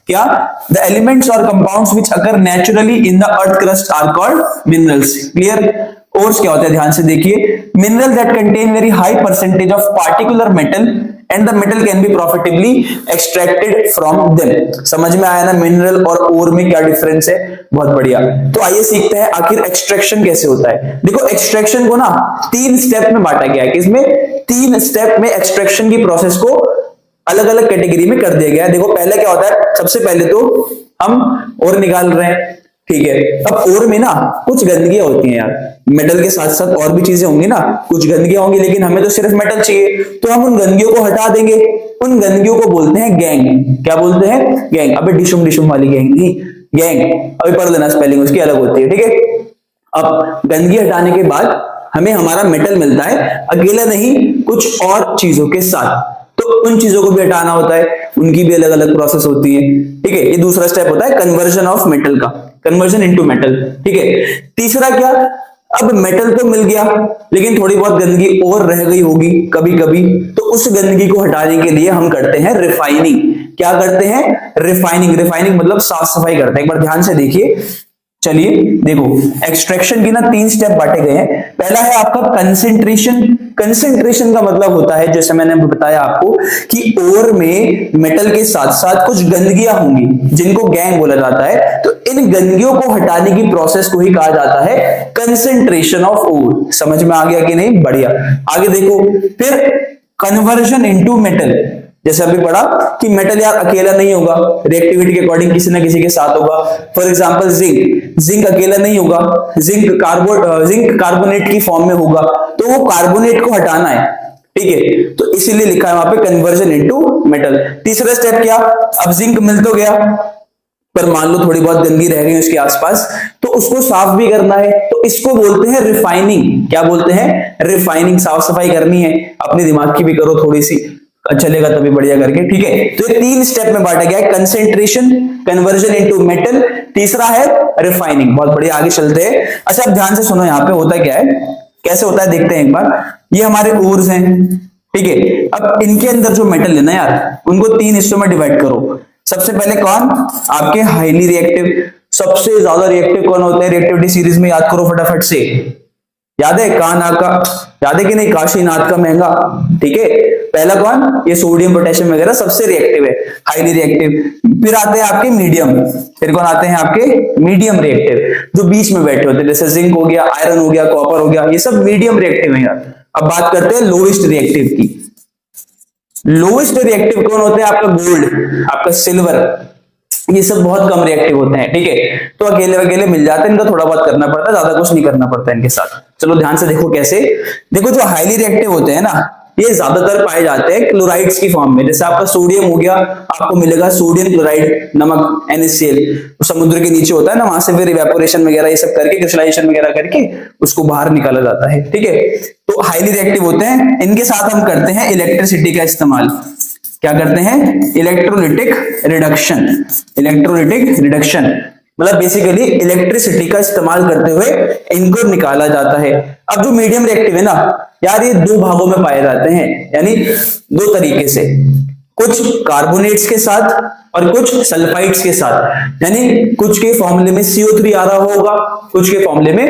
क्या? द एलिमेंट्स और compounds which occur naturally in the earth crust are called minerals. Clear? Ores क्या होते हैं? ध्यान से देखिए। Mineral that contain very high percentage of particular metal and the metal can be profitably extracted from them. समझ में आया ना मिनरल और ओर में क्या डिफरेंस है? बहुत बढ़िया। तो आइए सीखते हैं आखिर एक्सट्रैक्शन कैसे होता है। देखो, एक्सट्रैक्शन को ना 3 स्टेप में बांटा गया है। किसमें? 3 स्टेप में एक्सट्रैक्शन की प्रोसेस को अलग अलग कैटेगरी में कर दिया गया है। देखो, पहले क्या होता है? सबसे पहले तो हम ओर निकाल रहे हैं, ठीक है। अब ओर में ना कुछ गंदगियां होती हैं यार, मेटल के साथ साथ और भी चीजें होंगी ना, कुछ गंदगियां होंगी, लेकिन हमें तो सिर्फ मेटल चाहिए, तो हम उन गंदगियों को हटा देंगे। उन गंदगियों को बोलते हैं गैंग। क्या बोलते हैं? गैंग। अबे डिशुम डिशुम वाली गैंग नहीं, गैंग। अभी पढ़ लेना, स्पेलिंग उसकी अलग होती है, ठीक है। अब गंदगी हटाने के बाद हमें हमारा मेटल मिलता है, अकेला नहीं कुछ और चीजों के साथ। तो उन चीजों को भी हटाना होता है, उनकी भी अलग अलग प्रोसेस होती है। ठीक है, ये दूसरा स्टेप होता है कन्वर्जन ऑफ मेटल का, कन्वर्जन इनटू मेटल। ठीक है, तीसरा क्या, अब मेटल तो मिल गया लेकिन थोड़ी बहुत गंदगी और रह गई होगी कभी कभी, तो उस गंदगी को हटाने के लिए हम करते हैं रिफाइनिंग। क्या करते हैं? रिफाइनिंग। रिफाइनिंग मतलब साफ सफाई करते हैं। एक बार ध्यान से देखिए, चलिए देखो, एक्सट्रैक्शन की ना 3 स्टेप बांटे गए हैं। पहला है आपका कंसेंट्रेशन। कंसेंट्रेशन का मतलब होता है, जैसे मैंने बताया आपको, कि ओर में मेटल के साथ साथ कुछ गंदगियां होंगी जिनको गैंग बोला जाता है, तो इन गंदगियों को हटाने की प्रोसेस को ही कहा जाता है कंसेंट्रेशन ऑफ ओर। समझ में आ गया कि नहीं? बढ़िया। आगे देखो, फिर कन्वर्जन इनटू मेटल। जैसे अभी पढ़ा कि मेटल यार अकेला नहीं होगा, रिएक्टिविटी के अकॉर्डिंग किसी ना किसी के साथ होगा। फॉर एग्जांपल जिंक, जिंक अकेला नहीं होगा, जिंक कार्बोनेट की फॉर्म में होगा, तो वो कार्बोनेट को हटाना है। ठीक है, तो इसीलिए लिखा है वहां पे कन्वर्जन इनटू मेटल। तीसरा स्टेप क्या, अब जिंक मिल तो गया पर मान लो थोड़ी बहुत गंदगी रह गई उसके आसपास, तो उसको साफ भी करना है, तो इसको बोलते हैं रिफाइनिंग। क्या बोलते हैं? रिफाइनिंग। साफ सफाई करनी है, अपने दिमाग की भी करो थोड़ी सी, चलेगा तभी बढ़िया करके। ठीक है, तो ये 3 स्टेप में बांटा गया है, कंसेंट्रेशन, कन्वर्जन इनटू मेटल, तीसरा है रिफाइनिंग। बहुत बढ़िया, आगे चलते हैं। अच्छा अब ध्यान से सुनो, यहाँ पे होता क्या है, कैसे होता है देखते हैं एक बार। ये हमारे ओर्स हैं, ठीक है। अब इनके अंदर जो मेटल है ना यार, उनको 3 हिस्सों में डिवाइड करो। सबसे पहले कौन? आपके हाईली रिएक्टिव। सबसे ज्यादा रिएक्टिव कौन होते हैं रिएक्टिविटी सीरीज में? याद करो फटाफट से। याद है? याद है कि नहीं? काशी नाथ का महंगा। ठीक है, पहला कौन? ये सोडियम पोटेशियम वगैरह सबसे रिएक्टिव है, हाईली रिएक्टिव। फिर आते हैं आपके मीडियम। फिर कौन आते हैं आपके? मीडियम रिएक्टिव, जो बीच में बैठे होते हैं, जैसे जिंक हो गया, आयरन हो गया, कॉपर हो गया, ये सब मीडियम रिएक्टिव है यार। अब बात करते हैं लोएस्ट रिएक्टिव की। लोएस्ट रिएक्टिव कौन होते हैं? आपका गोल्ड, आपका सिल्वर, ये सब बहुत कम रिएक्टिव होते हैं। ठीक है, तो अकेले अकेले मिल जाते हैं, इनका थोड़ा बहुत करना पड़ता है, ज्यादा कुछ नहीं करना पड़ता इनके साथ। चलो ध्यान से देखो कैसे। देखो, जो हाईली रिएक्टिव होते हैं ना, ये ज्यादातर पाए जाते हैं क्लोराइड्स की फॉर्म में। जैसे आपका सोडियम हो गया, आपको मिलेगा सोडियम क्लोराइड, नमक NaCl, समुद्र के नीचे होता है ना, वहां से फिर इवेपोरेशन वगैरह ये सब करके, क्रिस्टलाइजेशन वगैरह करके उसको बाहर निकाला जाता है। ठीक है, तो हाईली रिएक्टिव होते हैं। इनके साथ हम करते हैं इलेक्ट्रिसिटी का इस्तेमाल। क्या करते हैं? Electrolytic reduction. इलेक्ट्रोलिटिक रिडक्शन मतलब बेसिकली इलेक्ट्रिसिटी का इस्तेमाल करते हुए इनको निकाला जाता है। अब जो मीडियम रिएक्टिव है ना यार, ये 2 भागों में पाए जाते हैं, यानी 2 तरीके से, कुछ कार्बोनेट्स के साथ और कुछ सल्फाइड्स के साथ। यानी कुछ के फॉर्मूले में CO3 आ रहा होगा, कुछ के फॉर्मूले में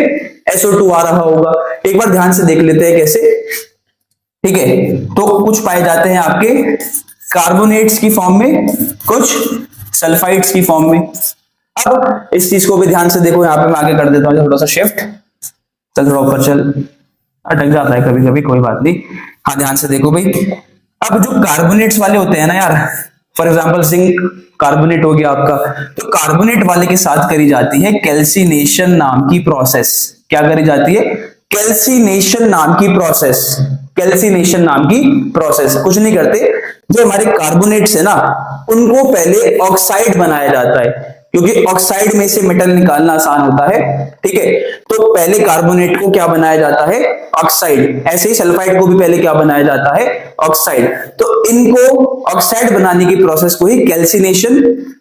SO2 आ रहा होगा। एक बार ध्यान से देख लेते हैं कैसे। ठीक है, तो कुछ पाए जाते हैं आपके कार्बोनेट्स की फॉर्म में, कुछ सल्फाइड्स की फॉर्म में। अब इस चीज को भी ध्यान से देखो, यहाँ पे मैं आगे कर देता हूँ थोड़ा सा शिफ्ट। चल थोड़ा ऊपर चल, अटक जाता है कभी कभी, कोई बात नहीं। हाँ ध्यान से देखो भाई, अब जो कार्बोनेट्स वाले होते हैं ना यार, फॉर एग्जांपल जिंक कार्बोनेट हो गया आपका, तो कार्बोनेट वाले के साथ करी जाती है कैल्सिनेशन नाम की प्रोसेस। क्या करी जाती है? कैल्सिनेशन नाम की प्रोसेस। कैल्सिनेशन नाम की प्रोसेस। कुछ नहीं करते, जो हमारे कार्बोनेट्स है ना, उनको पहले ऑक्साइड बनाया जाता है, क्योंकि ऑक्साइड में से मेटल निकालना आसान होता है। ठीक है, तो पहले कार्बोनेट को क्या बनाया जाता है? ऑक्साइड। ऐसे ही सल्फाइड को भी पहले क्या बनाया जाता है? ऑक्साइड। तो इनको ऑक्साइड बनाने की प्रोसेस को ही कैल्सिनेशन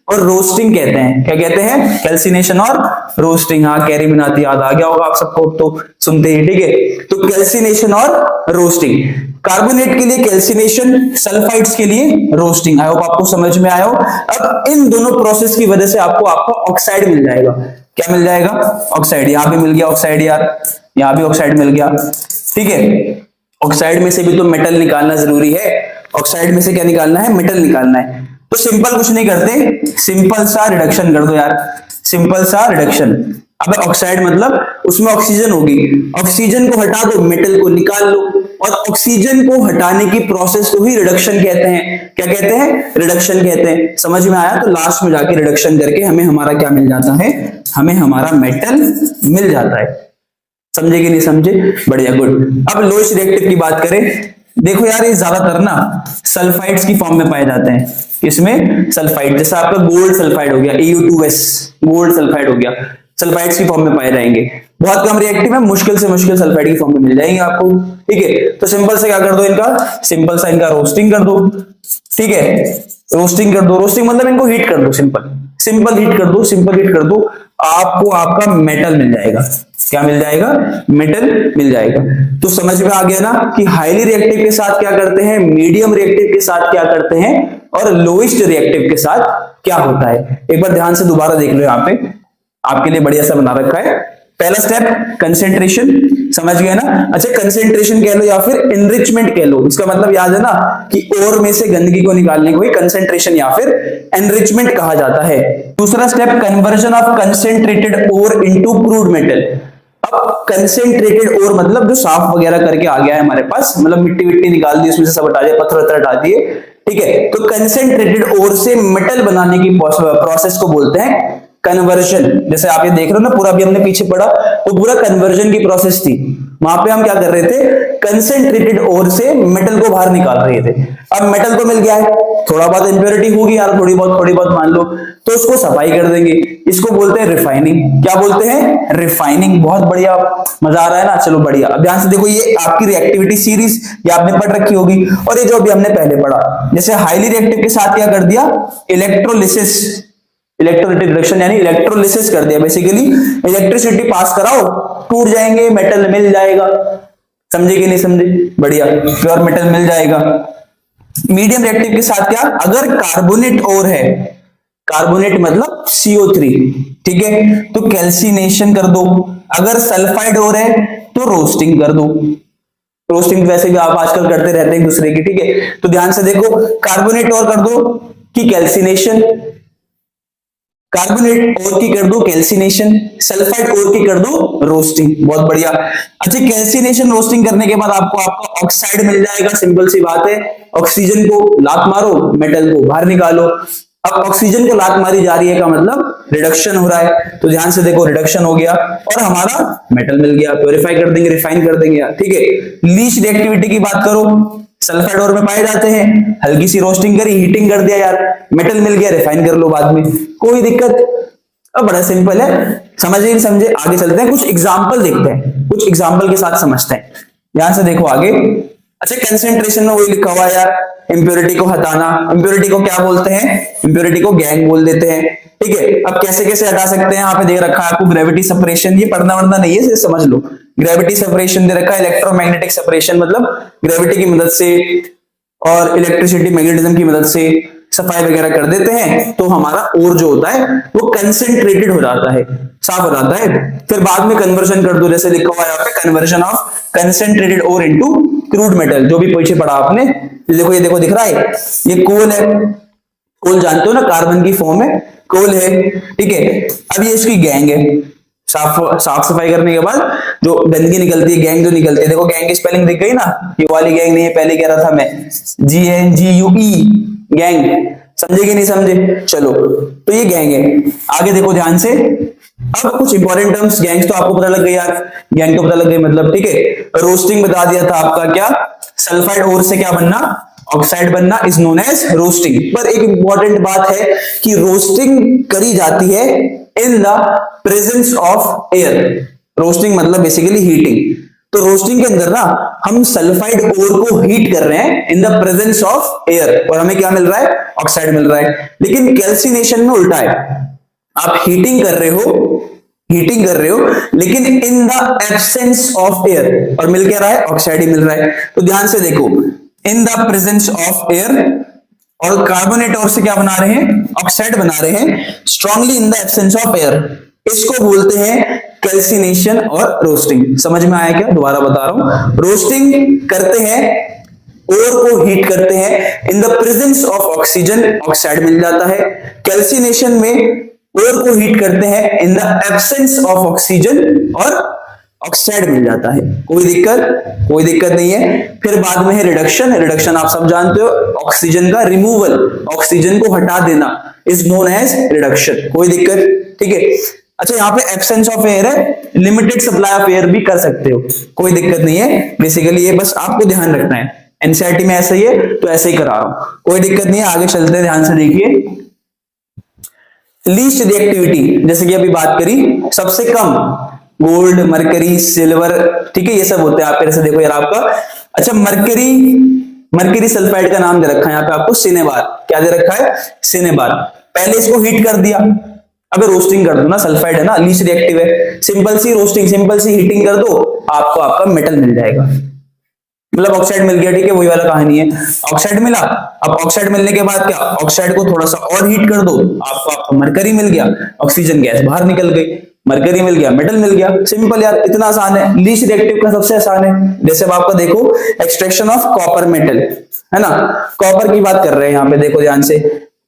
और रोस्टिंग कहते हैं। क्या कहते हैं? कैल्सिनेशन और रोस्टिंग। हाँ, कैरी मिनाती याद आ गया होगा आप सबको तो सुनते ही। ठीक है, तो कैल्सिनेशन और रोस्टिंग। कार्बोनेट के लिए कैल्सिनेशन, सल्फाइड्स के लिए रोस्टिंग। आई होप आपको समझ में आया हो। अब इन दोनों प्रोसेस की वजह से आपको ऑक्साइड मिल जाएगा। क्या मिल जाएगा? ऑक्साइड। यहां भी मिल गया ऑक्साइड यार, यहां भी ऑक्साइड मिल गया। ठीक है, ऑक्साइड में से भी तो मेटल निकालना जरूरी है। ऑक्साइड में से क्या निकालना है? मेटल निकालना है। तो सिंपल कुछ नहीं करते, सिंपल सा रिडक्शन कर दो यार, सिंपल सा रिडक्शन। अब ऑक्साइड मतलब उसमें ऑक्सीजन होगी, ऑक्सीजन को हटा दो, मेटल को निकाल लो, और ऑक्सीजन को हटाने की प्रोसेस को ही रिडक्शन कहते हैं। क्या कहते हैं? रिडक्शन कहते हैं। समझ में आया? तो लास्ट में जाके रिडक्शन करके हमें हमारा क्या मिल जाता है? हमें हमारा मेटल मिल जाता है। समझे कि नहीं समझे? बढ़िया, गुड। अब लोएस्ट रिएक्टिव की बात करें, देखो यार ये ज्यादातर ना सल्फाइड्स की फॉर्म में पाए जाते हैं। इसमें सल्फाइड, जैसा आपका गोल्ड सल्फाइड हो गया, AU2S, गोल्ड सल्फाइड हो गया। सल्फाइड्स की फॉर्म में पाए जाएंगे। बहुत कम रिएक्टिव है, मुश्किल से मुश्किल सल्फाइड की फॉर्म में मिल जाएंगे आपको। ठीक है, तो सिंपल से क्या कर दो, इनका सिंपल सा इनका रोस्टिंग कर दो। ठीक है, रोस्टिंग कर दो, रोस्टिंग मतलब इनको हीट कर दो, सिंपल सिंपल हीट कर दो, सिंपल हीट कर दो, आपको आपका मेटल मिल जाएगा। क्या मिल जाएगा? मेटल मिल जाएगा। तो समझ में आ गया ना कि हाईली रिएक्टिव के साथ क्या करते हैं, मीडियम रिएक्टिव के साथ क्या करते हैं, और लोएस्ट रिएक्टिव के साथ क्या होता है। एक बार ध्यान से दोबारा देख लो, यहाँ पे आपके लिए बढ़िया सा बना रखा है। पहला स्टेप कंसेंट्रेशन, समझ गए ना। अच्छा, कंसेंट्रेशन कह लो या फिर एनरिचमेंट कह लो, इसका मतलब याद है ना कि ओर में से गंदगी को निकालने को ही कंसेंट्रेशन या फिर एनरिचमेंट कहा जाता है। दूसरा step conversion of concentrated ore into crude metal. अब कंसेंट्रेटेड ओर मतलब जो साफ वगैरह करके आ गया है हमारे पास, मतलब मिट्टी विट्टी निकाल दी उसमें से, सब हटा दिया, पत्थर वत्थर हटा दिए। ठीक है, तो कंसेंट्रेटेड ओर से मेटल बनाने की प्रोसेस को बोलते हैं कन्वर्जन। जैसे आप ये देख रहे हो ना, पूरा भी हमने पीछे पढ़ा, वो पूरा कन्वर्जन की प्रोसेस थी। वहां पे हम क्या कर रहे थे, कंसेंट्रेटेड ओर से मेटल को बाहर निकाल रहे थे। अब मेटल को मिल गया है, थोड़ा बहुत इंप्योरिटी होगी यार, थोड़ी बहुत मान लो, तो उसको सफाई कर देंगे। इसको बोलते हैं रिफाइनिंग। क्या बोलते हैं? रिफाइनिंग। बहुत बढ़िया, मजा आ रहा है ना। चलो बढ़िया, अब ध्यान से देखो, ये आपकी रिएक्टिविटी सीरीज ये आपने पढ़ रखी होगी, और ये जो अभी हमने पहले पढ़ा, जैसे हाईली रिएक्टिव के साथ क्या कर दिया, इलेक्ट्रोलिसिस, इलेक्ट्रोलाइटिक रिडक्शन यानी इलेक्ट्रोलिसिस कर दिया। बेसिकली इलेक्ट्रिसिटी पास कराओ, टूट जाएंगे, मेटल मिल जाएगा। समझे कि नहीं समझे? बढ़िया, प्योर मेटल मिल जाएगा। मीडियम रिएक्टिव के साथ क्या, अगर कार्बोनेट और है, कार्बोनेट मतलब CO3, ठीक है, तो कैल्सिनेशन कर दो। अगर सल्फाइड और है तो रोस्टिंग कर दो। रोस्टिंग वैसे भी आप आजकल करते रहते हैं दूसरे की। ठीक है, तो ध्यान से देखो, कार्बोनेट और कर दो कि कैल्सिनेशन, कार्बोनेट और की कर दो कैल्सिनेशन, सल्फाइड और की कर दो रोस्टिंग। बहुत बढ़िया। अच्छा, कैल्सिनेशन रोस्टिंग करने के बाद आपको आपका ऑक्साइड मिल जाएगा। सिंपल सी बात है, ऑक्सीजन को लात मारो, मेटल को बाहर निकालो। अब ऑक्सीजन को लात मारी जा रही है का मतलब रिडक्शन हो रहा है, तो ध्यान से देखो, रिडक्शन हो गया और हमारा मेटल मिल गया। प्योरीफाई कर देंगे, रिफाइन कर देंगे। ठीक है, लीच रिएक्टिविटी की बात करो, सल्फाइड और में पाए जाते हैं, हल्की सी रोस्टिंग करी, हीटिंग कर दिया यार, मेटल मिल गया, रिफाइन कर लो बाद में, कोई दिक्कत। अब बड़ा सिंपल है, समझे नहीं समझे? आगे चलते हैं, कुछ एग्जांपल देखते हैं, कुछ एग्जांपल के साथ समझते हैं। ध्यान से देखो आगे। अच्छा, कंसेंट्रेशन में वही लिखा हुआ है यार, इंप्योरिटी को हटाना। इंप्योरिटी को क्या बोलते हैं? इंप्योरिटी को गैंग बोल देते हैं। ठीक है, अब कैसे कैसे हटा सकते हैं, यहाँ पे दे रखा है आपको ग्रेविटी सेपरेशन। ये पढ़ना वढ़ना नहीं है, सिर्फ समझ लो। ग्रेविटी सेपरेशन दे रखा है, इलेक्ट्रोमैग्नेटिक सेपरेशन मतलब ग्रेविटी की मदद से और इलेक्ट्रिसिटी मैग्नेटिज्म की मदद से सफाई वगैरह कर देते हैं, तो हमारा ओर जो होता है वो कंसेंट्रेटेड हो जाता है, साफ हो जाता है। फिर बाद में कन्वर्जन कर दो, जैसे लिखा हुआ है यहाँ पे, conversion of concentrated ore into crude metal, जो भी पीछे पढ़ा आपने। देखो, ये देखो दिख रहा है, ये कोल है। कोल जानते हो ना, कार्बन की फॉर्म है, कोल है। ठीक है, अब ये इसकी गैंग है। साफ सफाई करने के बाद जो गंदगी निकलती है, गैंग जो निकलती है, देखो गैंग की स्पेलिंग दिख गई ना, ये वाली गैंग नहीं है, पहले कह रहा था मैं, GNGUE, गैंग। समझे कि नहीं समझे? चलो, तो ये गैंग है। आगे देखो ध्यान से, अब कुछ इंपॉर्टेंट टर्म्स, गैंग्स तो आपको पता लग गई यार, गैंग तो पता लग गई मतलब। ठीक है, रोस्टिंग बता दिया था आपका, क्या सल्फाइड और से क्या बनना, ऑक्साइड बनना, इज नोन एज रोस्टिंग। पर एक इंपॉर्टेंट बात है कि रोस्टिंग करी जाती है इन the presence of air. Roasting मतलब बेसिकली हीटिंग। तो रोस्टिंग के अंदर ना हम सल्फाइड ओर को हीट कर रहे हैं in the presence of air, और हमें क्या मिल रहा है, ऑक्साइड मिल रहा है। लेकिन कैल्सिनेशन में उल्टा है, आप हीटिंग कर रहे हो लेकिन इन द एब्सेंस ऑफ एयर, और मिल क्या रहा है, ऑक्साइड ही मिल रहा है। तो ध्यान से देखो, इन द प्रेजेंस ऑफ एयर, और कार्बोनेट और से क्या बना रहे हैं, ऑक्साइड बना रहे हैं, strongly in the absence of air. इसको बोलते हैं कैल्सिनेशन और रोस्टिंग। समझ में आया क्या? दोबारा बता रहा हूं, रोस्टिंग करते हैं, ओर को हीट करते हैं, in the presence of oxygen, oxide मिल जाता है। कैल्सिनेशन में ओर को हीट करते हैं, in the absence of oxygen, और ऑक्साइड मिल जाता है। कोई दिक्कत नहीं है। फिर बाद में है रिडक्शन। रिडक्शन आप सब जानते हो, ऑक्सीजन का रिमूवल, ऑक्सीजन को हटा देना, इज नोन एज रिडक्शन। कोई दिक्कत? ठीक है। अच्छा, यहाँ पे एब्सेंस ऑफ एयर है, लिमिटेड सप्लाई ऑफ एयर भी कर सकते हो, कोई दिक्कत नहीं है। बेसिकली ये बस आपको ध्यान रखना है, एनसीईआरटी में ऐसा ही है तो ऐसे ही करा रहा हूं, कोई दिक्कत नहीं है। आगे चलते हैं, ध्यान से देखिए। लीस्ट रिएक्टिविटी, जैसे कि अभी बात करी सबसे कम गोल्ड, मरकरी, सिल्वर, ठीक है, ये सब होते हैं आपके। जैसे देखो यार आपका, अच्छा मरकरी सल्फाइड का नाम दे रखा है यहाँ पे आपको सिनेबार। क्या दे रखा है? सिनेबार। पहले इसको हीट कर दिया, अब रोस्टिंग कर दो ना, सल्फाइड है ना, लीस्ट रिएक्टिव है, सिंपल सी रोस्टिंग, सिंपल सी हीटिंग कर दो, आपको आपका मेटल मिल जाएगा। मतलब ऑक्साइड मिल गया, ठीक है, वही वाला कहानी है। ऑक्साइड मिला, अब ऑक्साइड मिलने के बाद क्या, ऑक्साइड को थोड़ा सा और हीट कर दो, आपको आपका मरकरी मिल गया, ऑक्सीजन गैस बाहर निकल गई, मरकरी मिल गया, मेटल मिल गया। सिंपल यार, इतना आसान है। लीस्ट रिएक्टिव का सबसे आसान है। जैसे अब आपका देखो एक्सट्रैक्शन ऑफ कॉपर मेटल, है ना, कॉपर की बात कर रहे हैं यहाँ पे, देखो ध्यान से,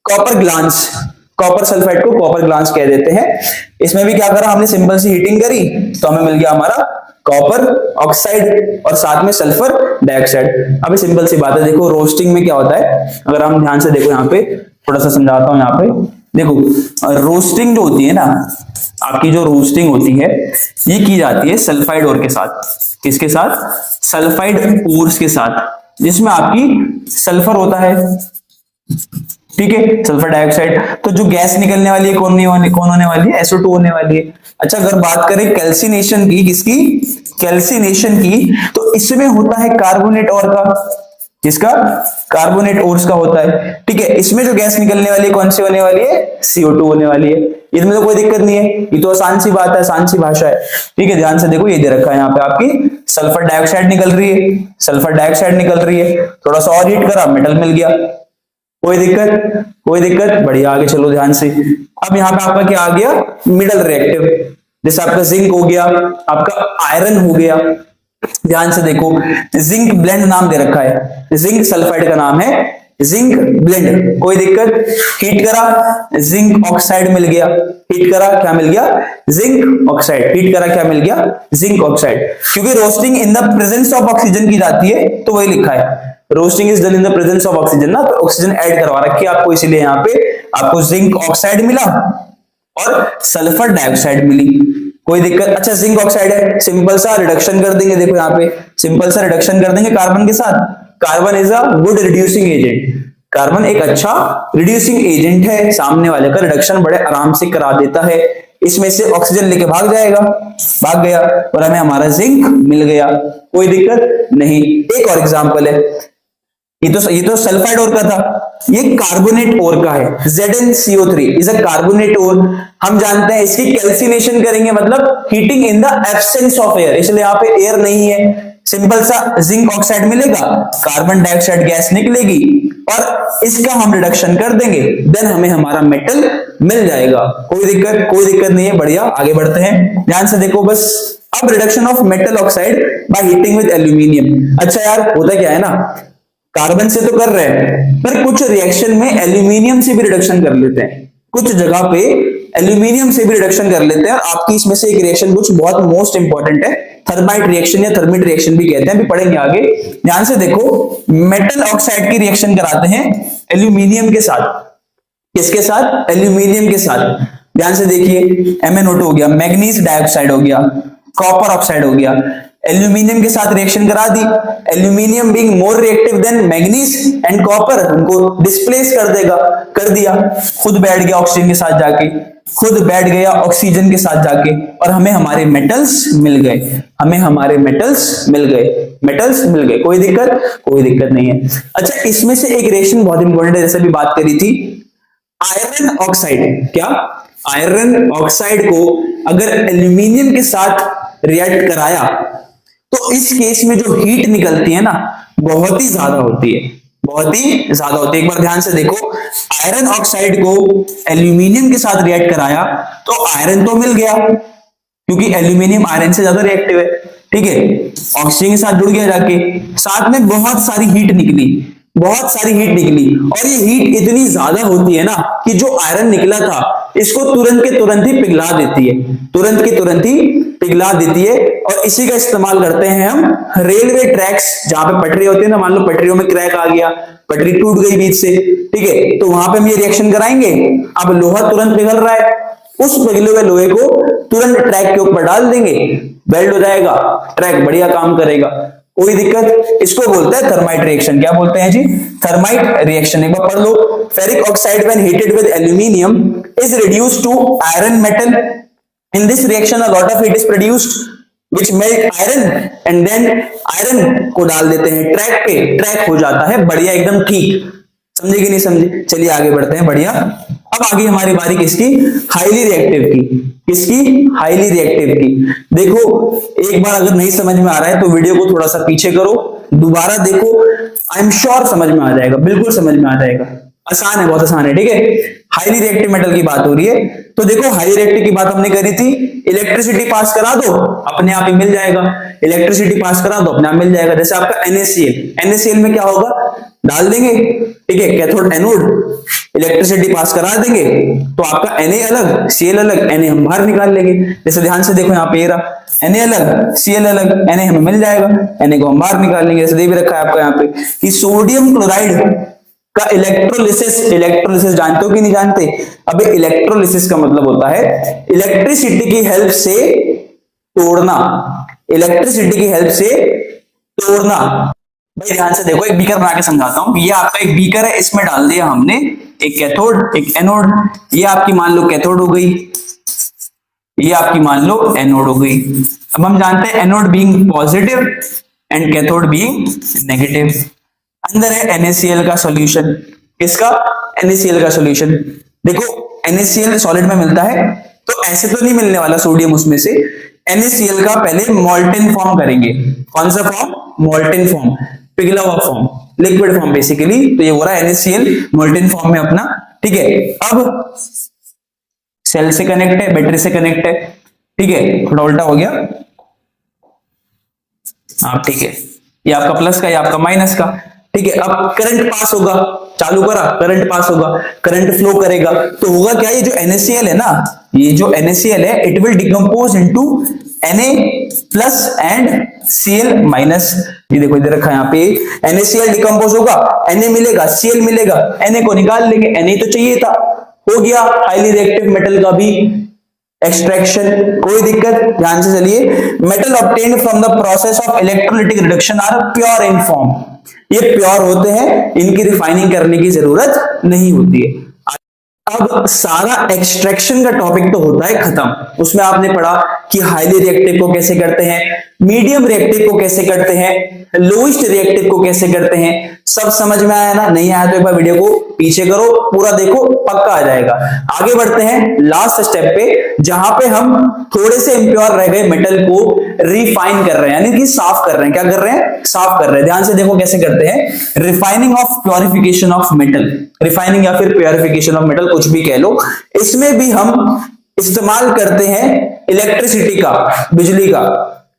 कॉपर ग्लांस, कॉपर सल्फाइड को कॉपर ग्लांस कह देते हैं। इसमें भी क्या करा हमने, सिंपल सी हीटिंग करी तो हमें मिल गया हमारा कॉपर ऑक्साइड और साथ में सल्फर डाइऑक्साइड। अभी सिंपल सी बात है, देखो रोस्टिंग में क्या होता है, अगर हम ध्यान से देखो यहाँ पे, थोड़ा सा समझाता हूँ यहाँ पे। देखो रोस्टिंग जो होती है ना, आपकी जो रोस्टिंग होती है ये की जाती है सल्फाइड ओर के साथ। किसके साथ? सल्फाइड ओर्स के साथ, जिसमें आपकी सल्फर होता है, ठीक है, सल्फर डाइऑक्साइड। तो जो गैस निकलने वाली है कौन होने वाली है? SO2 होने वाली है। अच्छा अगर बात करें कैल्सिनेशन की, किसकी? कैल्सिनेशन की, तो इसमें होता है कार्बोनेट ओर का, किसका? कार्बोनेट ओर्स का होता है, ठीक है। इसमें जो गैस निकलने वाली है कौन सी होने वाली है? CO2 होने वाली है। इसमें तो कोई दिक्कत नहीं है, ये तो आसान सी बात है, आसान सी भाषा है, ठीक है। ध्यान से देखो, ये दे रखा है यहाँ पे आपकी सल्फर डाइऑक्साइड निकल रही है, सल्फर डाइऑक्साइड निकल रही है, थोड़ा सा और हीट करा, मेटल मिल गया, कोई दिक्कत? कोई दिक्कत? बढ़िया, आगे चलो ध्यान से। अब यहाँ पे आपका क्या आ गया? मिडल रिएक्टिव, जैसे आपका जिंक हो गया, आपका आयरन हो गया। ध्यान से देखो, जिंक ब्लेंड नाम दे रखा है, जिंक सल्फाइड का नाम है जिंक ब्लेंड, कोई दिक्कत? हीट करा, जिंक ऑक्साइड मिल गया, हीट करा, क्या मिल गया? जिंक ऑक्साइड, हीट करा, क्या मिल गया? Zinc oxide. क्योंकि roasting in the presence of oxygen की जाती है, तो वही लिखा है, roasting is done in the presence of oxygen ना, तो ऑक्सीजन ऐड करवा रखी है आपको, इसीलिए यहाँ पे आपको जिंक ऑक्साइड मिला और सल्फर डाइऑक्साइड मिली, कोई दिक्कत? अच्छा जिंक ऑक्साइड है, सिंपल सा रिडक्शन कर देंगे, देखो यहाँ पे सिंपल सा रिडक्शन कर देंगे कार्बन के साथ। Carbon is a good reducing agent, carbon एक अच्छा रिड्यूसिंग एजेंट है, सामने वाले का रिडक्शन बड़े आराम से करा देता है। इसमें से ऑक्सीजन लेके भाग जाएगा, भाग गया और हमें हमारा जिंक मिल गया, कोई दिक्कत नहीं। एक और एग्जांपल है, ये तो सल्फाइड ओर का था, ये कार्बोनेट ओर का है। ZnCO3 इज अ कार्बोनेट ओर। हम जानते हैं इसकी कैल्सिनेशन करेंगे मतलब heating in the absence of air, इसलिए यहाँ पे एयर नहीं है। सिंपल सा जिंक ऑक्साइड मिलेगा, कार्बन डाइऑक्साइड गैस निकलेगी और इसका हम रिडक्शन कर देंगे, देन हमें हमारा मेटल मिल जाएगा, कोई दिक्कत? कोई दिक्कत नहीं है। बढ़िया, आगे बढ़ते हैं, ध्यान से देखो बस। अब reduction of metal oxide by heating with aluminium. अच्छा यार, होता क्या है ना, कार्बन से तो कर रहे हैं, पर कुछ रिएक्शन में एल्यूमिनियम से भी रिडक्शन कर लेते हैं, कुछ जगह पे एल्यूमिनियम से भी रिडक्शन कर लेते हैं। और आपकी इसमें से एक रिएक्शन कुछ बहुत मोस्ट इंपॉर्टेंट है, थर्माइट रिएक्शन या थर्मिट रिएक्शन भी कहते हैं, अभी पढ़ेंगे आगे। ध्यान से देखो, मेटल ऑक्साइड की रिएक्शन कराते हैं एल्यूमिनियम के साथ, किसके साथ? एल्यूमिनियम के साथ। ध्यान से देखिए, MnO2 हो गया, मैग्नीज डाइऑक्साइड हो गया, कॉपर ऑक्साइड हो गया, एल्यूमिनियम के साथ रिएक्शन करा दी। Aluminium being more reactive than manganese and copper, उनको डिस्प्लेस कर देगा, कर दिया, खुद बैठ गया ऑक्सीजन के साथ जाके, खुद बैठ गया ऑक्सीजन के साथ जाके, और हमें हमारे मेटल्स मिल गए, हमें हमारे मेटल्स मिल गए, मेटल्स मिल गए, कोई दिक्कत? कोई दिक्कत नहीं है। अच्छा इसमें से एक रिएक्शन बहुत इंपॉर्टेंट है, जैसे भी बात करी थी, आयरन ऑक्साइड। क्या? आयरन ऑक्साइड को अगर एल्यूमिनियम के साथ रिएक्ट कराया तो इस केस में जो हीट निकलती है ना, बहुत ही ज्यादा होती है, बहुत ही ज्यादा होती है। एक बार ध्यान से देखो, आयरन ऑक्साइड को एल्यूमिनियम के साथ रिएक्ट कराया तो आयरन तो मिल गया, क्योंकि एल्यूमिनियम आयरन से ज्यादा रिएक्टिव है, ठीक है, ऑक्सीजन के साथ जुड़ गया जाके, साथ में बहुत सारी हीट निकली, बहुत सारी हीट निकली, और ये हीट इतनी ज्यादा होती है ना कि जो आयरन निकला था इसको तुरंत के तुरंत ही पिघला देती है, तुरंत के तुरंत ही पिघला देती है। और इसी का इस्तेमाल करते हैं हम रेलवे ट्रैक्स, जहां पे पटरी होती है ना, मान लो पटरियों में क्रैक आ गया, पटरी टूट गई बीच से, ठीक है, तो वहां पे हम ये रिएक्शन कराएंगे। अब लोहा तुरंत पिघल रहा है, उस पिघले हुए लोहे को तुरंत ट्रैक के ऊपर डाल देंगे, वेल्ड हो जाएगा, ट्रैक बढ़िया काम करेगा, कोई दिक्कत? इसको बोलते हैं थर्माइट रिएक्शन। क्या बोलते हैं जी? Thermite reaction. एक बार पढ़ लो, ferric oxide when heated with aluminium is reduced to iron metal, In this reaction a lot of heat is produced which melt iron and then iron को डाल देते हैं ट्रैक पे, ट्रैक हो जाता है बढ़िया एकदम ठीक। समझे कि नहीं समझे? चलिए आगे बढ़ते हैं। बढ़िया। अब आगे हमारी बारी किसकी? हाईली रिएक्टिव की। किसकी? हाईली रिएक्टिव की। देखो एक बार अगर नहीं समझ में आ रहा है तो वीडियो को थोड़ा सा पीछे करो, दोबारा देखो, आई एम श्योर समझ में आ जाएगा, बिल्कुल समझ में आ जाएगा। आसान है, बहुत आसान है, ठीक है। हाईली रिएक्टिव मेटल की बात हो रही है तो देखो हाईली रिएक्टिव की बात हमने करी थी, इलेक्ट्रिसिटी पास करा दो अपने आप ही मिल जाएगा, इलेक्ट्रिसिटी पास करा दो अपने आप मिल जाएगा। जैसे आपका NaCl, NaCl में क्या होगा? डाल देंगे, ठीक है, कैथोड एनोड, इलेक्ट्रिसिटी पास करा देंगे तो आपका Na अलग Cl अलग, Na हम बाहर निकाल लेंगे। जैसे ध्यान से देखो यहाँ पे Na अलग Cl अलग, Na हमें मिल जाएगा, Na को हम बाहर निकाल लेंगे। जैसे दे भी रखा है आपका यहाँ पे कि सोडियम क्लोराइड का इलेक्ट्रोलिसिस, इलेक्ट्रोलिसिस जानते हो कि नहीं जानते? अबे इलेक्ट्रोलिसिस का मतलब होता है इलेक्ट्रिसिटी की हेल्प से तोड़ना, इलेक्ट्रिसिटी की हेल्प से तोड़ना। भाई ध्यान से देखो, एक बीकर बना के समझाता हूं। ये आपका एक बीकर है, इसमें डाल दिया हमने एक कैथोड एक एनोड, ये आपकी मान लो कैथोड हो गई, ये आपकी मान लो एनोड हो गई। अब हम जानते हैं anode being positive and cathode being negative. अंदर है NaCl का सॉल्यूशन, किसका? NaCl का सॉल्यूशन। देखो NaCl सॉलिड में मिलता है तो ऐसे तो नहीं मिलने वाला सोडियम उसमें से, NaCl का पहले मोल्टेन फॉर्म करेंगे। कौन सा फॉर्म? मोल्टेन फॉर्म, पिघला हुआ फॉर्म, लिक्विड फॉर्म बेसिकली। तो ये हो रहा है NaCl मोल्टेन फॉर्म में अपना, ठीक है। अब सेल से कनेक्ट है, बैटरी से कनेक्ट है, ठीक है, थोड़ा उल्टा हो गया, हाँ ठीक है, ये आपका प्लस का, ये आपका माइनस का, ठीक है। अब करंट पास होगा, चालू करा, करंट पास होगा, करंट फ्लो करेगा तो होगा क्या? ये जो NaCl है ना, ये जो NaCl है it will decompose into Na plus and Cl minus. ये देखो इधर रखा है यहाँ पे, NaCl डिकम्पोज होगा, Na मिलेगा, Cl मिलेगा, Na को निकाल लेंगे, Na तो चाहिए था, हो गया हाईली रिएक्टिव मेटल का भी एक्सट्रैक्शन, कोई दिक्कत? ध्यान से चलिए। Metal obtained from the process of electrolytic reduction are pure in form, ये प्योर होते हैं, इनकी रिफाइनिंग करने की जरूरत नहीं होती है। अब सारा एक्सट्रैक्शन का टॉपिक तो होता है खत्म। उसमें आपने पढ़ा कि हाईली रिएक्टिव को कैसे करते हैं, मीडियम रिएक्टिव को कैसे करते हैं, लोएस्ट रिएक्टिव को कैसे करते हैं, सब समझ में आया ना? नहीं आया तो एक बार वीडियो को पीछे करो, पूरा देखो, पक्का आ जाएगा। आगे बढ़ते हैं लास्ट स्टेप पे, जहां पे हम थोड़े से इंप्योर रह गए मेटल को रिफाइन कर रहे हैं, यानी कि साफ कर रहे हैं। क्या कर रहे हैं? साफ कर रहे हैं। ध्यान से देखो कैसे करते हैं, refining of purification of metal, refining या फिर प्योरिफिकेशन ऑफ मेटल, कुछ भी कह लो। इसमें भी हम इस्तेमाल करते हैं इलेक्ट्रिसिटी का, बिजली का,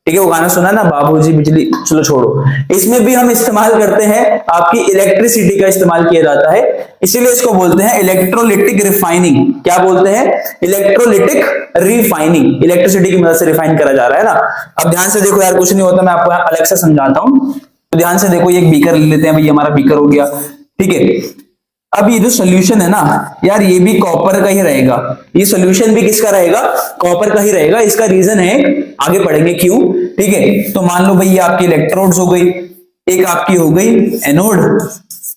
ठीक है। वो गाना सुना ना, बाबूजी बिजली, चलो छोड़ो। इसमें भी हम इस्तेमाल करते हैं, आपकी इलेक्ट्रिसिटी का इस्तेमाल किया जाता है, इसीलिए इसको बोलते हैं इलेक्ट्रोलिटिक रिफाइनिंग। क्या बोलते हैं? Electrolytic refining. इलेक्ट्रिसिटी की मदद से रिफाइन करा जा रहा है ना। अब ध्यान से देखो यार, कुछ नहीं होता, मैं आपको अलग से समझाता हूं। तो ध्यान से देखो, ये एक बीकर ले लेते हैं, भाई हमारा बीकर हो गया, ठीक है। अब ये जो सोल्यूशन है ना यार, ये भी कॉपर का ही रहेगा, ये सोल्यूशन भी किसका रहेगा? कॉपर का ही रहेगा। इसका रीजन है, आगे पढ़ेंगे क्यों, ठीक है। तो मान लो भाई ये आपकी इलेक्ट्रोड्स हो गई, एक आपकी हो गई एनोड,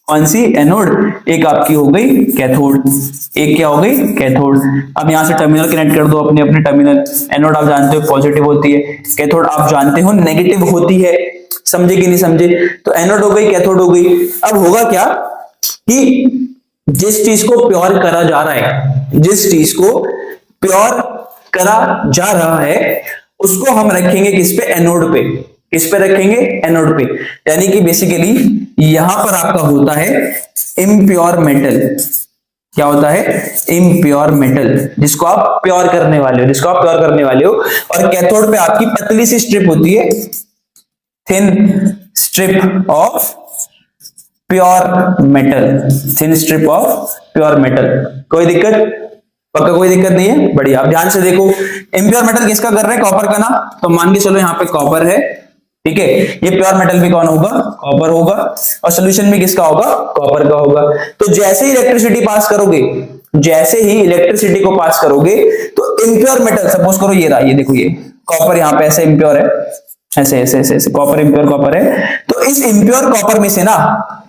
कौन सी? एनोड। एक आपकी हो गई कैथोड, एक क्या हो गई? कैथोड। अब यहां से टर्मिनल कनेक्ट कर दो अपने अपने टर्मिनल। एनोड आप जानते हो पॉजिटिव होती है, कैथोड आप जानते हो नेगेटिव होती है। समझे कि नहीं समझे? तो एनोड हो गई, कैथोड हो गई। अब होगा क्या कि जिस चीज को प्योर करा जा रहा है, जिस चीज को प्योर करा जा रहा है, उसको हम रखेंगे किस पे? एनोड पे। किस पे रखेंगे? एनोड पे। यानी कि बेसिकली यहां पर आपका होता है इम्प्योर मेटल। क्या होता है? इम्प्योर मेटल, जिसको आप प्योर करने वाले हो, जिसको आप प्योर करने वाले हो। और कैथोड पे आपकी पतली सी स्ट्रिप होती है, thin strip of pure metal, thin strip of pure metal. कोई दिक्कत? पक्का कोई दिक्कत नहीं है? बढ़िया। अब ध्यान से देखो, इम्प्योर मेटल किसका कर रहे हैं? कॉपर का ना। तो मान के चलो यहाँ पे कॉपर है, ठीक है। ये प्योर मेटल भी कौन होगा? कॉपर होगा। और सोल्यूशन भी किसका होगा? कॉपर का होगा। तो जैसे ही इलेक्ट्रिसिटी पास करोगे, जैसे ही इलेक्ट्रिसिटी को पास करोगे, तो इम्प्योर मेटल, सपोज करो ये रहा, ये देखो ये कॉपर यहाँ पे ऐसे इम्प्योर है, ऐसे ऐसे ऐसे ऐसे कॉपर इम्प्योर कॉपर है। तो इस इम्प्योर कॉपर में से ना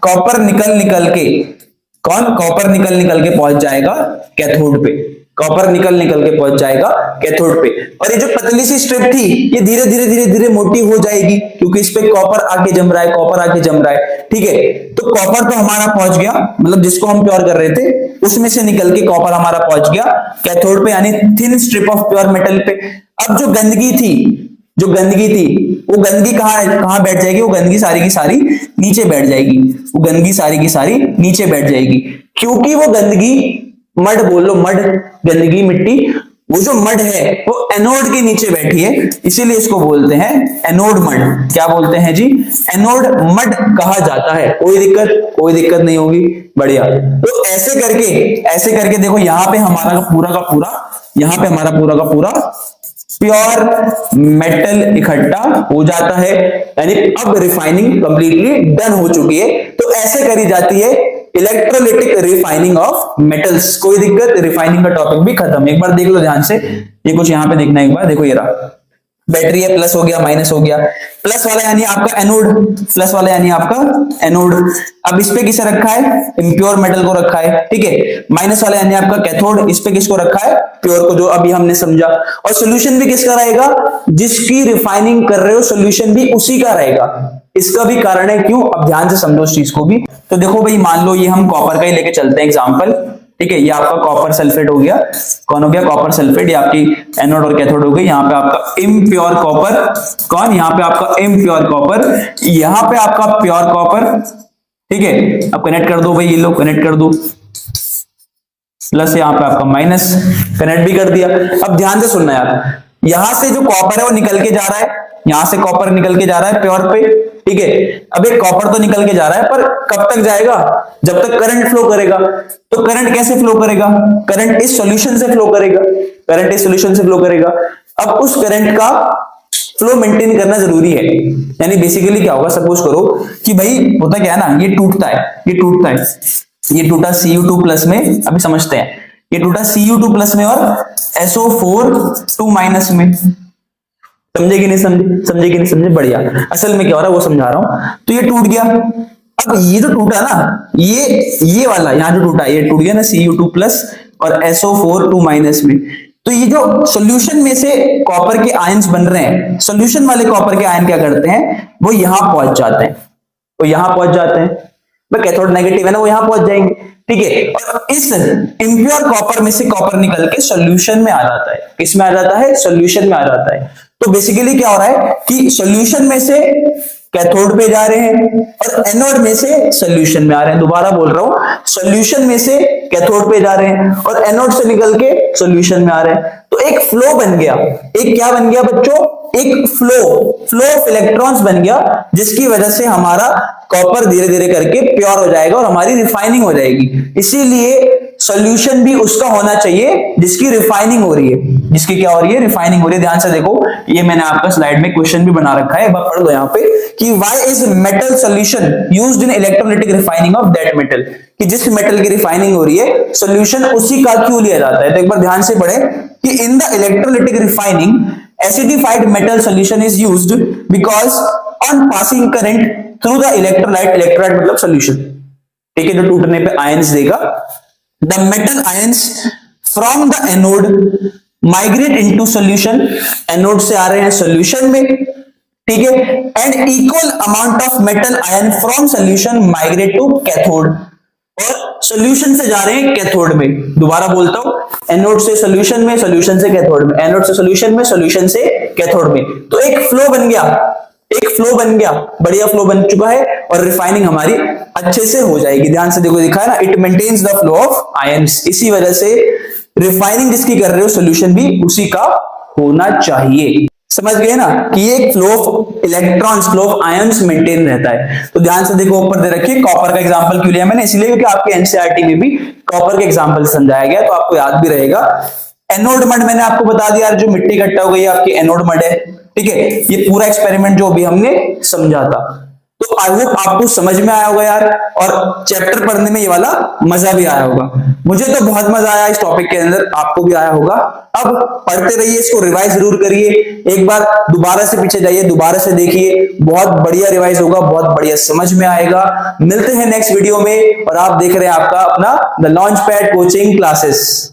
कॉपर निकल निकल के, कौन? कॉपर निकल निकल के पहुंच जाएगा कैथोड पे। कॉपर निकल के पहुंच जाएगा कैथोड पे। और ये जो पतली सी स्ट्रिप थी ये धीरे धीरे धीरे धीरे मोटी हो जाएगी क्योंकि इस पे कॉपर आके जम रहा है, कॉपर आके जम रहा है, ठीक है। तो कॉपर तो हमारा पहुंच गया, मतलब जिसको हम प्योर कर रहे थे उसमें से निकल के कॉपर हमारा पहुंच गया कैथोड पे, यानी thin strip of pure metal पे। अब जो गंदगी थी वो गंदगी कहां बैठ जाएगी? वो गंदगी सारी की सारी नीचे बैठ जाएगी, वो गंदगी सारी की सारी नीचे बैठ जाएगी, क्योंकि वो गंदगी, मड बोल लो, मड, गंदगी, मिट्टी, वो जो मड है वो एनोड के नीचे बैठी है, इसीलिए इसको बोलते हैं एनोड मड। क्या बोलते हैं जी? एनोड मड कहा जाता है। कोई दिक्कत नहीं होगी, बढ़िया। तो ऐसे करके देखो यहाँ पे हमारा पूरा का पूरा प्योर मेटल इकट्ठा हो जाता है, यानी अब रिफाइनिंग कंप्लीटली डन हो चुकी है। तो ऐसे करी जाती है इलेक्ट्रोलिटिक रिफाइनिंग ऑफ मेटल्स। कोई दिक्कत, रिफाइनिंग का टॉपिक भी खत्म। एक बार देख लो ध्यान से, ये कुछ यहां पे देखना है एक बार, देखो ये रहा बैटरी है, प्लस हो गया माइनस हो गया, प्लस वाला यानी आपका एनोड, प्लस वाला यानी आपका एनोड। अब इस पे किसे रखा है? इम्प्योर मेटल को रखा है, ठीक है। माइनस वाला यानी आपका कैथोड, इस पे किसको रखा है? प्योर को, जो अभी हमने समझा। और सोल्यूशन भी किसका रहेगा? जिसकी रिफाइनिंग कर रहे हो सोल्यूशन भी उसी का रहेगा। इसका भी कारण है, क्यों? अब ध्यान से समझो इस चीज को भी। तो देखो भाई, मान लो ये हम कॉपर का ही लेके चलते हैं एग्जांपल, ठीक है। ये आपका कॉपर सल्फेट हो गया, कौन हो गया? Copper sulphate. ये आपकी एनोड और कैथोड हो गई। यहाँ पे आपका इम्प्योर कॉपर, कौन? यहाँ पे आपका इम्प्योर कॉपर, यहाँ पे आपका प्योर कॉपर, ठीक है। अब कनेक्ट कर दो भाई, ये लोग कनेक्ट कर दो, प्लस यहाँ पे आपका माइनस, कनेक्ट भी कर दिया। अब ध्यान से सुनना यार, यहां से जो कॉपर है वो निकल के जा रहा है, यहां से कॉपर निकल के जा रहा है प्योर पे, ठीक है। अब एक कॉपर तो निकल के जा रहा है, पर कब तक जाएगा? जब तक करंट फ्लो करेगा। तो करंट कैसे फ्लो करेगा? करंट इस सॉल्यूशन से फ्लो करेगा, करंट इस सॉल्यूशन से फ्लो करेगा। अब उस करंट का फ्लो मेंटेन करना जरूरी है। यानी बेसिकली क्या होगा, सपोज करो कि भाई होता क्या है ना, ये टूटता है, ये टूटा Cu2 प्लस में, अभी समझते हैं, ये टूटा Cu2 प्लस में और SO4 2 माइनस में। समझे कि नहीं समझे? बढ़िया। असल में क्या हो रहा है वो समझा रहा हूं। तो ये टूट गया। अब ये जो टूटा ना, ये वाला यहां जो टूटा, ये टूट गया ना Cu2 प्लस और SO4 2 माइनस में। तो ये जो सॉल्यूशन में से कॉपर के आयंस बन रहे हैं, सॉल्यूशन वाले कॉपर के आयन क्या करते हैं? वो यहां पहुंच जाते हैं, कैथोड नेगेटिव है ना, वो यहां पहुंच जाएंगे, ठीक है। और इस इम्प्योर कॉपर में से कॉपर निकल के सॉल्यूशन में आ जाता है। किस में आ जाता है? सॉल्यूशन में आ जाता है। तो बेसिकली क्या हो रहा है कि सॉल्यूशन में से कैथोड पे जा रहे हैं और एनोड में से सॉल्यूशन में आ रहे हैं। दोबारा बोल रहा हूं, सॉल्यूशन में से कैथोड पे जा रहे हैं और एनोड से निकल के सॉल्यूशन में आ रहे हैं। तो एक फ्लो बन गया। एक क्या बन गया बच्चों? एक फ्लो ऑफ इलेक्ट्रॉन्स बन गया, जिसकी वजह से हमारा कॉपर धीरे धीरे करके प्योर हो जाएगा और हमारी रिफाइनिंग हो जाएगी। इसीलिए सॉल्यूशन भी उसका होना चाहिए जिसकी रिफाइनिंग हो रही है, जिसकी क्या हो रही है? रिफाइनिंग हो रही है। ध्यान से देखो, ये मैंने आपका स्लाइड में क्वेश्चन भी बना रखा है, एक बार पढ़ लो यहाँ पे कि why is metal solution used in electrolytic refining of that metal, कि जिस मेटल की रिफाइनिंग हो रही है सॉल्यूशन उसी का क्यों लिया जाता है। तो एक बार ध्यान से पढ़े कि in the electrolytic refining acidified metal solution is used because on passing current through the electrolyte मतलब solution, ठीक है, जो टूटने पे आयंस देगा, the metal ions from the anode migrate into solution, anode से आ रहे हैं सॉल्यूशन में, ठीक है, and equal amount of metal ion from solution migrate to cathode, और सॉल्यूशन से जा रहे हैं कैथोड में। दोबारा बोलता हूं, एनोड से सॉल्यूशन में, सॉल्यूशन से कैथोड में, एनोड से सॉल्यूशन में, सॉल्यूशन से कैथोड में। तो एक फ्लो बन गया, बढ़िया फ्लो बन चुका है और रिफाइनिंग हमारी अच्छे से हो जाएगी। ध्यान से देखो, दिखा है ना, it maintains the flow of ions. इसी वजह से रिफाइनिंग जिसकी कर रहे हो सॉल्यूशन भी उसी का होना चाहिए। समझ गए ना कि ये flow of electrons, flow of ions maintain रहता है। तो ध्यान से देखो, ऊपर दे रखिए कॉपर का एग्जांपल क्यों लिया मैंने, इसलिए क्योंकि आपके एनसीईआरटी में भी कॉपर के एग्जांपल समझाया गया, तो आपको याद भी रहेगा। एनोड मड मैंने आपको बता दिया, जो मिट्टी इकट्ठा हो गई है आपकी एनोड मड है, ठीक है। ये पूरा एक्सपेरिमेंट जो भी हमने समझा था, तो आई होप आपको समझ में आया होगा यार, और चैप्टर पढ़ने में ये वाला मजा भी आया होगा। मुझे तो बहुत मजा आया इस टॉपिक के अंदर, आपको भी आया होगा। अब पढ़ते रहिए, इसको रिवाइज जरूर करिए, एक बार दोबारा से पीछे जाइए, दोबारा से देखिए, बहुत बढ़िया रिवाइज होगा, बहुत बढ़िया समझ में आएगा। मिलते हैं नेक्स्ट वीडियो में, और आप देख रहे हैं आपका अपना the launch pad coaching classes.